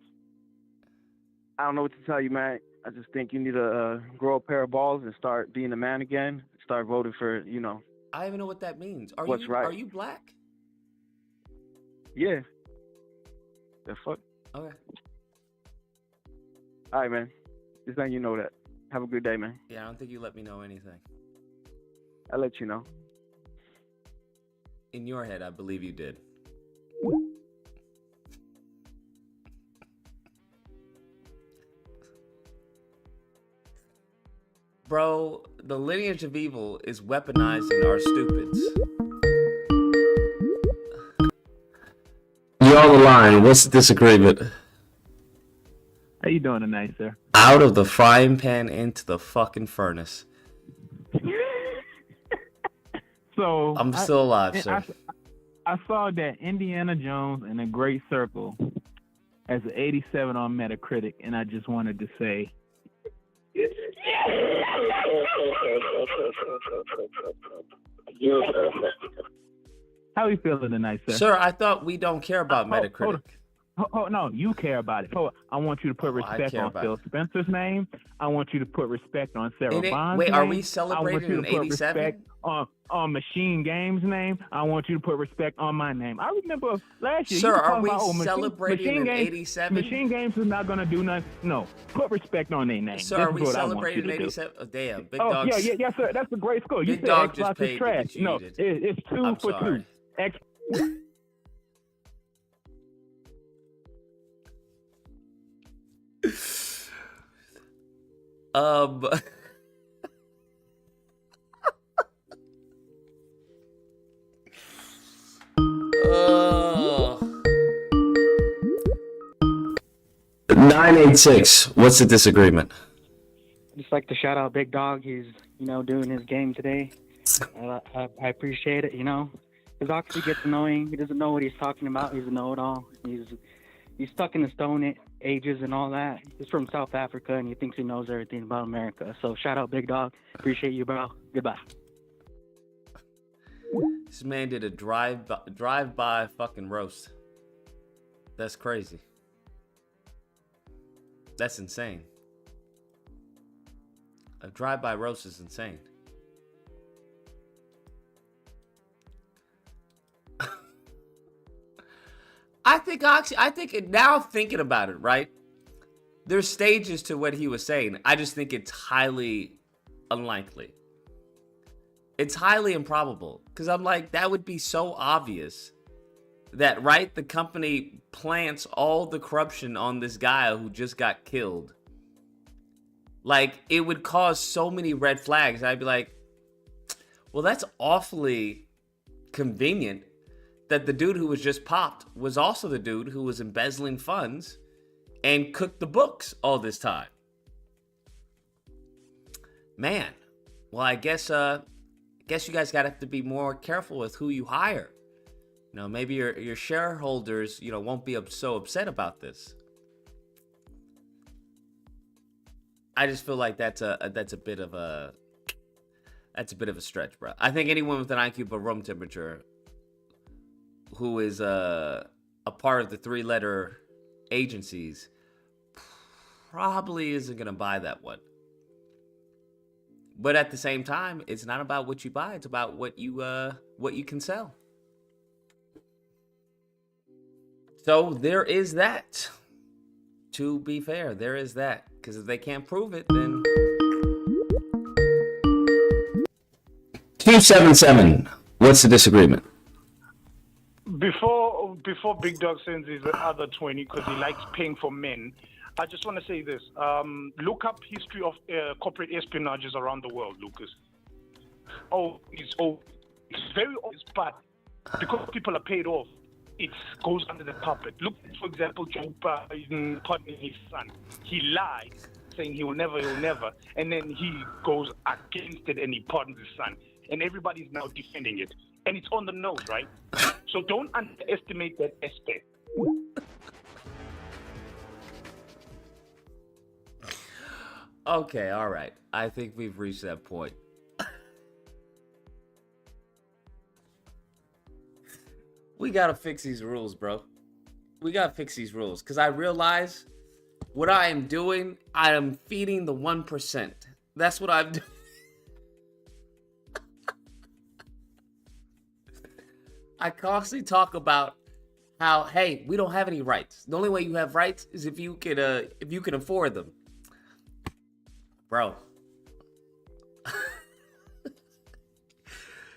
Speaker 14: I don't know what to tell you, man. I just think you need to grow a pair of balls and start being a man again. Start voting for,
Speaker 1: I don't even know what that means.
Speaker 14: What's right?
Speaker 1: Are you black?
Speaker 14: Yeah. The fuck?
Speaker 1: Okay.
Speaker 14: All right, man. Just letting you know that. Have a good day, man.
Speaker 1: Yeah, I don't think you let me know anything.
Speaker 14: I'll let you know.
Speaker 1: In your head, I believe you did. Bro, the lineage of evil is weaponizing our stupids. You're on the line. What's the disagreement?
Speaker 19: How you doing tonight, sir?
Speaker 1: Out of the frying pan into the fucking furnace.
Speaker 19: So
Speaker 1: I'm still alive, sir.
Speaker 19: I saw that Indiana Jones in a Great Circle has an 87 on Metacritic, and I just wanted to say... How are you feeling tonight, sir?
Speaker 1: Sir, I thought we don't care about Metacritic.
Speaker 19: No, you care about it. I want you to put respect
Speaker 1: care
Speaker 19: on
Speaker 1: about
Speaker 19: Phil Spencer's name. I want you to put respect on Sarah Bond's
Speaker 1: wait,
Speaker 19: name.
Speaker 1: are we
Speaker 19: I
Speaker 1: celebrating
Speaker 19: want you to
Speaker 1: in
Speaker 19: put respect
Speaker 1: 87?
Speaker 19: on Machine Game's name. I want you to put respect on my name. I remember last year
Speaker 1: Sir,
Speaker 19: you were
Speaker 1: are
Speaker 19: talking
Speaker 1: we
Speaker 19: about
Speaker 1: celebrating in 87?
Speaker 19: Machine Games is not gonna do nothing. No, put respect on their name.
Speaker 1: Sir,
Speaker 19: This
Speaker 1: are
Speaker 19: is
Speaker 1: we
Speaker 19: what I want you
Speaker 1: celebrating
Speaker 19: to
Speaker 1: in
Speaker 19: do.
Speaker 1: 87? Oh, damn, Big
Speaker 19: Oh
Speaker 1: Dog.
Speaker 19: yes, sir. That's a great score. You
Speaker 1: Big
Speaker 19: said
Speaker 1: Dog just
Speaker 19: Xbox
Speaker 1: paid
Speaker 19: is
Speaker 1: to
Speaker 19: trash.
Speaker 1: get
Speaker 19: No,
Speaker 1: cheated.
Speaker 19: it's 2
Speaker 1: I'm
Speaker 19: for
Speaker 1: sorry.
Speaker 19: 2. X.
Speaker 1: uh, 986. What's the disagreement?
Speaker 20: Just like to shout out Big Dog. He's, doing his game today. I appreciate it, Because Oxley gets annoying. He doesn't know what he's talking about. He's a know-it-all. He's stuck in the Stone Ages and all that. He's from South Africa, and he thinks he knows everything about America. So shout out Big Dog. Appreciate you, bro. Goodbye.
Speaker 1: This man did a drive-by fucking roast. That's crazy. That's insane. A drive-by roast is insane. I think now thinking about it, right? There's stages to what he was saying. I just think it's highly unlikely. It's highly improbable. Because I'm like, that would be so obvious that, right, the company plants all the corruption on this guy who just got killed. Like, it would cause so many red flags. I'd be like, well, that's awfully convenient that the dude who was just popped was also the dude who was embezzling funds and cooked the books all this time. Man, well, I guess you guys gotta have to be more careful with who you hire. Maybe your shareholders, won't be so upset about this. I just feel like that's a bit of a stretch, bro. I think anyone with an IQ above room temperature who is a part of the 3-letter agencies probably isn't gonna buy that one. But at the same time, it's not about what you buy; it's about what you can sell. So there is that. To be fair, there is that. Because if they can't prove it, then 277. What's the disagreement?
Speaker 18: Before Big Dog sends his other 20, because he likes paying for men, I just want to say this. Look up history of corporate espionages around the world, Lucas. It's very obvious, but because people are paid off, it goes under the carpet. Look, for example, Joe Biden pardoning his son. He lied, saying he will never, and then he goes against it and he pardons his son. And everybody's now defending it. And it's on the nose, right? So don't underestimate that aspect.
Speaker 1: Okay, all right. I think we've reached that point. We gotta fix these rules, bro. We gotta fix these rules. Because I realize what I am doing, I am feeding the 1%. That's what I'm doing. I constantly talk about how, hey, we don't have any rights. The only way you have rights is if you can afford them. Bro.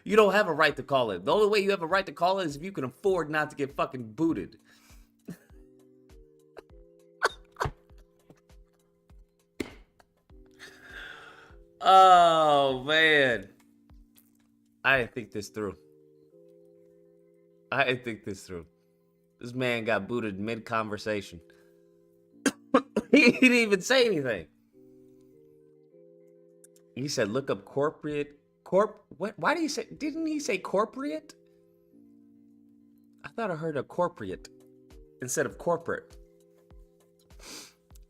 Speaker 1: You don't have a right to call it. The only way you have a right to call it is if you can afford not to get fucking booted. Oh, man. I didn't think this through. This man got booted mid-conversation. He didn't even say anything. He said, look up what? Why did he say, didn't he say corporate? I thought I heard a corporate instead of corporate.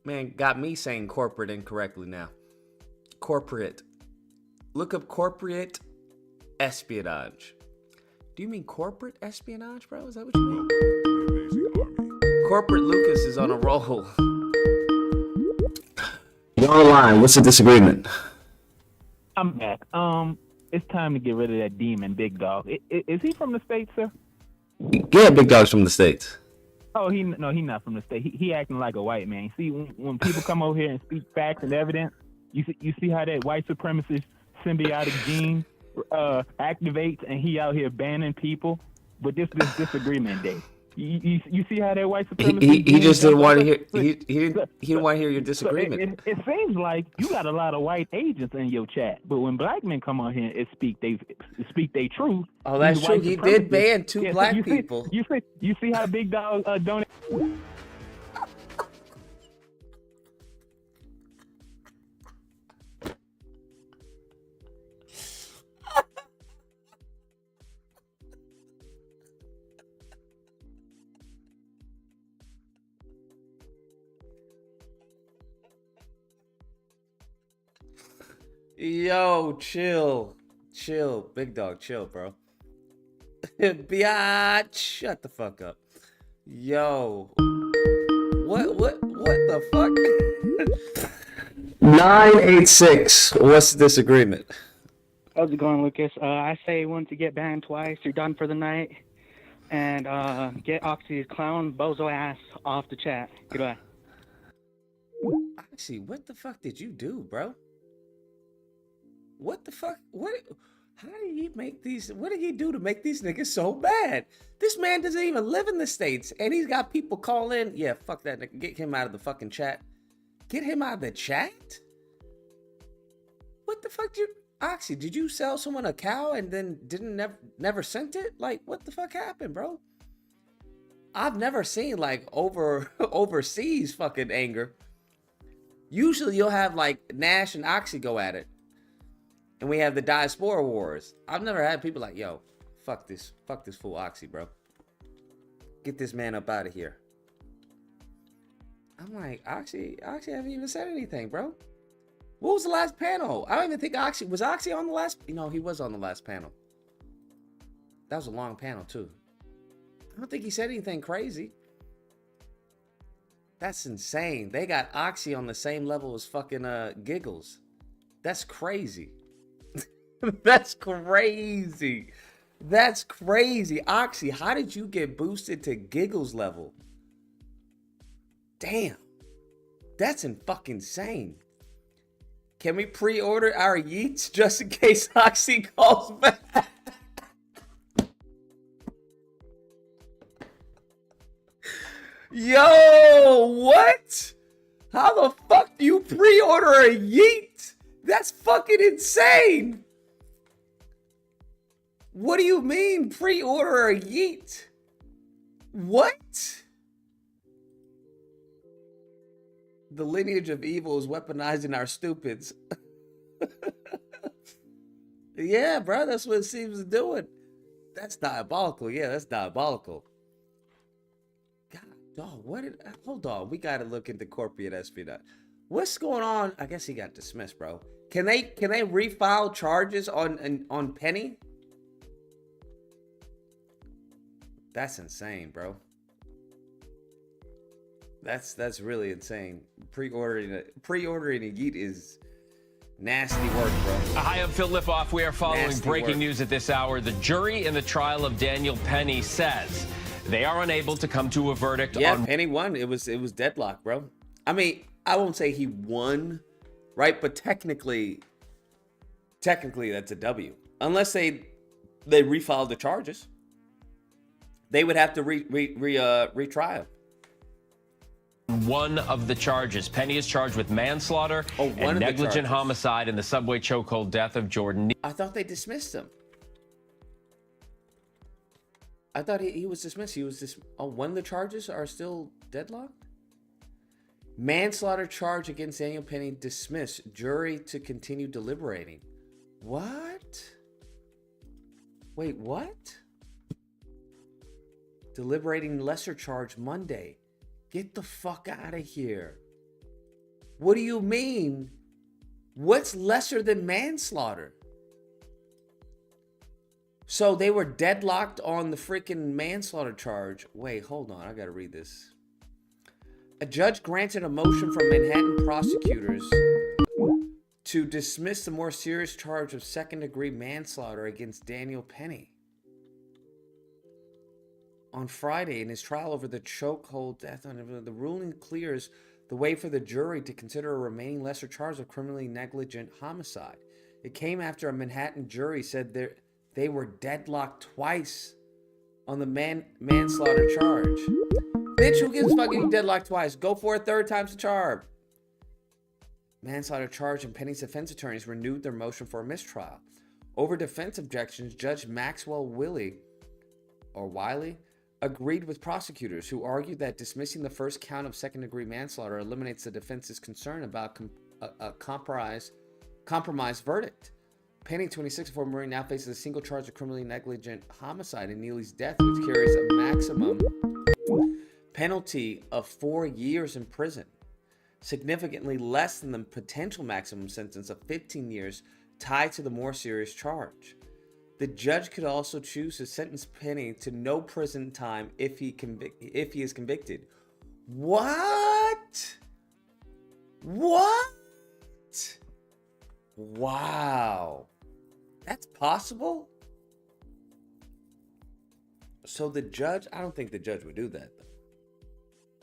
Speaker 1: Man, got me saying corporate incorrectly now. Corporate. Look up corporate espionage. Do you mean corporate espionage, bro? Is that what you mean? Corporate Lucas is on a roll.
Speaker 21: You're on the line. What's the disagreement?
Speaker 19: I'm back. It's time to get rid of that demon, Big Dog. Is he from the States, sir?
Speaker 21: Yeah, Big Dog's from the States.
Speaker 19: Oh, he's not from the state. He acting like a white man. See, when people come over here and speak facts and evidence, you see how that white supremacist symbiotic gene activates, and he out here banning people. But this disagreement day. You see how that white supremacist
Speaker 21: He just didn't want to hear.
Speaker 19: Look,
Speaker 21: He didn't want to hear your disagreement.
Speaker 19: It seems like you got a lot of white agents in your chat, but when black men come on here and speak they truth.
Speaker 1: Oh, that's true. He did ban two black people.
Speaker 19: You see how Big Dog donate.
Speaker 1: Yo, chill. Big Dog, chill, bro. Biatch, shut the fuck up. Yo. What the fuck?
Speaker 21: 986. What's the disagreement?
Speaker 20: How's it going, Lucas? I say once you get banned twice, you're done for the night. And get Oxy's clown bozo ass off the chat. Goodbye.
Speaker 1: Oxy, what the fuck did you do, bro? What the fuck? How did he make these? What did he do to make these niggas so bad? This man doesn't even live in the States, and he's got people call in. Yeah, fuck that nigga. Get him out of the fucking chat. Get him out of the chat? What the fuck Oxy, did you sell someone a cow and then never sent it? Like, what the fuck happened, bro? I've never seen like overseas fucking anger. Usually you'll have like Nash and Oxy go at it. And we have the diaspora wars. I've never had people like, yo, fuck this fool Oxy, bro. Get this man up out of here. I'm like, Oxy haven't even said anything, bro. What was the last panel? I don't even think was Oxy on the last? No, he was on the last panel. That was a long panel too. I don't think he said anything crazy. That's insane. They got Oxy on the same level as fucking Giggles. That's crazy. That's crazy. That's crazy. Oxy, how did you get boosted to Giggles level? Damn. That's fucking insane. Can we pre-order our yeets just in case Oxy calls back? Yo, what? How the fuck do you pre-order a yeet? That's fucking insane. What do you mean pre-order a yeet? What? The lineage of evil is weaponizing our stupids. Yeah, bro, that's what it seems to doing. That's diabolical. Yeah, that's diabolical. God, dog, hold on. We gotta look into corporate espionage. What's going on? I guess he got dismissed, bro. Can they refile charges on Penny? That's insane, bro. That's really insane. Pre-ordering a yeet is nasty work, bro.
Speaker 22: Hi, I'm Phil Lipoff. We are following
Speaker 1: Nasty
Speaker 22: breaking
Speaker 1: work.
Speaker 22: news at this hour. The jury in the trial of Daniel Penny says they are unable to come to a verdict on.
Speaker 1: Penny won. It was deadlock, bro. I mean, I won't say he won, right? But technically that's a W. Unless they refiled the charges. They would have to retry him.
Speaker 22: One of the charges. Penny is charged with manslaughter and negligent homicide in the subway chokehold death of Jordan.
Speaker 1: I thought they dismissed him. I thought he was dismissed. He was one of the charges are still deadlocked? Manslaughter charge against Daniel Penny dismissed. Jury to continue deliberating. What? Wait, what? Deliberating lesser charge Monday. Get the fuck out of here. What do you mean? What's lesser than manslaughter? So they were deadlocked on the freaking manslaughter charge. Wait, hold on. I gotta read this. A judge granted a motion from Manhattan prosecutors to dismiss the more serious charge of second-degree manslaughter against Daniel Penny. On Friday, in his trial over the chokehold death, the ruling clears the way for the jury to consider a remaining lesser charge of criminally negligent homicide. It came after a Manhattan jury said they were deadlocked twice on the manslaughter charge. Bitch, who gives a fuck if you deadlocked twice? Go for a third time's the charm. Manslaughter charge, and Penny's defense attorneys renewed their motion for a mistrial. Over defense objections, Judge Maxwell Wiley agreed with prosecutors who argued that dismissing the first count of second-degree manslaughter eliminates the defense's concern about a compromised verdict. Penny, 26, a former Marine, now faces a single charge of criminally negligent homicide in Neely's death, which carries a maximum penalty of 4 years in prison, significantly less than the potential maximum sentence of 15 years tied to the more serious charge. The judge could also choose to sentence Penny to no prison time if he is convicted. What? Wow. That's possible? So the judge, I don't think the judge would do that, though.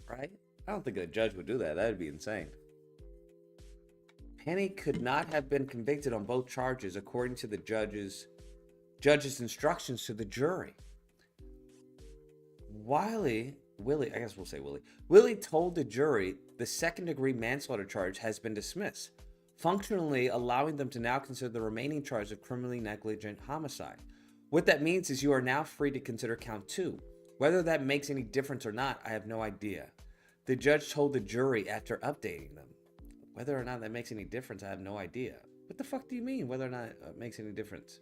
Speaker 1: Right? I don't think a judge would do that. That would be insane. Penny could not have been convicted on both charges according to the judge's instructions to the jury. Wiley told the jury the second-degree manslaughter charge has been dismissed, functionally allowing them to now consider the remaining charge of criminally negligent homicide. What that means is you are now free to consider count 2. Whether that makes any difference or not, I have no idea. The judge told the jury after updating them. Whether or not that makes any difference, I have no idea. What the fuck do you mean, whether or not it makes any difference?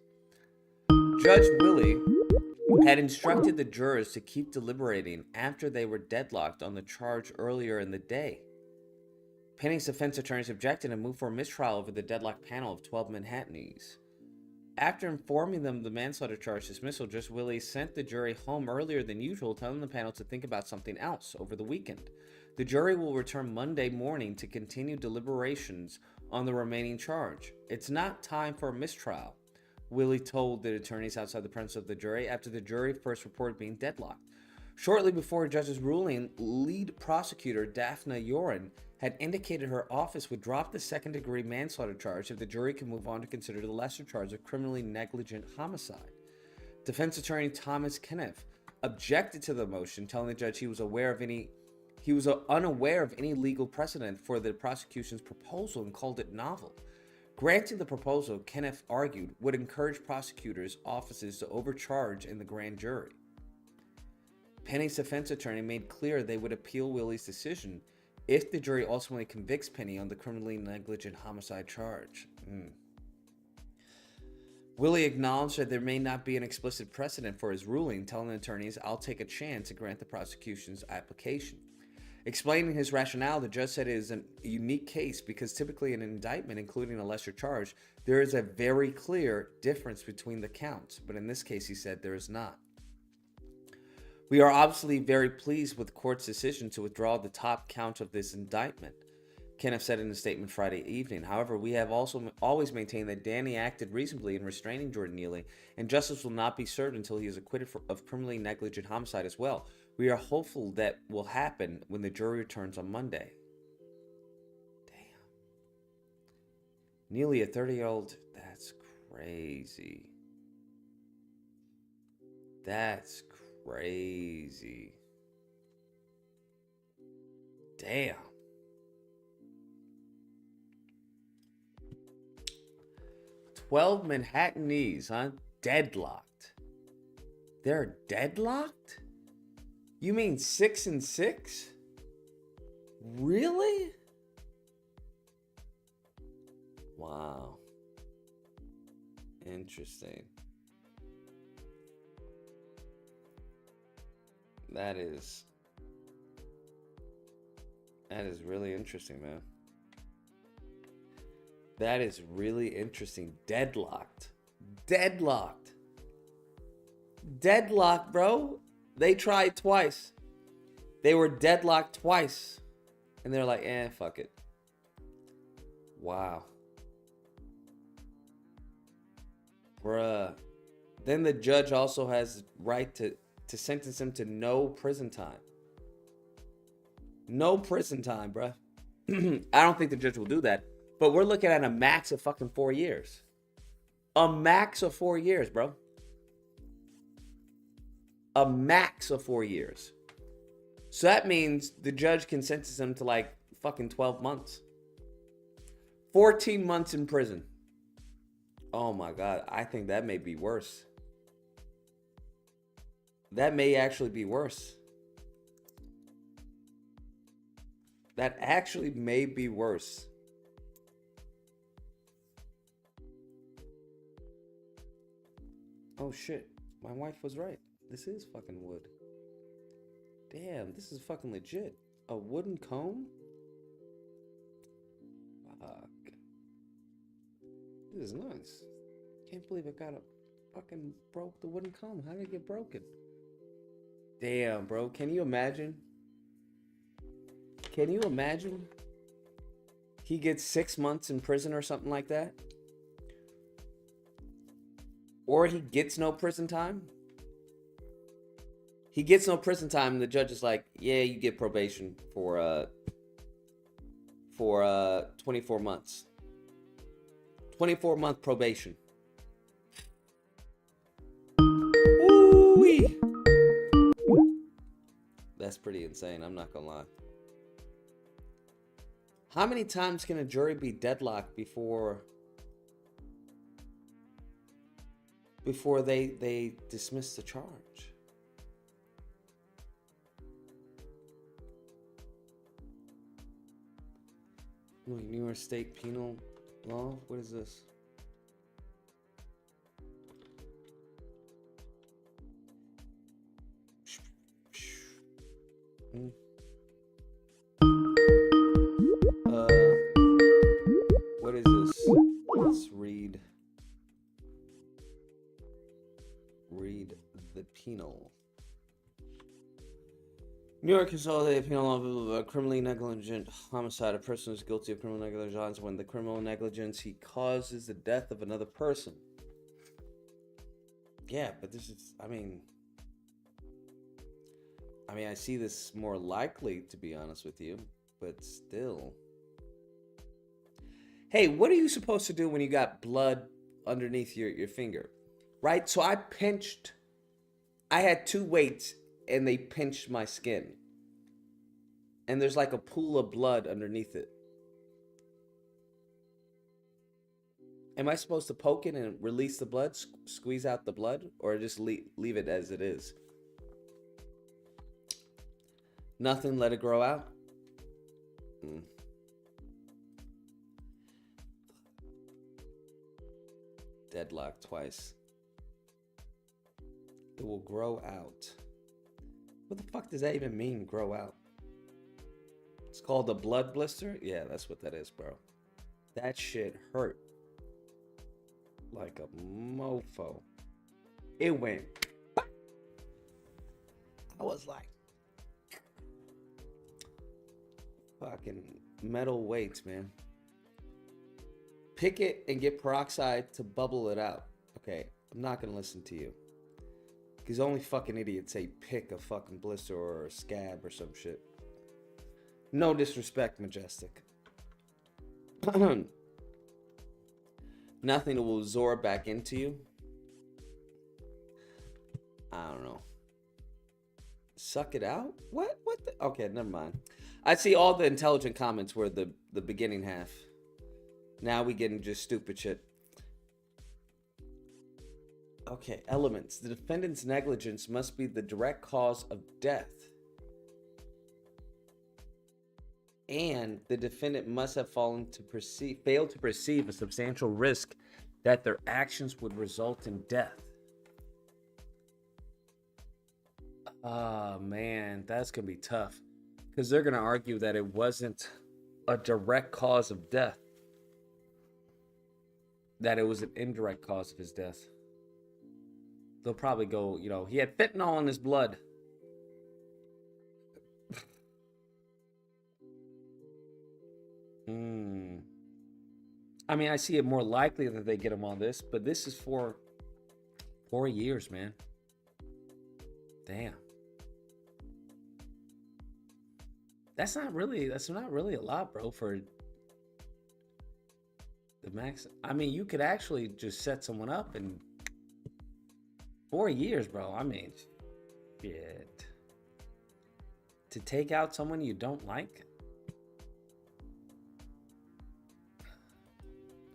Speaker 1: Judge Wiley had instructed the jurors to keep deliberating after they were deadlocked on the charge earlier in the day. Penny's defense attorneys objected and moved for a mistrial over the deadlocked panel of 12 Manhattanese. After informing them of the manslaughter charge dismissal, Judge Wiley sent the jury home earlier than usual, telling the panel to think about something else over the weekend. The jury will return Monday morning to continue deliberations on the remaining charge. It's not time for a mistrial, Wiley told the attorneys outside the presence of the jury after the jury first reported being deadlocked. Shortly before a judge's ruling, lead prosecutor Daphne Yoren had indicated her office would drop the second-degree manslaughter charge if the jury could move on to consider the lesser charge of criminally negligent homicide. Defense attorney Thomas Kenneth objected to the motion, telling the judge he was unaware of any legal precedent for the prosecution's proposal and called it novel. Granting the proposal, Kenneth argued, would encourage prosecutors' offices to overcharge in the grand jury. Penny's defense attorney made clear they would appeal Willie's decision if the jury ultimately convicts Penny on the criminally negligent homicide charge. Willie acknowledged that there may not be an explicit precedent for his ruling, telling the attorneys, "I'll take a chance to grant the prosecution's application." Explaining his rationale, the judge said it is a unique case because typically in an indictment, including a lesser charge, there is a very clear difference between the counts. But in this case, he said there is not. We are obviously very pleased with the court's decision to withdraw the top count of this indictment, Kenneth said in a statement Friday evening. However, we have also always maintained that Danny acted reasonably in restraining Jordan Neely, and justice will not be served until he is acquitted of criminally negligent homicide as well. We are hopeful that will happen when the jury returns on Monday. Damn. Neely, a 30-year-old, that's crazy. That's crazy. Damn. "12 Manhattanese, huh? Deadlocked. They're deadlocked? You mean 6 and 6? Really? Wow. Interesting. That is really interesting, man. That is really interesting. Deadlocked. Deadlocked, bro. They tried twice. They were deadlocked twice. And they're like, fuck it. Wow. Bruh. Then the judge also has right to sentence him to no prison time. No prison time, bruh. I don't think the judge will do that. But we're looking at a max of fucking 4 years. A max of 4 years, bro. A max of 4 years. So that means the judge can sentence him to like fucking 12 months. 14 months in prison. Oh my God. I think that may be worse. That may actually be worse. That actually may be worse. Oh shit. My wife was right. This is fucking wood. Damn, this is fucking legit. A wooden comb? Fuck. This is nice. Can't believe it got a fucking broke the wooden comb. How did it get broken? Damn, bro. Can you imagine? Can you imagine? He gets 6 months in prison or something like that? Or he gets no prison time? He gets no prison time, and the judge is like, yeah, you get probation for 24 months. 24-month probation. Ooh-wee. That's pretty insane, I'm not gonna lie. How many times can a jury be deadlocked before they dismiss the charge? New York State penal law? What is this? What is this? Let's read the penal. New York Consolidated Penal Law of criminally negligent homicide. A person is guilty of criminal negligence when the criminal negligence he causes the death of another person. Yeah, but this is, I mean, I see this more likely, to be honest with you, but still. Hey, what are you supposed to do when you got blood underneath your finger? Right? So I had 2 weights and they pinched my skin. And there's like a pool of blood underneath it. Am I supposed to poke it and release the blood, squeeze out the blood, or just leave it as it is? Nothing, let it grow out? Deadlocked twice. It will grow out. What the fuck does that even mean, grow out? It's called a blood blister? Yeah, that's what that is, bro. That shit hurt. Like a mofo. It went. I was like. Fucking metal weights, man. Pick it and get peroxide to bubble it out. Okay, I'm not gonna listen to you. Because only fucking idiots say pick a fucking blister or a scab or some shit. No disrespect, Majestic. Nothing will absorb back into you. I don't know. Suck it out? What? What the? Okay, never mind. I see all the intelligent comments were the beginning half. Now we getting just stupid shit. Okay, elements. The defendant's negligence must be the direct cause of death. And the defendant must have failed to perceive a substantial risk that their actions would result in death. Oh, man, that's going to be tough. Because they're going to argue that it wasn't a direct cause of death. That it was an indirect cause of his death. They'll probably go, he had fentanyl in his blood. I mean, I see it more likely that they get him on this, but this is for 4 years, man. Damn. That's not really a lot, bro, for the max. I mean, you could actually just set someone up in 4 years, bro. I mean, shit. To take out someone you don't like?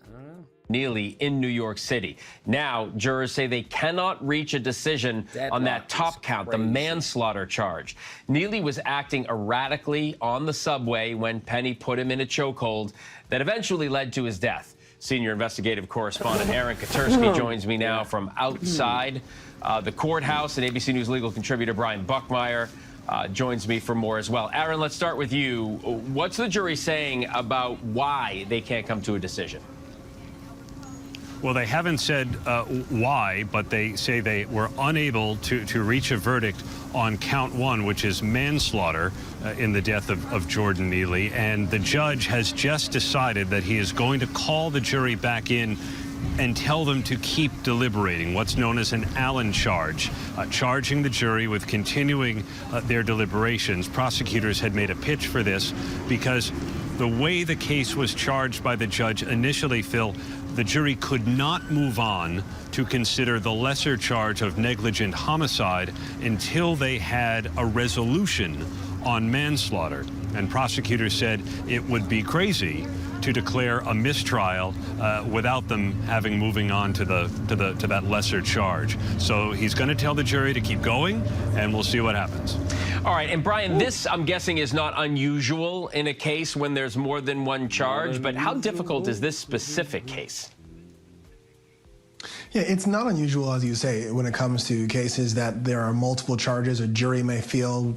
Speaker 1: I don't know.
Speaker 22: Neely in New York City. Now, jurors say they cannot reach a decision on that top count, the manslaughter charge. Neely was acting erratically on the subway when Penny put him in a chokehold that eventually led to his death. Senior investigative correspondent Aaron Katersky joins me now from outside the courthouse, and ABC News legal contributor Brian Buckmeyer joins me for more as well. Aaron, let's start with you. What's the jury saying about why they can't come to a decision?
Speaker 2: Well, they haven't said why, but they say they were unable to reach a verdict on count one, which is manslaughter in the death of Jordan Neely. And the judge has just decided that he is going to call the jury back in and tell them to keep deliberating, what's known as an Allen charge, charging the jury with continuing their deliberations. Prosecutors had made a pitch for this because the way the case was charged by the judge initially, Phil, the jury could not move on to consider the lesser charge of negligent homicide until they had a resolution on manslaughter. And prosecutors said it would be crazy to declare a mistrial without them having moving on to that lesser charge. So he's going to tell the jury to keep going, and we'll see what happens.
Speaker 22: All right, and Brian, this, I'm guessing, is not unusual in a case when there's more than one charge, but how difficult is this specific case?
Speaker 6: Yeah, it's not unusual, as you say, when it comes to cases that there are multiple charges. A jury may feel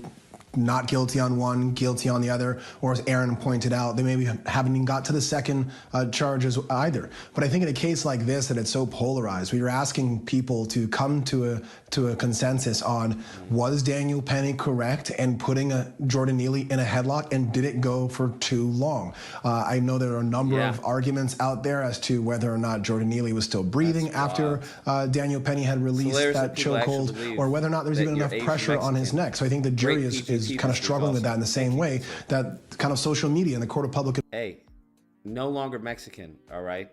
Speaker 6: not guilty on one, guilty on the other, or as Aaron pointed out, they maybe haven't even got to the second charges either. But I think in a case like this, that it's so polarized, we were asking people to come to a consensus on, was Daniel Penny correct in putting Jordan Neely in a headlock, and did it go for too long? I know there are a number of arguments out there as to whether or not Jordan Neely was still breathing after Daniel Penny had released that chokehold, or whether or not there's even enough pressure on his neck. So I think the jury is kind of struggling with that in the same way that kind of social media and the court of public.
Speaker 1: Hey, no longer Mexican, all right?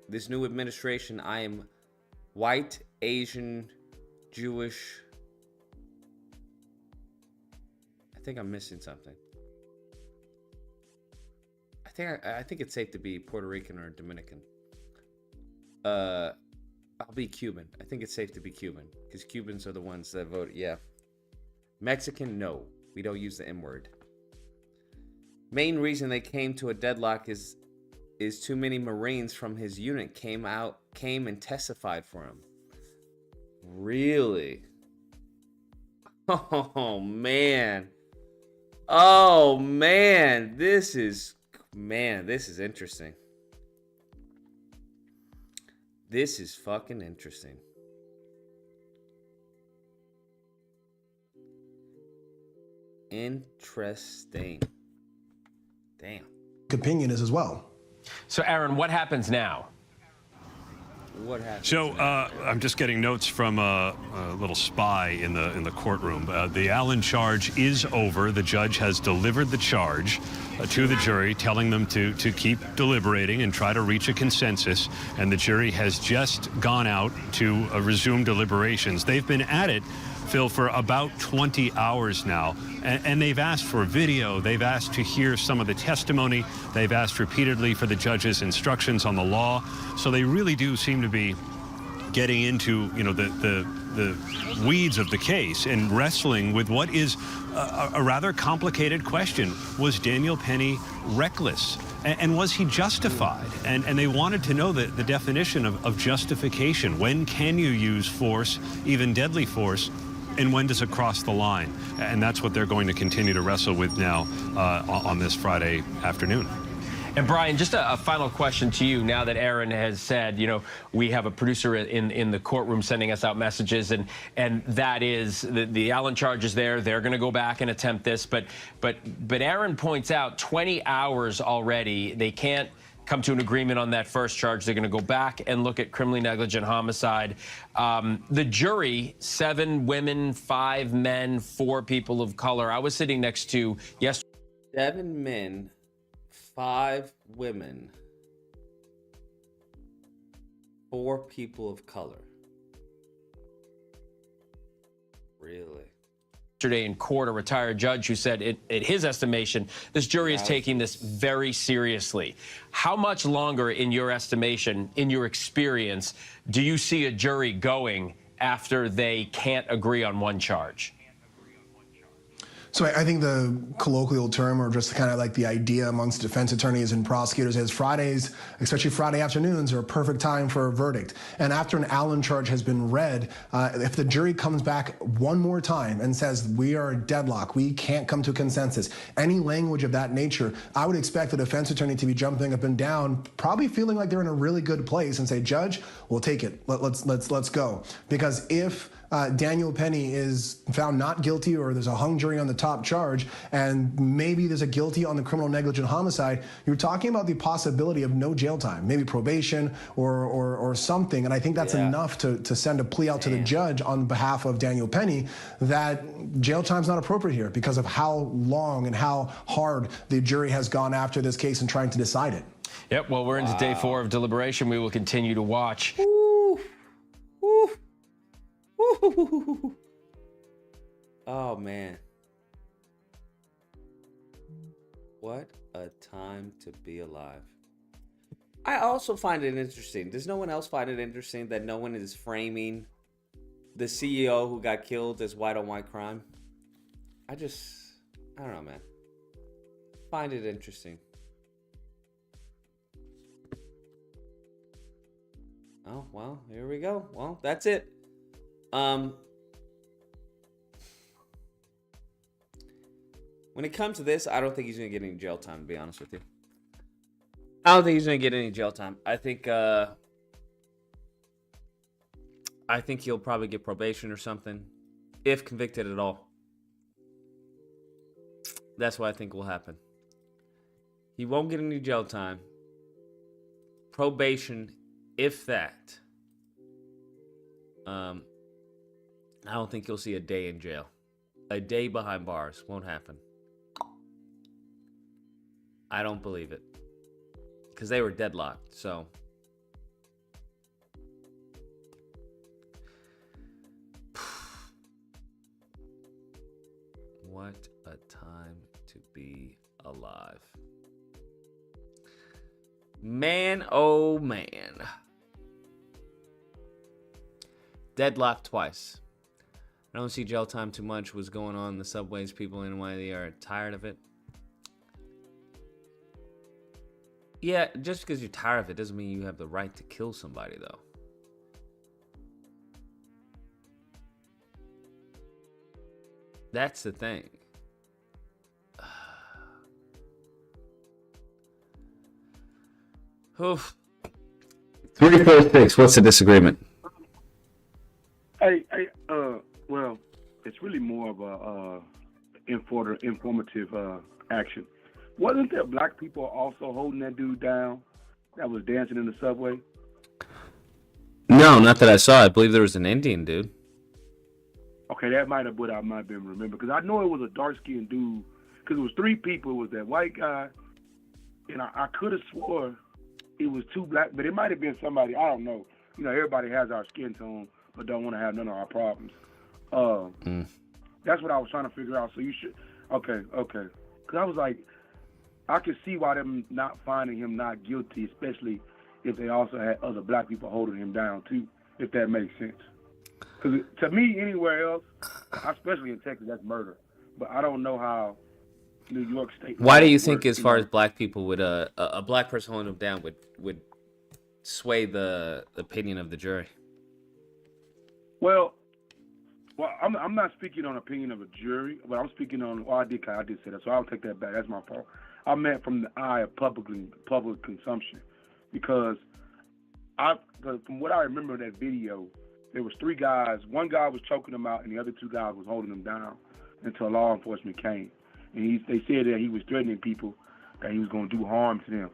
Speaker 1: This new administration, I am white, Asian, Jewish. I think I'm missing something. I think it's safe to be Puerto Rican or Dominican. I'll be Cuban. I think it's safe to be Cuban because Cubans are the ones that vote. Yeah. Mexican, no. We don't use the M word. Main reason they came to a deadlock is too many Marines from his unit came and testified for him. Really? Oh man. Oh man. This is interesting. This is fucking interesting. Interesting. Damn.
Speaker 6: Opinion is as well.
Speaker 22: So, Aaron, what happens now?
Speaker 1: What happens?
Speaker 2: So I'm just getting notes from a little spy in the courtroom. The Allen charge is over. The judge has delivered the charge to the jury, telling them to keep deliberating and try to reach a consensus. And the jury has just gone out to resume deliberations. They've been at it, Phil, for about 20 hours now. And they've asked for video. They've asked to hear some of the testimony. They've asked repeatedly for the judge's instructions on the law. So they really do seem to be getting into, the weeds of the case and wrestling with what is a rather complicated question. Was Daniel Penny reckless? And was he justified? And they wanted to know the definition of justification. When can you use force, even deadly force? And when does it cross the line? And that's what they're going to continue to wrestle with now on this Friday afternoon.
Speaker 22: And Brian, just a final question to you. Now that Aaron has said, we have a producer in the courtroom sending us out messages, and that is the Allen charge is there. They're going to go back and attempt this, but Aaron points out 20 hours already. They can't come to an agreement on that first charge. They're going to go back and look at criminally negligent homicide. The jury, 7 women, 5 men, 4 people of color. I was sitting next to yesterday.
Speaker 1: 7 men, 5 women, 4 people of color. Really?
Speaker 22: Yesterday in court, a retired judge who said, in his estimation, this jury is taking this very seriously. How much longer, in your estimation, in your experience, do you see a jury going after they can't agree on one charge?
Speaker 6: So I think the colloquial term, or just kind of like the idea amongst defense attorneys and prosecutors, is Fridays, especially Friday afternoons, are a perfect time for a verdict. And after an Allen charge has been read, if the jury comes back one more time and says, we are deadlocked, we can't come to consensus, any language of that nature, I would expect the defense attorney to be jumping up and down, probably feeling like they're in a really good place, and say, Judge, we'll take it. Let's go. Because if Daniel Penny is found not guilty, or there's a hung jury on the top charge, and maybe there's a guilty on the criminal negligent homicide, you're talking about the possibility of no jail time, maybe probation or something. And I think that's enough to send a plea out to the judge on behalf of Daniel Penny that jail time's not appropriate here because of how long and how hard the jury has gone after this case and trying to decide it.
Speaker 22: Yep, well, we're into day 4 of deliberation. We will continue to watch.
Speaker 1: Oh, man. What a time to be alive. I also find it interesting. Does no one else find it interesting that no one is framing the CEO who got killed as white on white crime? I don't know, man. Find it interesting. Oh, well, here we go. Well, that's it. When it comes to this, I don't think he's gonna get any jail time, to be honest with you. I don't think he's gonna get any jail time. I think he'll probably get probation or something, if convicted at all. That's what I think will happen. He won't get any jail time. Probation, if that. I don't think you'll see a day in jail. A day behind bars won't happen. I don't believe it. Because they were deadlocked, so. What a time to be alive. Man, oh man. Deadlocked twice. I don't see jail time too much. What's going on in the subways? People in why they are tired of it. Yeah, just because you're tired of it doesn't mean you have the right to kill somebody, though. That's the thing. Oof.
Speaker 21: 346. What's the disagreement?
Speaker 18: Well, it's really more of a informative action. Wasn't there black people also holding that dude down that was dancing in the subway?
Speaker 1: No, not that I saw. I believe there was an Indian dude.
Speaker 18: Okay, that might have what I might have been remember, because I know it was a dark-skinned dude, because it was 3 people. It was that white guy, and I could have swore it was 2 black, but it might have been somebody, I don't know. You know, everybody has our skin tone, but don't want to have none of our problems. That's what I was trying to figure out. So you should, okay. Because I was like, I could see why them not finding him not guilty, especially if they also had other black people holding him down too, if that makes sense. Because to me, anywhere else, especially in Texas, that's murder. But I don't know how New York State.
Speaker 1: Why do you think, as far as black people, would a black person holding him down would sway the opinion of the jury?
Speaker 18: Well, I'm not speaking on opinion of a jury, but I'm speaking on. Well, I did say that, so I'll take that back. That's my fault.
Speaker 7: I meant from the eye of public consumption, because from what I remember in that video, there was 3 guys. One guy was choking him out, and the other 2 guys was holding him down until law enforcement came. And they said that he was threatening people, that he was going to do harm to them.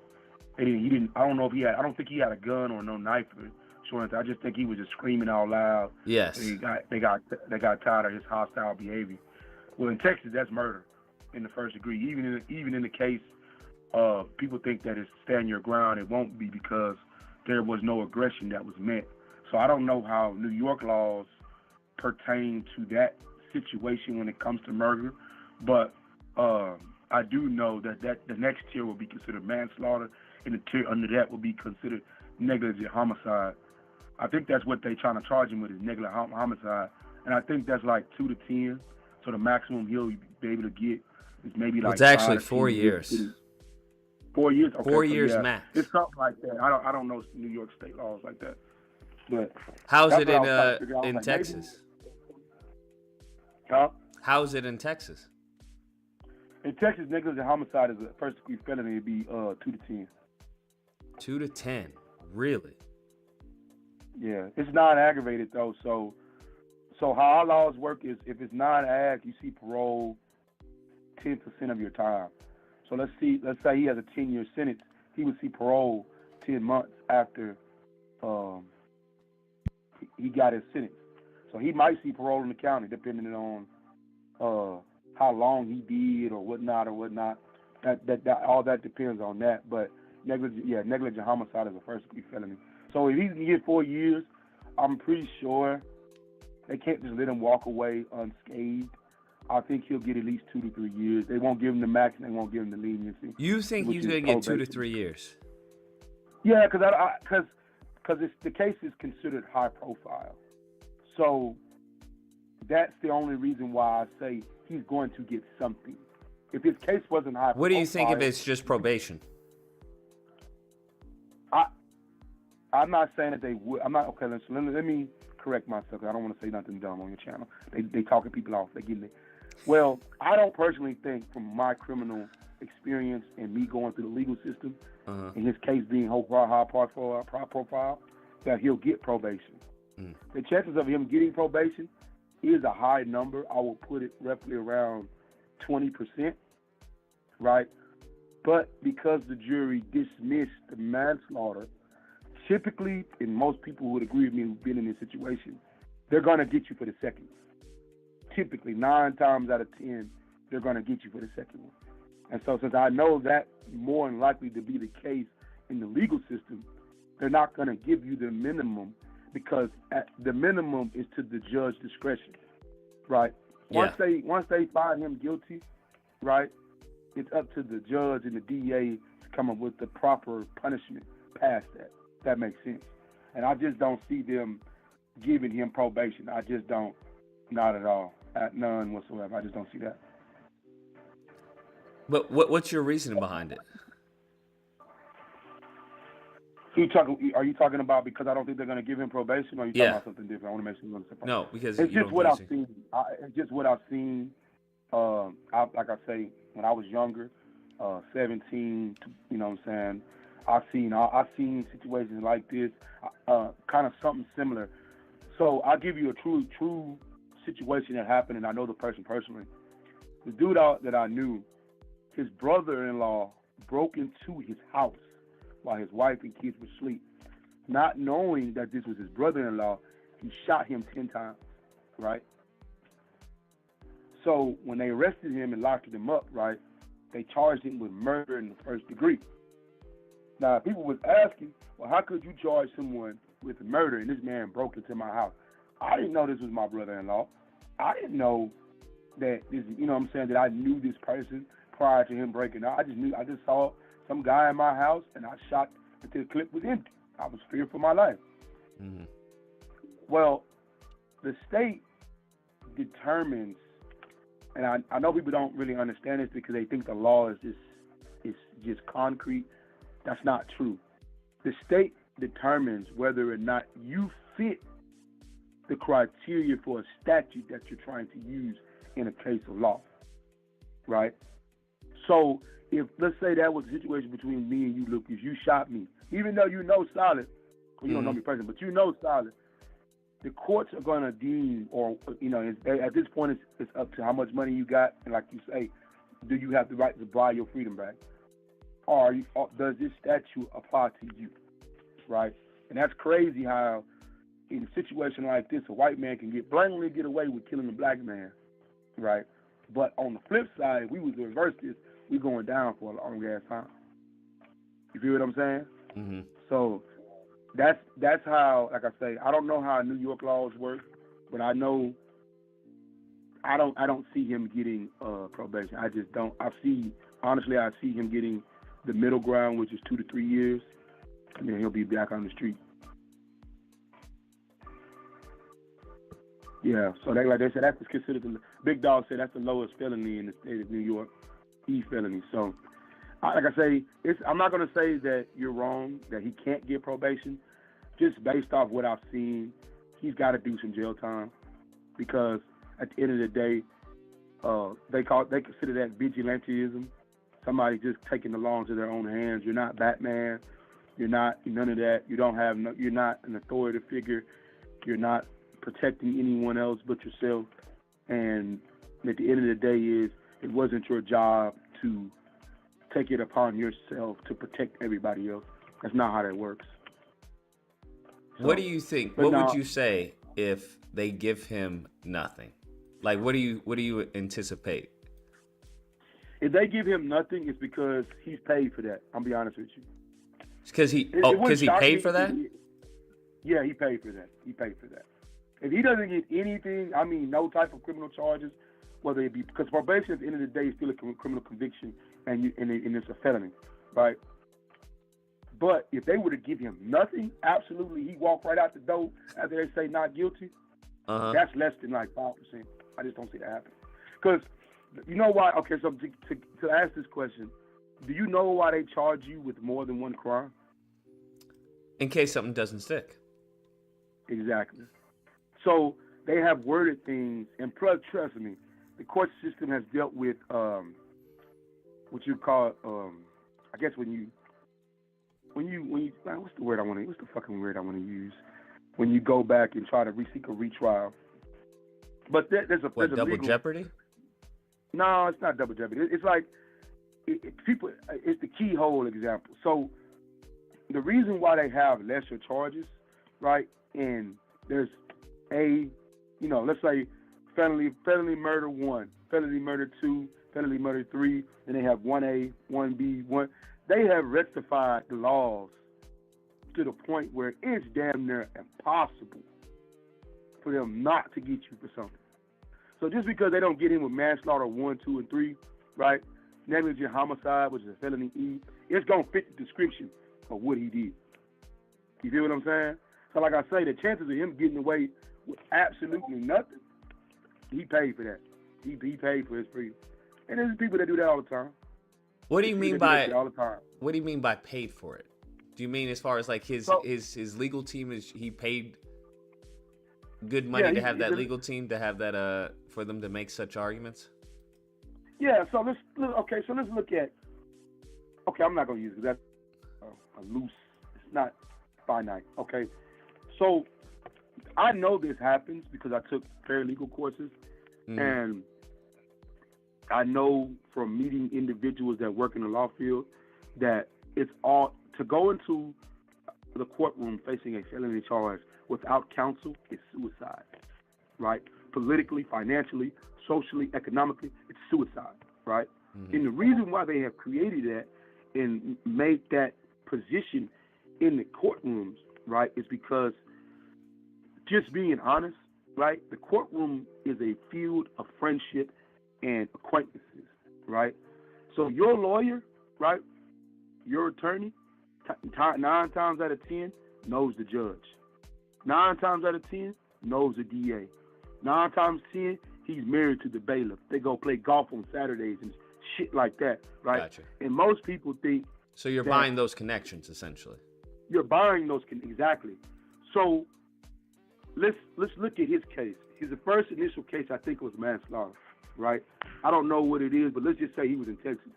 Speaker 7: And he didn't. I don't know if he had. I don't think he had a gun or no knife or something. I just think he was just screaming out loud.
Speaker 1: Yes.
Speaker 7: They got tired of his hostile behavior. Well, in Texas, that's murder in the first degree. Even in the case of people think that it's stand your ground, it won't be, because there was no aggression that was met. So I don't know how New York laws pertain to that situation when it comes to murder, but I do know that the next tier will be considered manslaughter, and the tier under that will be considered negligent homicide. I think that's what they're trying to charge him with, is negligent homicide, and I think that's like 2 to 10. So the maximum he'll be able to get is maybe like.
Speaker 1: It's actually
Speaker 7: 5 to
Speaker 1: 4
Speaker 7: 10
Speaker 1: years.
Speaker 7: 4 years. Okay,
Speaker 1: 4
Speaker 7: so
Speaker 1: years
Speaker 7: yeah,
Speaker 1: max.
Speaker 7: It's something like that. I don't know New York state laws like that. But
Speaker 1: how's it
Speaker 7: that's what I was trying to figure out.
Speaker 1: in
Speaker 7: Like,
Speaker 1: Texas?
Speaker 7: Huh?
Speaker 1: How's it in Texas?
Speaker 7: In Texas, negligent homicide is a first degree felony. It'd be 2 to 10.
Speaker 1: 2 to 10. Really?
Speaker 7: Yeah, it's non-aggravated though. So how our laws work is, if it's non-ag, you see parole 10% of your time. So let's say he has a 10-year sentence, he would see parole 10 months after he got his sentence. So he might see parole in the county, depending on how long he did or whatnot. That all that depends on that. But negligent homicide is a first degree felony. So if he can get 4 years, I'm pretty sure they can't just let him walk away unscathed. I think he'll get at least 2 to 3 years. They won't give him the max, and they won't give him the leniency.
Speaker 1: You think he's going to get 2 to 3 years?
Speaker 7: Yeah, because the case is considered high profile. So that's the only reason why I say he's going to get something. If his case wasn't high profile.
Speaker 1: What do you think if it's just probation?
Speaker 7: I'm not saying that they would. I'm not. Okay, let me correct myself. I don't want to say nothing dumb on your channel. They talking people off. They getting it. Well, I don't personally think, from my criminal experience and me going through the legal system, and his case being high profile, that he'll get probation. The chances of him getting probation is a high number. I will put it roughly around 20%, right? But because the jury dismissed the manslaughter, typically, and most people would agree with me who've been in this situation, they're going to get you for the second one. Typically, 9 times out of 10, they're going to get you for the second one. And so since I know that more than likely to be the case in the legal system, they're not going to give you the minimum, because the minimum is to the judge's discretion, right? Once they find him guilty, right, it's up to the judge and the DA to come up with the proper punishment past that. That makes sense. And I just don't see them giving him probation. I just don't. Not at all. None whatsoever. I just don't see that.
Speaker 1: But what's your reasoning behind it?
Speaker 7: Are you talking about because I don't think they're going to give him probation, or are you talking about something different? I want to make sure you understand.
Speaker 1: No, because
Speaker 7: it's just what I've seen. It's just what I've seen. Like I say, when I was younger, 17, you know what I'm saying, I've seen situations like this, kind of something similar. So I'll give you a true situation that happened, and I know the person personally. The dude that I knew, his brother-in-law broke into his house while his wife and kids were asleep. Not knowing that this was his brother-in-law, he shot him 10 times, right? So when they arrested him and locked him up, right, they charged him with murder in the first degree. Now, people was asking, well, how could you charge someone with murder and this man broke into my house? I didn't know this was my brother-in-law. I didn't know that this, you know what I'm saying, that I knew this person prior to him breaking out. I just saw some guy in my house, and I shot until the clip was empty. I was feared for my life.
Speaker 1: Mm-hmm.
Speaker 7: Well, the state determines, and I know people don't really understand this because they think the law is just concrete. That's not true. The state determines whether or not you fit the criteria for a statute that you're trying to use in a case of law, right? So if, let's say that was a situation between me and you, Lucas, you shot me, even though you know solid, well, you don't know me personally, but you know solid, the courts are going to deem, or, you know, at this point, it's up to how much money you got, and like you say, do you have the right to buy your freedom back? Or does this statute apply to you, right? And that's crazy how in a situation like this, a white man can blatantly get away with killing a black man, right? But on the flip side, if we was to reverse this, we going down for a long ass time. You feel what I'm saying?
Speaker 1: Mm-hmm.
Speaker 7: So that's how, like I say, I don't know how New York laws work, but I know I don't see him getting probation. I just don't. I see him getting the middle ground, which is 2 to 3 years, and then he'll be back on the street. Yeah, so like they said, that's considered Big Dog said that's the lowest felony in the state of New York, felony. So, like I say, I'm not gonna say that you're wrong that he can't get probation. Just based off what I've seen, he's got to do some jail time because at the end of the day, they consider that vigilantism. Somebody just taking the law into their own hands. You're not Batman. You're not none of that. You're not an authority figure. You're not protecting anyone else but yourself. And at the end of the day it wasn't your job to take it upon yourself to protect everybody else. That's not how that works.
Speaker 1: What do you think? What would you say if they give him nothing? Like, what do you anticipate?
Speaker 7: If they give him nothing, it's because he's paid for that. I'll be honest with you.
Speaker 1: Because he paid for that?
Speaker 7: Yeah, he paid for that. He paid for that. If he doesn't get anything, I mean, no type of criminal charges, whether it be because probation at the end of the day is still a criminal conviction, and it's a felony, right? But if they were to give him nothing, absolutely, he walk right out the door after they say not guilty. That's less than like 5%. I just don't see that happen. Because you know why? Okay, so to ask this question, do you know why they charge you with more than one crime?
Speaker 1: In case something doesn't stick.
Speaker 7: Exactly. So they have worded things, and trust me, the court system has dealt with what you call, I guess when you what's the fucking word I want to use? When you go back and try to seek a retrial. But there's a
Speaker 1: double
Speaker 7: legal,
Speaker 1: jeopardy?
Speaker 7: No, it's not double jeopardy. It's like it's the keyhole example. So the reason why they have lesser charges, right? And there's let's say felony murder 1, felony murder 2, felony murder 3, and they have 1A, 1B, 1. They have rectified the laws to the point where it's damn near impossible for them not to get you for something. So just because they don't get in with manslaughter 1, 2, and 3, right? Negligent homicide, which is a felony E, it's gonna fit the description of what he did. You feel what I'm saying? So like I say, the chances of him getting away with absolutely nothing, he paid for that. He paid for his freedom. And there's people that do that all the time.
Speaker 1: What do you mean by
Speaker 7: all the time?
Speaker 1: What do you mean by paid for it? Do you mean as far as like his legal team he paid good money to have that legal team to have that for them to make such arguments?
Speaker 7: Yeah. So let's look at. Okay, I'm not gonna use it. That's a loose. It's not finite. Okay. So I know this happens because I took paralegal courses, and I know from meeting individuals that work in the law field that it's all to go into the courtroom facing a felony charge without counsel is suicide, right? Politically, financially, socially, economically, it's suicide, right? And the reason why they have created that and made that position in the courtrooms, right, is because just being honest, right, the courtroom is a field of friendship and acquaintances, right? So your lawyer, right, your attorney, 9 times out of 10 knows the judge. 9 times out of 10 knows the DA. 9 times 10 he's married to the bailiff. They go play golf on Saturdays and shit like that, right?
Speaker 1: Gotcha.
Speaker 7: And most people think
Speaker 1: so. You're buying those connections essentially.
Speaker 7: You're buying those exactly. So let's look at his case. His first initial case, I think, was manslaughter, right? I don't know what it is, but let's just say he was in Texas.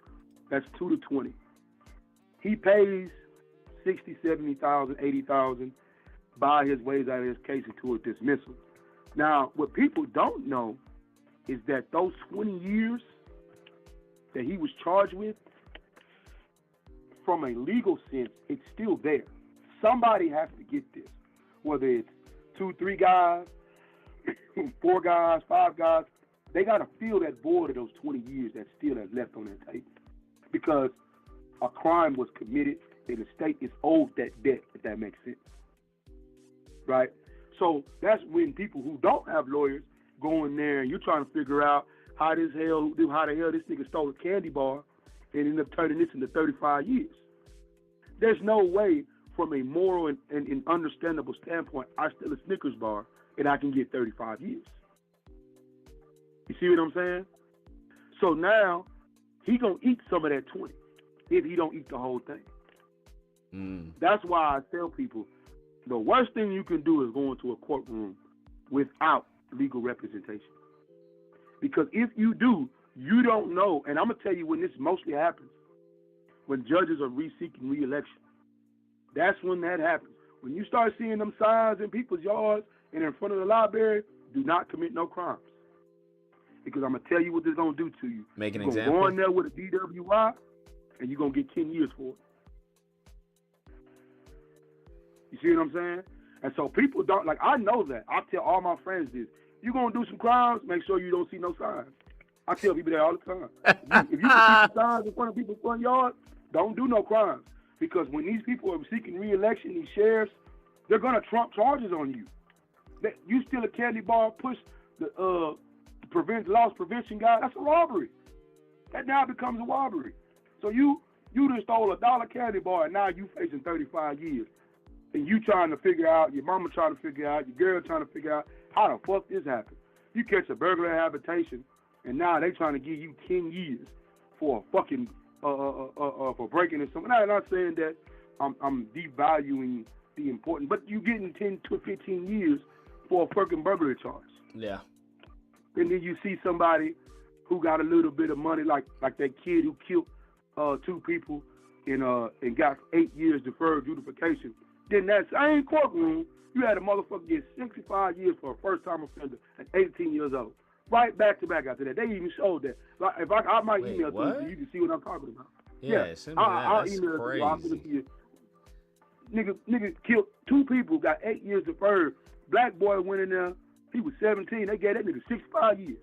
Speaker 7: That's 2 to 20. He pays 60, 70,000, 80,000, buy his ways out of his case into a dismissal. Now, what people don't know is that those 20 years that he was charged with, from a legal sense, it's still there. Somebody has to get this, whether it's 2, 3 guys, 4 guys, 5 guys. They got to fill that void of those 20 years that still has left on their table, because a crime was committed and the state is owed that debt, if that makes sense. Right? So that's when people who don't have lawyers go in there and you're trying to figure out how the hell this nigga stole a candy bar and ended up turning this into 35 years. There's no way from a moral and understandable standpoint I steal a Snickers bar and I can get 35 years. You see what I'm saying? So now he gonna eat some of that 20 if he don't eat the whole thing. That's why I tell people the worst thing you can do is go into a courtroom without legal representation. Because if you do, you don't know, and I'm going to tell you when this mostly happens, when judges are seeking re-election. That's when that happens. When you start seeing them signs in people's yards and in front of the library, do not commit no crimes. Because I'm going to tell you what this is going to do to you.
Speaker 1: Make an
Speaker 7: You're
Speaker 1: example.
Speaker 7: You're going to go in there with a DWI, and you're going to get 10 years for it. You see what I'm saying? And so people don't, like, I know that. I tell all my friends this. You're going to do some crimes, make sure you don't see no signs. I tell people that all the time. If you can see signs in front of people's front yard, don't do no crimes. Because when these people are seeking re-election, these sheriffs, they're going to trump charges on you. You steal a candy bar, push the loss prevention guy, that's a robbery. That now becomes a robbery. So you just stole a $1 candy bar, and now you facing 35 years. And you trying to figure out, your mama trying to figure out, your girl trying to figure out how the fuck this happened. You catch a burglar habitation, and now they trying to give you 10 years for a fucking for breaking in something. I'm not saying that I'm devaluing the important, but you getting 10 to 15 years for a fucking burglary charge.
Speaker 1: Yeah.
Speaker 7: And then you see somebody who got a little bit of money, like that kid who killed 2 people and got 8 years deferred beautification. Then that same courtroom, you had a motherfucker get 65 years for a first-time offender at 18 years old. Right back to back after that. They even showed that. Like, if I might email it to you so you can see what I'm talking about.
Speaker 1: Yeah, send me that.
Speaker 7: I'll
Speaker 1: That's
Speaker 7: email
Speaker 1: crazy.
Speaker 7: it to you. I'll send it to you. Nigga killed 2 people, got 8 years deferred. Black boy went in there. He was 17. They gave that nigga 65 years.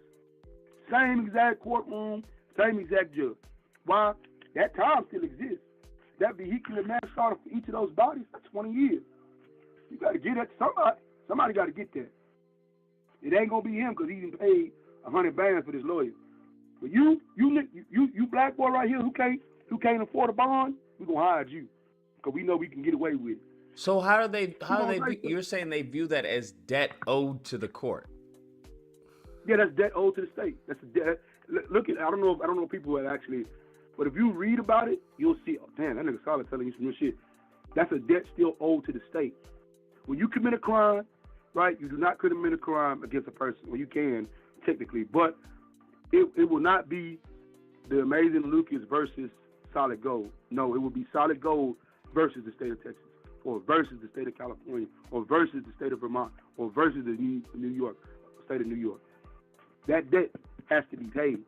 Speaker 7: Same exact courtroom, same exact judge. Why? That time still exists. That vehicular manslaughter for each of those bodies, that's 20 years. You got to get that to somebody. Somebody got to get that. It ain't gonna be him because he didn't pay 100 bands for this lawyer. But you black boy right here who can't afford a bond, we gonna hide you because we know we can get away with it.
Speaker 1: So you're saying they view that as debt owed to the court?
Speaker 7: Yeah, that's debt owed to the state. That's a debt. Look at, I don't know people that actually, but if you read about it, you'll see, oh damn, that nigga Solid telling you some real shit. That's a debt still owed to the state. When you commit a crime, right, you do not commit a crime against a person. Well, you can, technically, but it will not be the Amazing Lucas versus Solid Gold. No, it will be Solid Gold versus the state of Texas, or versus the state of California, or versus the state of Vermont, or versus the New York, state of New York. That debt has to be paid.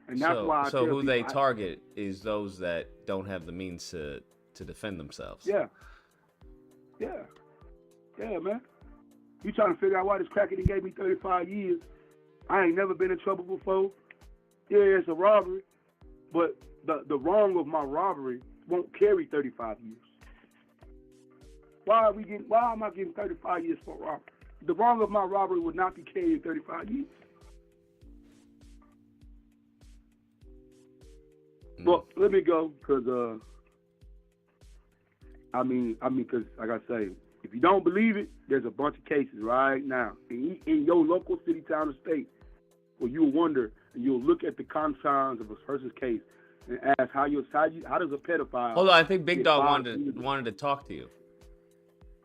Speaker 7: And that's why I
Speaker 1: so who
Speaker 7: people,
Speaker 1: they target is those that don't have the means to defend themselves.
Speaker 7: Yeah, man. You trying to figure out why this crackhead gave me 35 years? I ain't never been in trouble before. Yeah, it's a robbery, but the wrong of my robbery won't carry 35 years. Why am I getting 35 years for a robbery? The wrong of my robbery would not be carrying 35 years. Well, let me go, because because like I say, if you don't believe it, there's a bunch of cases right now in your local city, town, or state where you'll wonder and you'll look at the confines of a person's case and ask how does a pedophile?
Speaker 1: Hold on, I think Big
Speaker 7: get
Speaker 1: Dog
Speaker 7: 5 years?
Speaker 1: wanted to talk to you.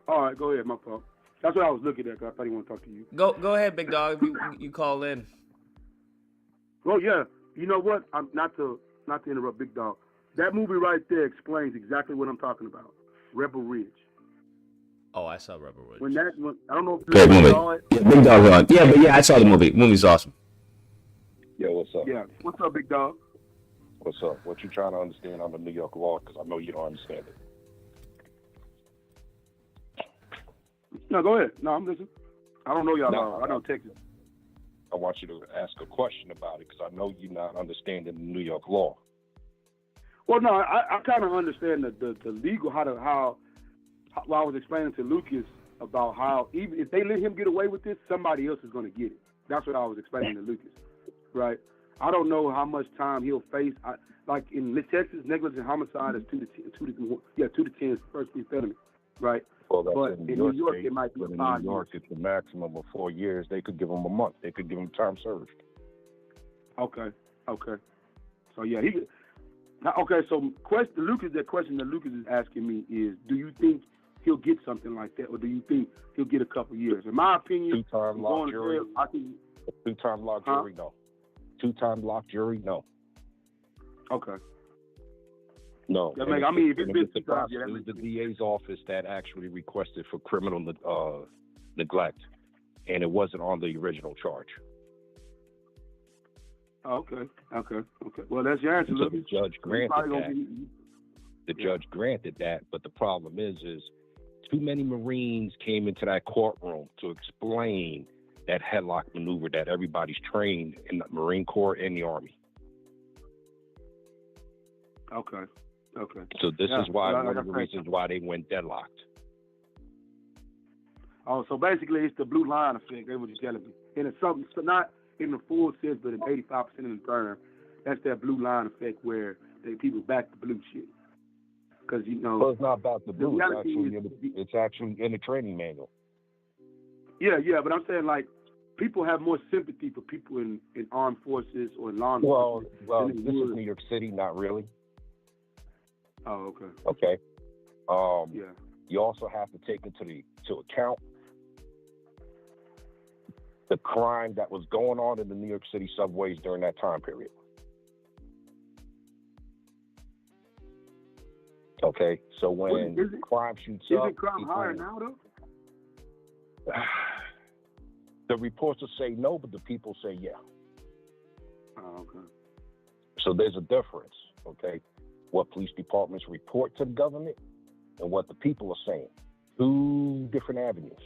Speaker 7: All right, go ahead, my fault. That's what I was looking at, because I thought he wanted to talk to you.
Speaker 1: Go ahead, Big Dog. If you call in.
Speaker 7: Oh yeah, you know what? I'm not to interrupt, Big Dog. That movie right there explains exactly what I'm talking about. Rebel Ridge.
Speaker 1: Oh, I saw Rebel Ridge.
Speaker 7: When I don't know if you
Speaker 21: Great movie.
Speaker 7: saw it.
Speaker 21: Yeah, Big Dog on. Yeah, but yeah, I saw the movie. Movie's awesome.
Speaker 9: Yo, what's up?
Speaker 7: Yeah. What's up, Big Dog?
Speaker 9: What's up? What you trying to understand on the New York law? Because I know you don't understand it.
Speaker 7: No, go ahead. No, I'm listening. I don't know y'all law. I know Texas.
Speaker 9: I want you to ask a question about it because I know you're not understanding the New York law.
Speaker 7: Well, no, I kind of understand the legal how I was explaining to Lucas about how even if they let him get away with this, somebody else is going to get it. That's what I was explaining to Lucas, right? I don't know how much time he'll face. Like in Texas, negligent homicide is 2 to 10 first degree felony, right?
Speaker 9: Well, that's
Speaker 7: but in New York,
Speaker 9: state,
Speaker 7: it might be
Speaker 9: but in
Speaker 7: 5
Speaker 9: New York,
Speaker 7: years.
Speaker 9: it's a maximum of 4 years. They could give him a month. They could give him time served.
Speaker 7: Okay. So yeah, okay. So the question that Lucas is asking me is, do you think he'll get something like that, or do you think he'll get a couple years? In my opinion,
Speaker 9: Two-time locked jury.
Speaker 7: I think
Speaker 9: Two-time locked jury, no. Two-time locked jury, no.
Speaker 7: Okay.
Speaker 9: No.
Speaker 7: That make, I mean, if it's been
Speaker 9: the
Speaker 7: 2 times, yeah, that
Speaker 9: it was
Speaker 7: makes
Speaker 9: the DA's office that actually requested for criminal neglect, and it wasn't on the original charge.
Speaker 7: Oh, okay. Well, that's your answer.
Speaker 9: So the judge granted that. The
Speaker 7: Yeah.
Speaker 9: judge granted that, but the problem is too many Marines came into that courtroom to explain that headlock maneuver that everybody's trained in the Marine Corps and the Army.
Speaker 7: Okay.
Speaker 9: So this
Speaker 7: Yeah,
Speaker 9: is why
Speaker 7: well,
Speaker 9: one
Speaker 7: like
Speaker 9: of the
Speaker 7: I said-
Speaker 9: reasons why they went deadlocked.
Speaker 7: Oh, so basically it's the blue line effect. That's what you're telling me. And it's something, so not in the full sense, but in 85% of the term, that's that blue line effect where people back the blue shit. Because, you know.
Speaker 9: Well, it's not about the blue.
Speaker 7: reality
Speaker 9: It's actually in the training manual.
Speaker 7: Yeah, but I'm saying, like, people have more sympathy for people in armed forces or in law
Speaker 9: Well,
Speaker 7: enforcement. than they
Speaker 9: this is
Speaker 7: would.
Speaker 9: New York City, not really.
Speaker 7: Oh, okay.
Speaker 9: Okay.
Speaker 7: Yeah.
Speaker 9: You also have to take into account the crime that was going on in the New York City subways during that time period. Okay, so when crime shoots up,
Speaker 7: Isn't crime
Speaker 9: people-
Speaker 7: higher now, though?
Speaker 9: The reports will say no, but the people say yeah.
Speaker 7: Oh, okay.
Speaker 9: So there's a difference, okay? What police departments report to the government and what the people are saying. 2 different avenues.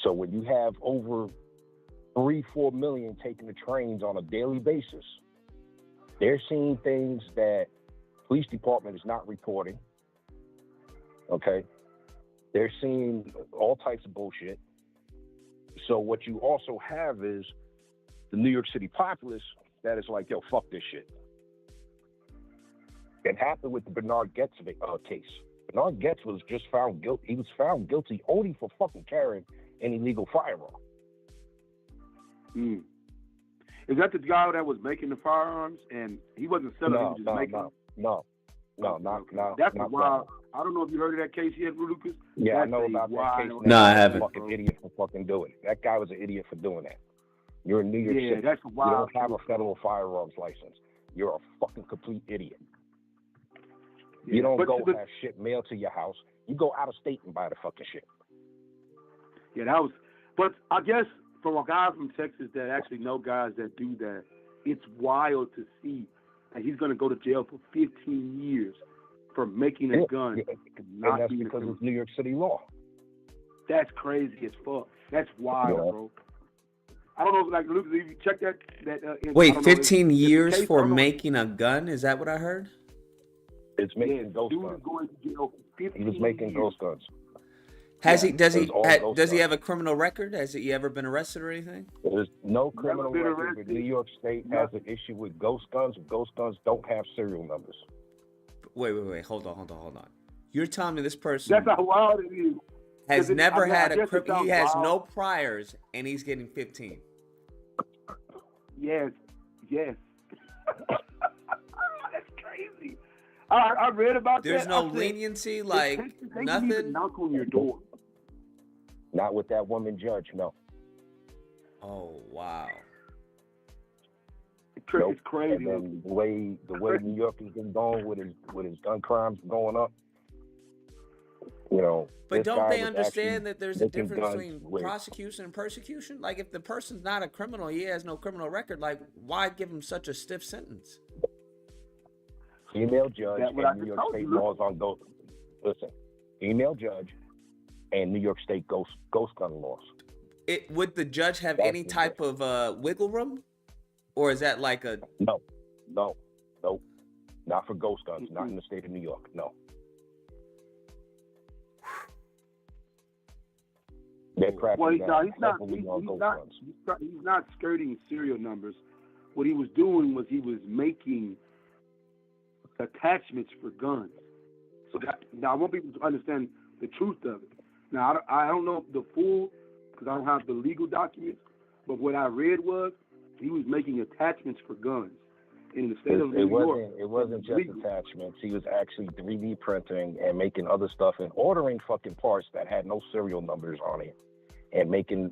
Speaker 9: So when you have over 3-4 million taking the trains on a daily basis, they're seeing things that police department is not reporting, okay? They're seeing all types of bullshit. So what you also have is the New York City populace that is like, yo, fuck this shit. It happened with the Bernard Goetz case. Bernard Goetz was just found guilty. He was found guilty only for fucking carrying an illegal firearm.
Speaker 7: Is that the guy that was making the firearms and he wasn't selling them, he was just making them?
Speaker 9: No, not
Speaker 7: That's
Speaker 9: not
Speaker 7: wild. I don't know if you heard of that case yet, Lucas.
Speaker 9: Yeah, I
Speaker 7: That's
Speaker 9: know
Speaker 7: a
Speaker 9: about that
Speaker 7: wild
Speaker 9: case.
Speaker 21: No, I
Speaker 9: You're a
Speaker 21: haven't.
Speaker 9: fucking idiot for fucking doing it. That guy was an idiot for doing that. You're in New York
Speaker 7: Yeah,
Speaker 9: City.
Speaker 7: that's a wild
Speaker 9: You don't have a federal firearms license. You're a fucking complete idiot. You don't
Speaker 7: but-
Speaker 9: go
Speaker 7: but-
Speaker 9: have shit mailed to your house. You go out of state and buy the fucking shit.
Speaker 7: Yeah, that was. But I guess from a guy from Texas that actually know guys that do that, it's wild to see that he's going to go to jail for 15 years for making a gun.
Speaker 9: And that's because it's New York City law.
Speaker 7: That's crazy as fuck. That's wild, bro. I don't know, like, Lucas, if you check that. I
Speaker 21: Wait,
Speaker 7: don't know,
Speaker 21: 15
Speaker 7: if the
Speaker 21: years
Speaker 7: case- I
Speaker 21: for
Speaker 7: don't know,
Speaker 21: making a gun? Is that what I heard?
Speaker 9: It's making ghost
Speaker 7: dude
Speaker 9: guns.
Speaker 7: is going to jail for 15
Speaker 9: He was making
Speaker 7: years.
Speaker 9: ghost guns.
Speaker 21: Does he
Speaker 9: ghost
Speaker 21: have a criminal record? Has he ever been arrested or anything?
Speaker 9: There's no criminal
Speaker 7: been
Speaker 9: record,
Speaker 7: arrested.
Speaker 9: but New York State has an issue with ghost guns. Ghost guns don't have serial numbers.
Speaker 21: Wait. Hold on. You're telling me this person
Speaker 7: That's how wild it is.
Speaker 21: has
Speaker 7: 'Cause it-
Speaker 21: never
Speaker 7: I mean,
Speaker 21: had
Speaker 7: I
Speaker 21: a
Speaker 7: guess it sounds
Speaker 21: he has
Speaker 7: wild.
Speaker 21: no priors and he's getting 15.
Speaker 7: Yes. That's crazy. I read about
Speaker 21: There's
Speaker 7: that.
Speaker 21: no
Speaker 7: I said,
Speaker 21: leniency,
Speaker 7: in
Speaker 21: like
Speaker 7: Texas, they can
Speaker 21: nothing.
Speaker 7: even knock on your door.
Speaker 9: Not with that woman judge, no.
Speaker 1: Oh wow.
Speaker 7: It's crazy.
Speaker 9: And then the way New York has been going with his gun crimes going up, you know.
Speaker 1: But
Speaker 9: this
Speaker 1: don't
Speaker 9: guy
Speaker 1: they
Speaker 9: was
Speaker 1: understand
Speaker 9: actually
Speaker 1: that there's a
Speaker 9: making
Speaker 1: difference
Speaker 9: guns
Speaker 1: between
Speaker 9: with
Speaker 1: prosecution and persecution? Like, if the person's not a criminal, he has no criminal record, like, why give him such a stiff sentence?
Speaker 9: female judge
Speaker 7: That's what I
Speaker 9: and New
Speaker 7: just
Speaker 9: York
Speaker 7: told
Speaker 9: State
Speaker 7: you,
Speaker 9: laws on ghost. Listen, female judge and New York State ghost gun laws.
Speaker 1: Would the judge have
Speaker 9: That's
Speaker 1: any
Speaker 9: the
Speaker 1: type of wiggle room? Or is that like a...
Speaker 9: No. Not for ghost guns, not in the state of New York, no. They're cracking down heavily on ghost guns.
Speaker 7: He's not skirting serial numbers. What he was doing was he was making attachments for guns. So now I want people to understand the truth of it. Now I don't know the full, because I don't have the legal documents, but what I read was he was making attachments for guns in the state of New York.
Speaker 9: It wasn't just attachments. He was actually 3D printing and making other stuff and ordering fucking parts that had no serial numbers on it and making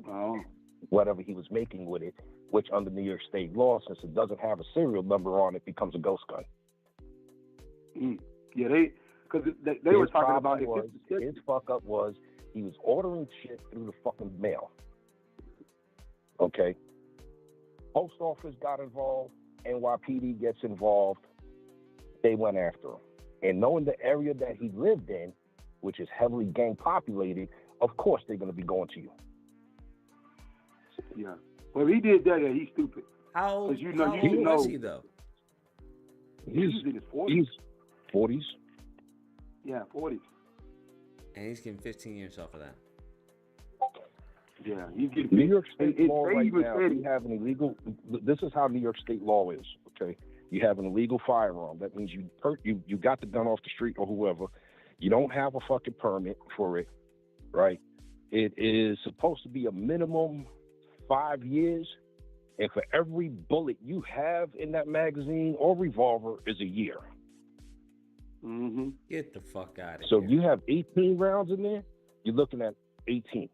Speaker 9: whatever he was making with it, which under New York State law, since it doesn't have a serial number on it, becomes a ghost gun.
Speaker 7: Yeah, they were talking about it.
Speaker 9: His fuck up was he was ordering shit through the fucking mail. Okay? Post office got involved. NYPD gets involved. They went after him. And knowing the area that he lived in, which is heavily gang populated, of course they're going to be going to you.
Speaker 7: Yeah. Well, if he did that, he's stupid.
Speaker 1: How old was he, though?
Speaker 7: He's in his 40s.
Speaker 9: 40s?
Speaker 7: Yeah, 40s.
Speaker 1: And he's getting 15 years off of that.
Speaker 7: Yeah, he's getting
Speaker 9: New York State law right now. You have an illegal. This is how New York State law is. Okay, you have an illegal firearm. That means you got the gun off the street or whoever. You don't have a fucking permit for it, right? It is supposed to be a minimum 5 years, and for every bullet you have in that magazine or revolver is a year.
Speaker 7: Mm-hmm.
Speaker 1: Get the fuck out of here.
Speaker 9: So if you have 18 rounds in there, you're looking at 18.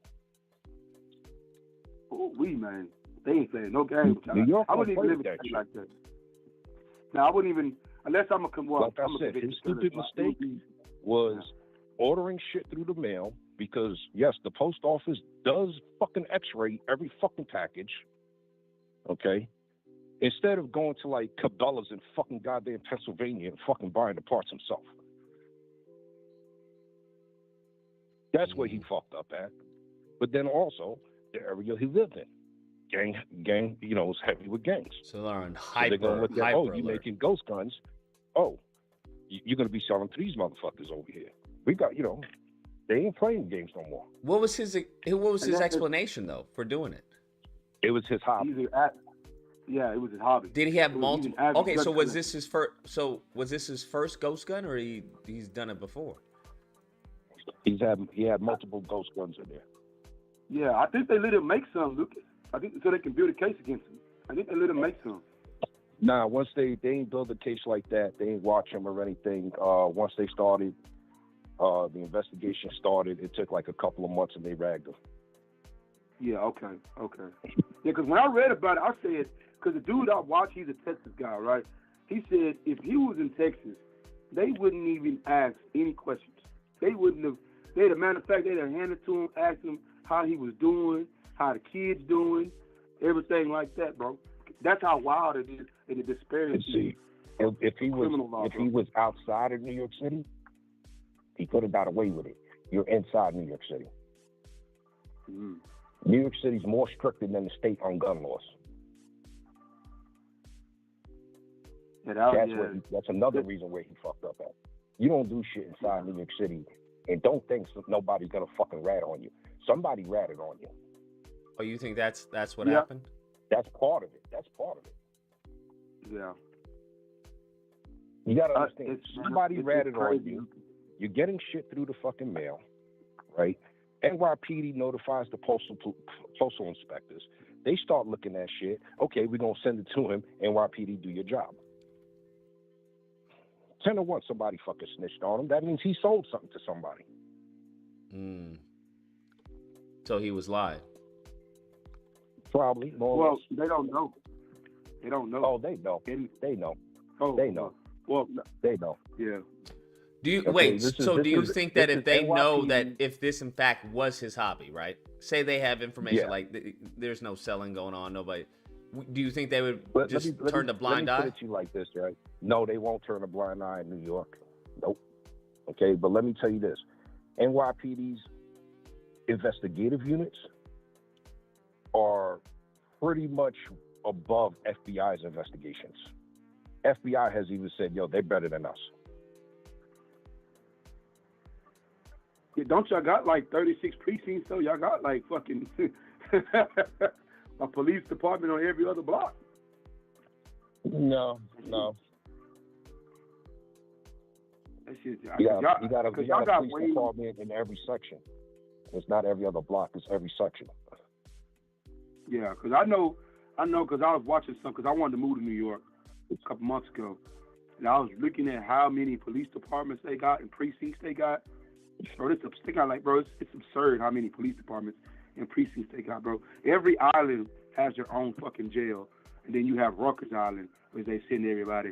Speaker 7: Oh, man. They ain't playing no game.
Speaker 9: New York
Speaker 7: I wouldn't even live
Speaker 9: that
Speaker 7: in like that. Now, I wouldn't even, unless I'm a
Speaker 9: like I said, his stupid mistake was ordering shit through the mail because, yes, the post office does fucking x-ray every fucking package, okay? Instead of going to, like, Cabela's in fucking goddamn Pennsylvania and fucking buying the parts himself. That's where he fucked up at. But then also, the area he lived in. Gang, was heavy with gangs.
Speaker 1: So they're on
Speaker 9: they're going to look at, you
Speaker 1: alert.
Speaker 9: making ghost guns. Oh, you're going to be selling to these motherfuckers over here. We got, they ain't playing games no more.
Speaker 1: What was his explanation, though, for doing it?
Speaker 9: It was his hobby.
Speaker 7: Yeah, it was his hobby.
Speaker 1: Did he have multiple? Okay, so was this his first? So was this his first ghost gun, or he's done it before?
Speaker 9: He had multiple ghost guns in there.
Speaker 7: Yeah, I think they let him make some, Lucas. I think so they can build a case against him. I think they let him make some.
Speaker 9: Nah, once they ain't build a case like that, they ain't watch him or anything. Once they started, the investigation started. It took like a couple of months, and they ragged him.
Speaker 7: Yeah, okay. Yeah, because when I read about it, I said, because the dude I watch, he's a Texas guy, right? He said if he was in Texas, they wouldn't even ask any questions. They wouldn't have. They'd have, matter of fact, they'd have handed to him, asked him how he was doing, how the kids doing, everything like that, bro. That's how wild it is and the disparity.
Speaker 9: See, if he was outside of New York City, he could have got away with it. You're inside New York City.
Speaker 7: Mm-hmm.
Speaker 9: New York City's more stricter than the state on gun laws. That's another reason where he fucked up at. You don't do shit inside New York City and don't think nobody's gonna fucking rat on you. Somebody ratted on you.
Speaker 1: Oh, you think that's what happened?
Speaker 9: That's part of it.
Speaker 7: Yeah.
Speaker 9: You gotta understand. Somebody ratted on you. You're getting shit through the fucking mail, right? NYPD notifies the postal inspectors. They start looking at shit. Okay, we're gonna send it to him. NYPD, do your job. 10 to 1, somebody fucking snitched on him. That means he sold something to somebody.
Speaker 1: So he was lied.
Speaker 9: Probably. More or
Speaker 7: Well,
Speaker 9: less.
Speaker 7: they don't know. They don't know.
Speaker 9: Oh, they know. They know.
Speaker 7: Oh,
Speaker 9: They know.
Speaker 7: Well,
Speaker 9: They know.
Speaker 7: yeah.
Speaker 1: Do you
Speaker 9: Okay,
Speaker 1: wait?
Speaker 9: this is-
Speaker 1: So
Speaker 9: this
Speaker 1: do you
Speaker 9: is-
Speaker 1: think that
Speaker 9: this
Speaker 1: if
Speaker 9: is
Speaker 1: they know
Speaker 9: NYPD.
Speaker 1: that if this in fact was his hobby, right? Say they have information
Speaker 9: Yeah.
Speaker 1: like there's no selling going on, nobody. Do you think they would
Speaker 9: Let
Speaker 1: just
Speaker 9: me- let
Speaker 1: turn
Speaker 9: me-
Speaker 1: a blind
Speaker 9: Let
Speaker 1: eye?
Speaker 9: me put it to you like this, right? No, they won't turn a blind eye in New York. Nope. Okay, but let me tell you this. NYPD's investigative units are pretty much above FBI's investigations. FBI has even said, yo, they're better than us.
Speaker 7: Yeah, don't y'all got like 36 precincts though? Y'all got like fucking a police department on every other block.
Speaker 9: No.
Speaker 7: That shit,
Speaker 9: You got a police
Speaker 7: way.
Speaker 9: department in every section. It's not every other block, it's every section.
Speaker 7: Yeah, because I know, because I was watching some, because I wanted to move to New York a couple months ago, and I was looking at how many police departments they got and precincts they got. Bro, it's absurd how many police departments and precincts they got, bro. Every island has their own fucking jail, and then you have Rikers Island where they send everybody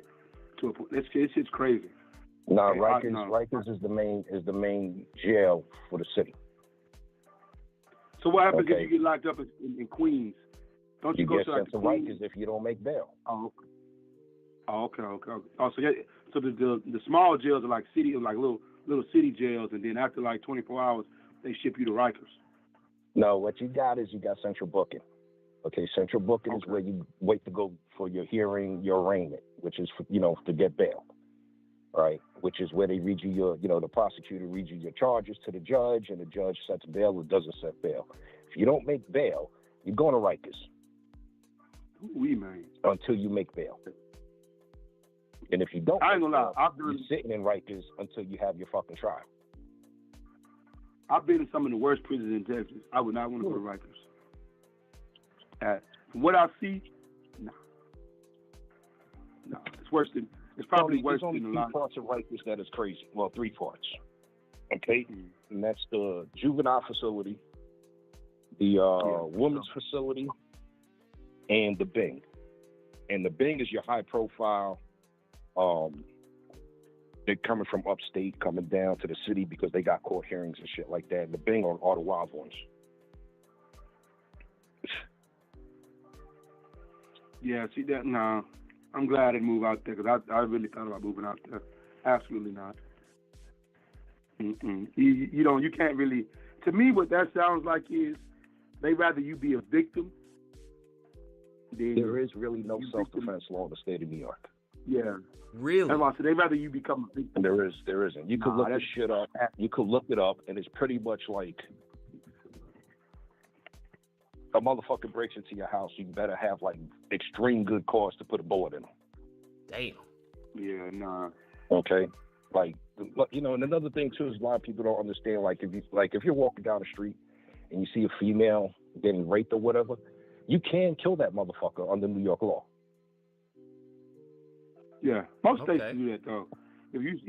Speaker 7: to a. It's just crazy.
Speaker 9: No,
Speaker 7: Okay,
Speaker 9: Rikers is the main jail for the city.
Speaker 7: So what happens
Speaker 9: Okay.
Speaker 7: if you get locked up in Queens? Don't you,
Speaker 9: You
Speaker 7: go
Speaker 9: get
Speaker 7: to like
Speaker 9: sent to
Speaker 7: Queens?
Speaker 9: Rikers if you don't make bail.
Speaker 7: Oh, okay. Oh, so the small jails are like little city jails, and then after like 24 hours, they ship you to Rikers.
Speaker 9: No, what you got is you got central booking. Okay, central booking is where you wait to go for your hearing, your arraignment, which is to get bail, right? Which is where they read you the prosecutor reads you your charges to the judge, and the judge sets bail or doesn't set bail. If you don't make bail, you're going to Rikers.
Speaker 7: Man.
Speaker 9: Until you make bail. And if you don't,
Speaker 7: I ain't gonna lie,
Speaker 9: you're sitting in Rikers until you have your fucking trial.
Speaker 7: I've been in some of the worst prisons in Texas. I would not want to go to Rikers. From what I see, no, it's worse than. It's probably worse
Speaker 9: There's only
Speaker 7: than a
Speaker 9: two
Speaker 7: lot.
Speaker 9: parts of Rikers that is crazy. Well, 3 parts. Okay, and that's the juvenile facility, the women's facility, and the Bing. And the Bing is your high profile. They're coming from upstate, coming down to the city because they got court hearings and shit like that. And the Bing are the wild ones.
Speaker 7: Yeah, see that? No, I'm glad I didn't move out there because I really thought about moving out there. Absolutely not. You can't really. To me, what that sounds like is they rather you be a victim.
Speaker 9: There is really no self-defense law in the state of New York.
Speaker 7: Yeah.
Speaker 1: Really?
Speaker 7: That's why I said they rather you become a victim.
Speaker 9: There isn't. You could look this shit up. You could look it up, and it's pretty much like a motherfucker breaks into your house. You better have like extreme good cause to put a bullet in them.
Speaker 1: Damn.
Speaker 7: Yeah, nah.
Speaker 9: Okay. And another thing too is a lot of people don't understand. If you're walking down the street and you see a female getting raped or whatever, you can kill that motherfucker under New York law.
Speaker 7: Yeah, most states do that though. If you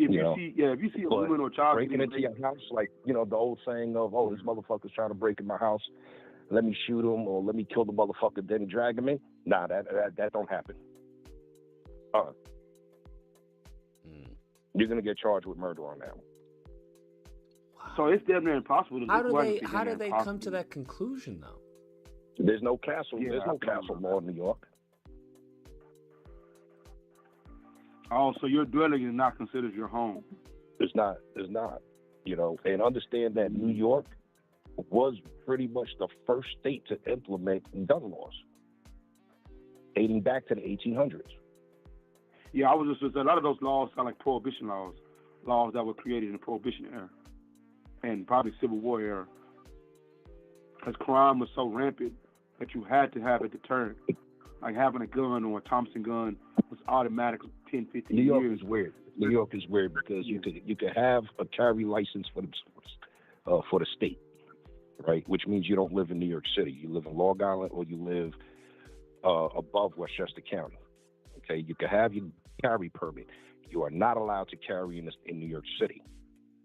Speaker 7: see a woman or child
Speaker 9: breaking into your house, the old saying of, "Oh, this motherfucker's trying to break in my house. Let me shoot him or let me kill the motherfucker, then drag him in." Nah, that don't happen. You're gonna get charged with murder on that one.
Speaker 7: So it's damn near impossible to.
Speaker 1: How do they come to that conclusion though?
Speaker 9: There's no castle. There's no castle law in New York.
Speaker 7: Oh, so your dwelling is not considered your home.
Speaker 9: It's not. And understand that New York was pretty much the first state to implement gun laws, dating back to the 1800s.
Speaker 7: Yeah, I was just a lot of those laws sound like prohibition laws that were created in the prohibition era, and probably Civil War era, because crime was so rampant that you had to have a deterrent. Like having a gun or a Thompson gun was automatic 10, 15
Speaker 9: New York
Speaker 7: years.
Speaker 9: is weird. New York is weird because you could have a carry license for the state, right? Which means you don't live in New York City. You live in Long Island or you live above Westchester County. Okay, you can have your carry permit. You are not allowed to carry in New York City,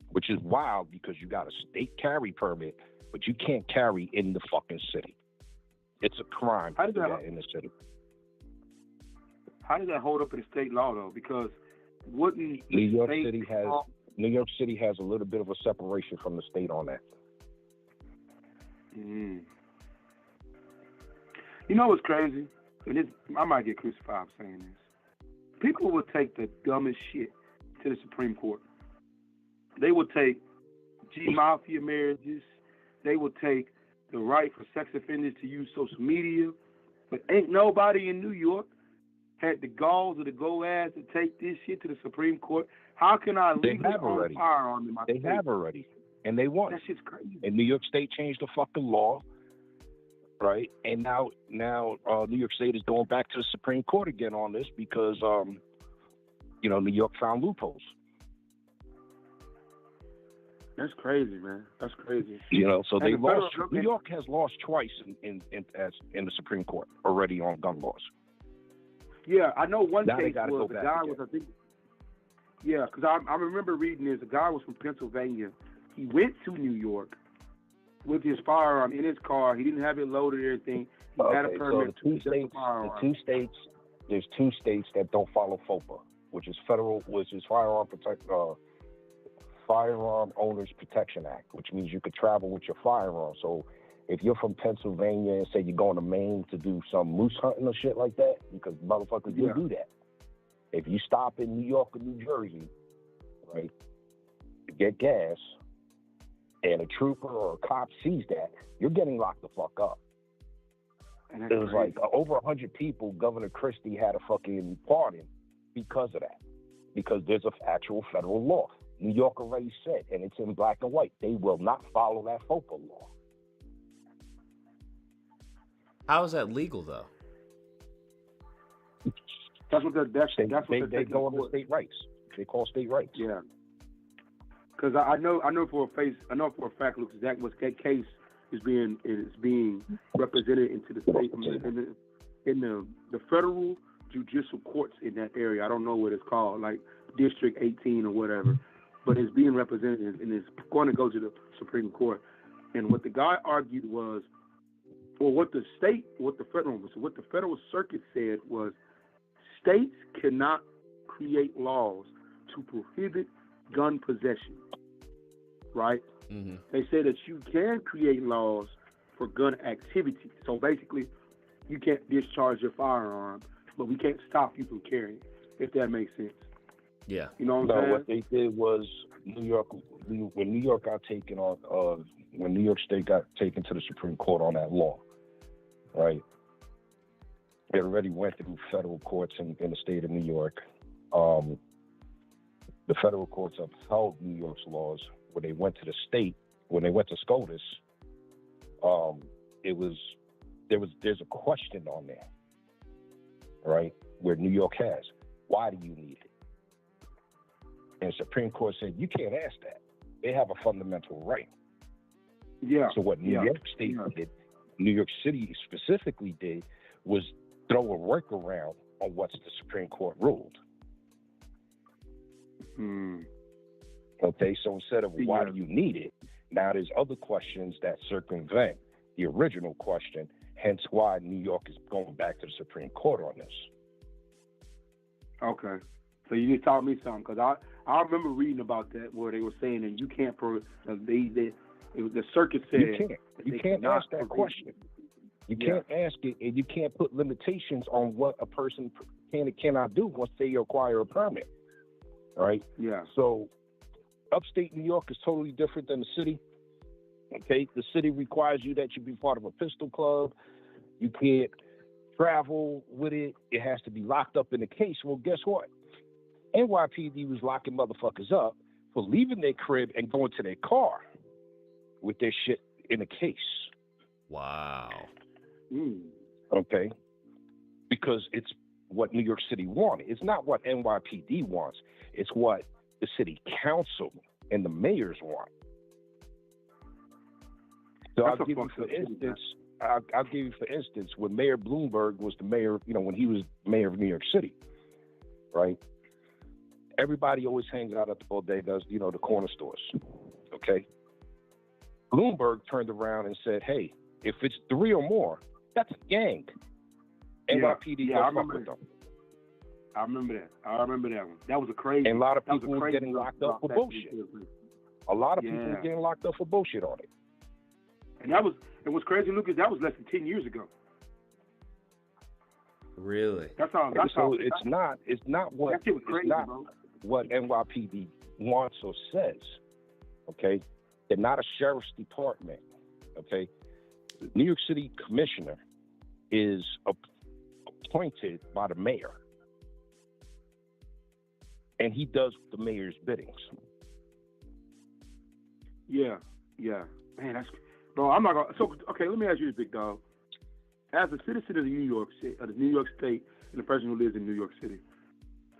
Speaker 9: which is wild because you got a state carry permit, but you can't carry in the fucking city. It's a crime to do that in the city.
Speaker 7: How does that hold up in the state law though? Because wouldn't
Speaker 9: New York City has a little bit of a separation from the state on that.
Speaker 7: Mm. You know what's crazy? And I might get crucified for saying this. People will take the dumbest shit to the Supreme Court. They will take G-Mafia marriages. They will take the right for sex offenders to use social media. But ain't nobody in New York had the galls or the go-ass to take this shit to the Supreme Court. How can I legally own a firearm in my state?
Speaker 9: They have already. And they won.
Speaker 7: That shit's crazy.
Speaker 9: And New York State changed the fucking law, right? And now New York State is going back to the Supreme Court again on this because, New York found loopholes.
Speaker 7: That's crazy, man. That's crazy.
Speaker 9: So they lost. New York has lost twice in the Supreme Court already on gun laws.
Speaker 7: Yeah, I know one
Speaker 9: Now they
Speaker 7: case
Speaker 9: gotta
Speaker 7: was
Speaker 9: go
Speaker 7: the
Speaker 9: back
Speaker 7: guy
Speaker 9: again.
Speaker 7: was, I think, yeah, because I remember reading this. The guy was from Pennsylvania. He went to New York with his firearm in his car. He didn't have it loaded or anything. He had a permit
Speaker 9: so there's two states that don't follow FOPA, which is Firearm Owners Protection Act, which means you could travel with your firearm. So if you're from Pennsylvania and say you're going to Maine to do some moose hunting or shit like that, because motherfuckers do that. If you stop in New York or New Jersey, right, to get gas, and a trooper or a cop sees that, you're getting locked the fuck up. It was like over 100 people, Governor Christie had a fucking pardon because of that. Because there's an actual federal law. New York already said, and it's in black and white, they will not follow that FOPA law.
Speaker 1: How is that legal though?
Speaker 7: That's what
Speaker 9: they go on the state rights. They call state rights.
Speaker 7: Yeah. Because I know for a fact, Lucas, that case is being represented into the state in the federal judicial courts in that area. I don't know what it's called, like District 18 or whatever, but it's being represented and it's going to go to the Supreme Court. And what the guy argued was, or what the federal circuit said was, states cannot create laws to prohibit gun possession, right?
Speaker 1: Mm-hmm.
Speaker 7: They say that you can create laws for gun activity. So basically, you can't discharge your firearm, but we can't stop you from carrying, if that makes sense.
Speaker 1: Yeah.
Speaker 7: You know what I'm saying?
Speaker 9: What they did was when New York got taken on, when New York State got taken to the Supreme Court on that law, right? It already went through federal courts in the state of New York. The federal courts upheld New York's laws. When they went to the state, when they went to SCOTUS, there's a question on there, right? Where New York has, why do you need it? And the Supreme Court said, you can't ask that. They have a fundamental right.
Speaker 7: Yeah.
Speaker 9: So what New York State did, New York City specifically did, was throw a workaround on what the Supreme Court ruled. Okay, so instead of why do you need it, now there's other questions that circumvent the original question, hence why New York is going back to the Supreme Court on this.
Speaker 7: Okay. So you just taught me something, because I remember reading about that where they were saying that you can't, the circuit said
Speaker 9: you can't ask that question. You can't ask it, and you can't put limitations on what a person can and cannot do once they acquire a permit, right?
Speaker 7: Yeah.
Speaker 9: So upstate New York is totally different than the city. Okay, the city requires you that you be part of a pistol club. You can't travel with it. It has to be locked up in a case. Well, guess what? NYPD was locking motherfuckers up for leaving their crib and going to their car with their shit in a case.
Speaker 1: Wow.
Speaker 9: Okay, because it's what New York City wanted. It's not what NYPD wants. It's what the city council and the mayors want. So I'll give you for instance, when Mayor Bloomberg was the mayor, when he was mayor of New York City, right? Everybody always hangs out at the bodegas, the corner stores. Okay. Bloomberg turned around and said, hey, if it's 3 or more, That's a gang. NYPD don't fuck with them.
Speaker 7: I remember that. I remember that one. That was a crazy.
Speaker 9: And a lot of people were getting locked up for bullshit. A lot of people were getting locked up for bullshit on it.
Speaker 7: And what's crazy, Lucas, that was less than 10 years ago.
Speaker 1: Really?
Speaker 7: That's all.
Speaker 9: It's not what NYPD wants or says. Okay? They're not a sheriff's department. Okay? The New York City commissioner is appointed by the mayor. And he does the mayor's biddings. Yeah. Man, that's... Bro, I'm not gonna... So, okay, let me ask you this, big dog. As a citizen of New York City, of the New York State, and a person who lives in New York City,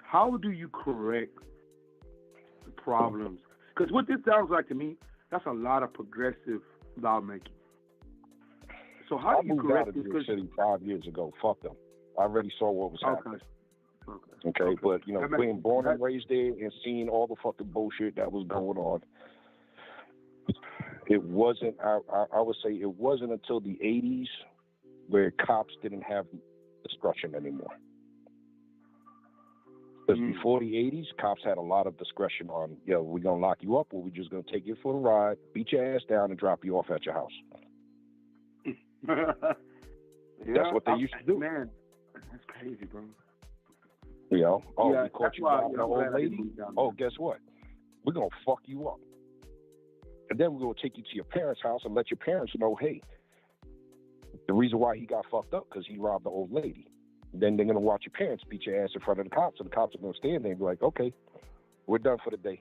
Speaker 9: how do you correct the problems? Because what this sounds like to me, that's a lot of progressive lawmaking. So how do you correct this? I moved out of New York City 5 years ago. Fuck them. I already saw what was happening. Okay, but being born and raised there and seeing all the fucking bullshit that was going on, it wasn't. I would say it wasn't until the '80s where cops didn't have discretion anymore. Because before the '80s, cops had a lot of discretion on, we're gonna lock you up, or we're just gonna take you for the ride, beat your ass down, and drop you off at your house. That's what they used to do.
Speaker 7: Man, that's crazy, bro.
Speaker 9: We caught you robbing an old lady. Oh, guess what? We're going to fuck you up. And then we're going to take you to your parents' house and let your parents know, hey, the reason why he got fucked up because he robbed the old lady. Then they're going to watch your parents beat your ass in front of the cops, and the cops are going to stand there and be like, okay, we're done for the day.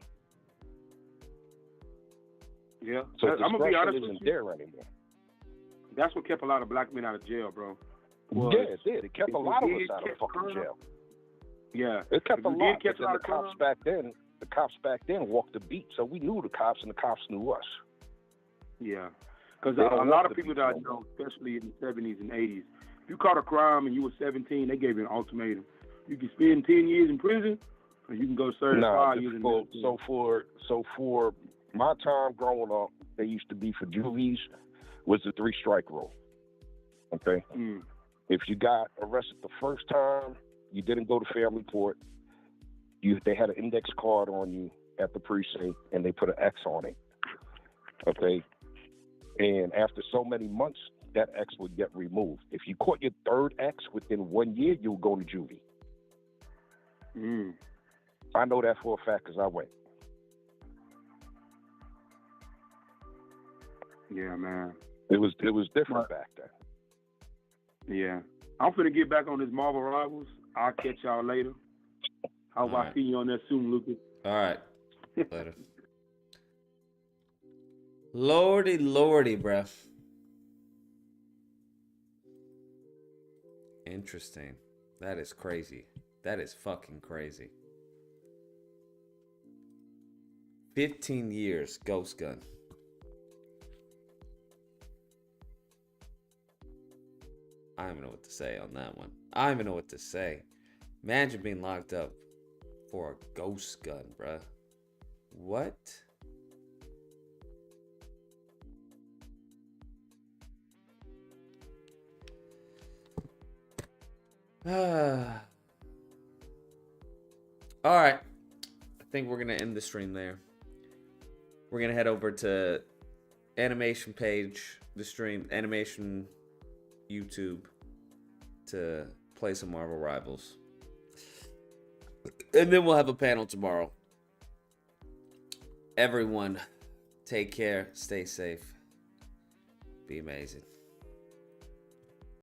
Speaker 7: Yeah.
Speaker 9: So
Speaker 7: I'm going to be honest
Speaker 9: isn't there anymore.
Speaker 7: That's what kept a lot of black men out of jail, bro.
Speaker 9: Yeah, it did. It kept a lot of us out of fucking jail.
Speaker 7: Yeah,
Speaker 9: it kept a lot.
Speaker 7: Kept
Speaker 9: the cops back then walked the beat, so we knew the cops, and the cops knew us.
Speaker 7: Yeah, because a lot of people that I know, especially in the 70s and 80s, if you caught a crime and you were 17, they gave you an ultimatum: you can spend 10 years in prison, or you can go serve 5 years in prison.
Speaker 9: So for my time growing up, they used to be for juvies was the 3-strike rule. Okay, if you got arrested the first time, you didn't go to family court. They had an index card on you at the precinct, and they put an X on it. Okay? And after so many months, that X would get removed. If you caught your third X within 1 year, you'll go to juvie. I know that for a fact because I went.
Speaker 7: Yeah, man.
Speaker 9: It was different back then.
Speaker 7: Yeah. I'm finna get back on this Marvel Rivals. I'll catch y'all later. Hope I see you on there soon, Lucas.
Speaker 1: All right. Later. Lordy, bruh. Interesting. That is crazy. That is fucking crazy. 15 years, Ghost Gun. I don't even know what to say on that one. I don't even know what to say. Imagine being locked up for a ghost gun, bruh. What? All right. I think we're going to end the stream there. We're going to head over to animation page, the stream, animation YouTube, to play some Marvel Rivals. And then we'll have a panel tomorrow. Everyone, take care, stay safe, be amazing.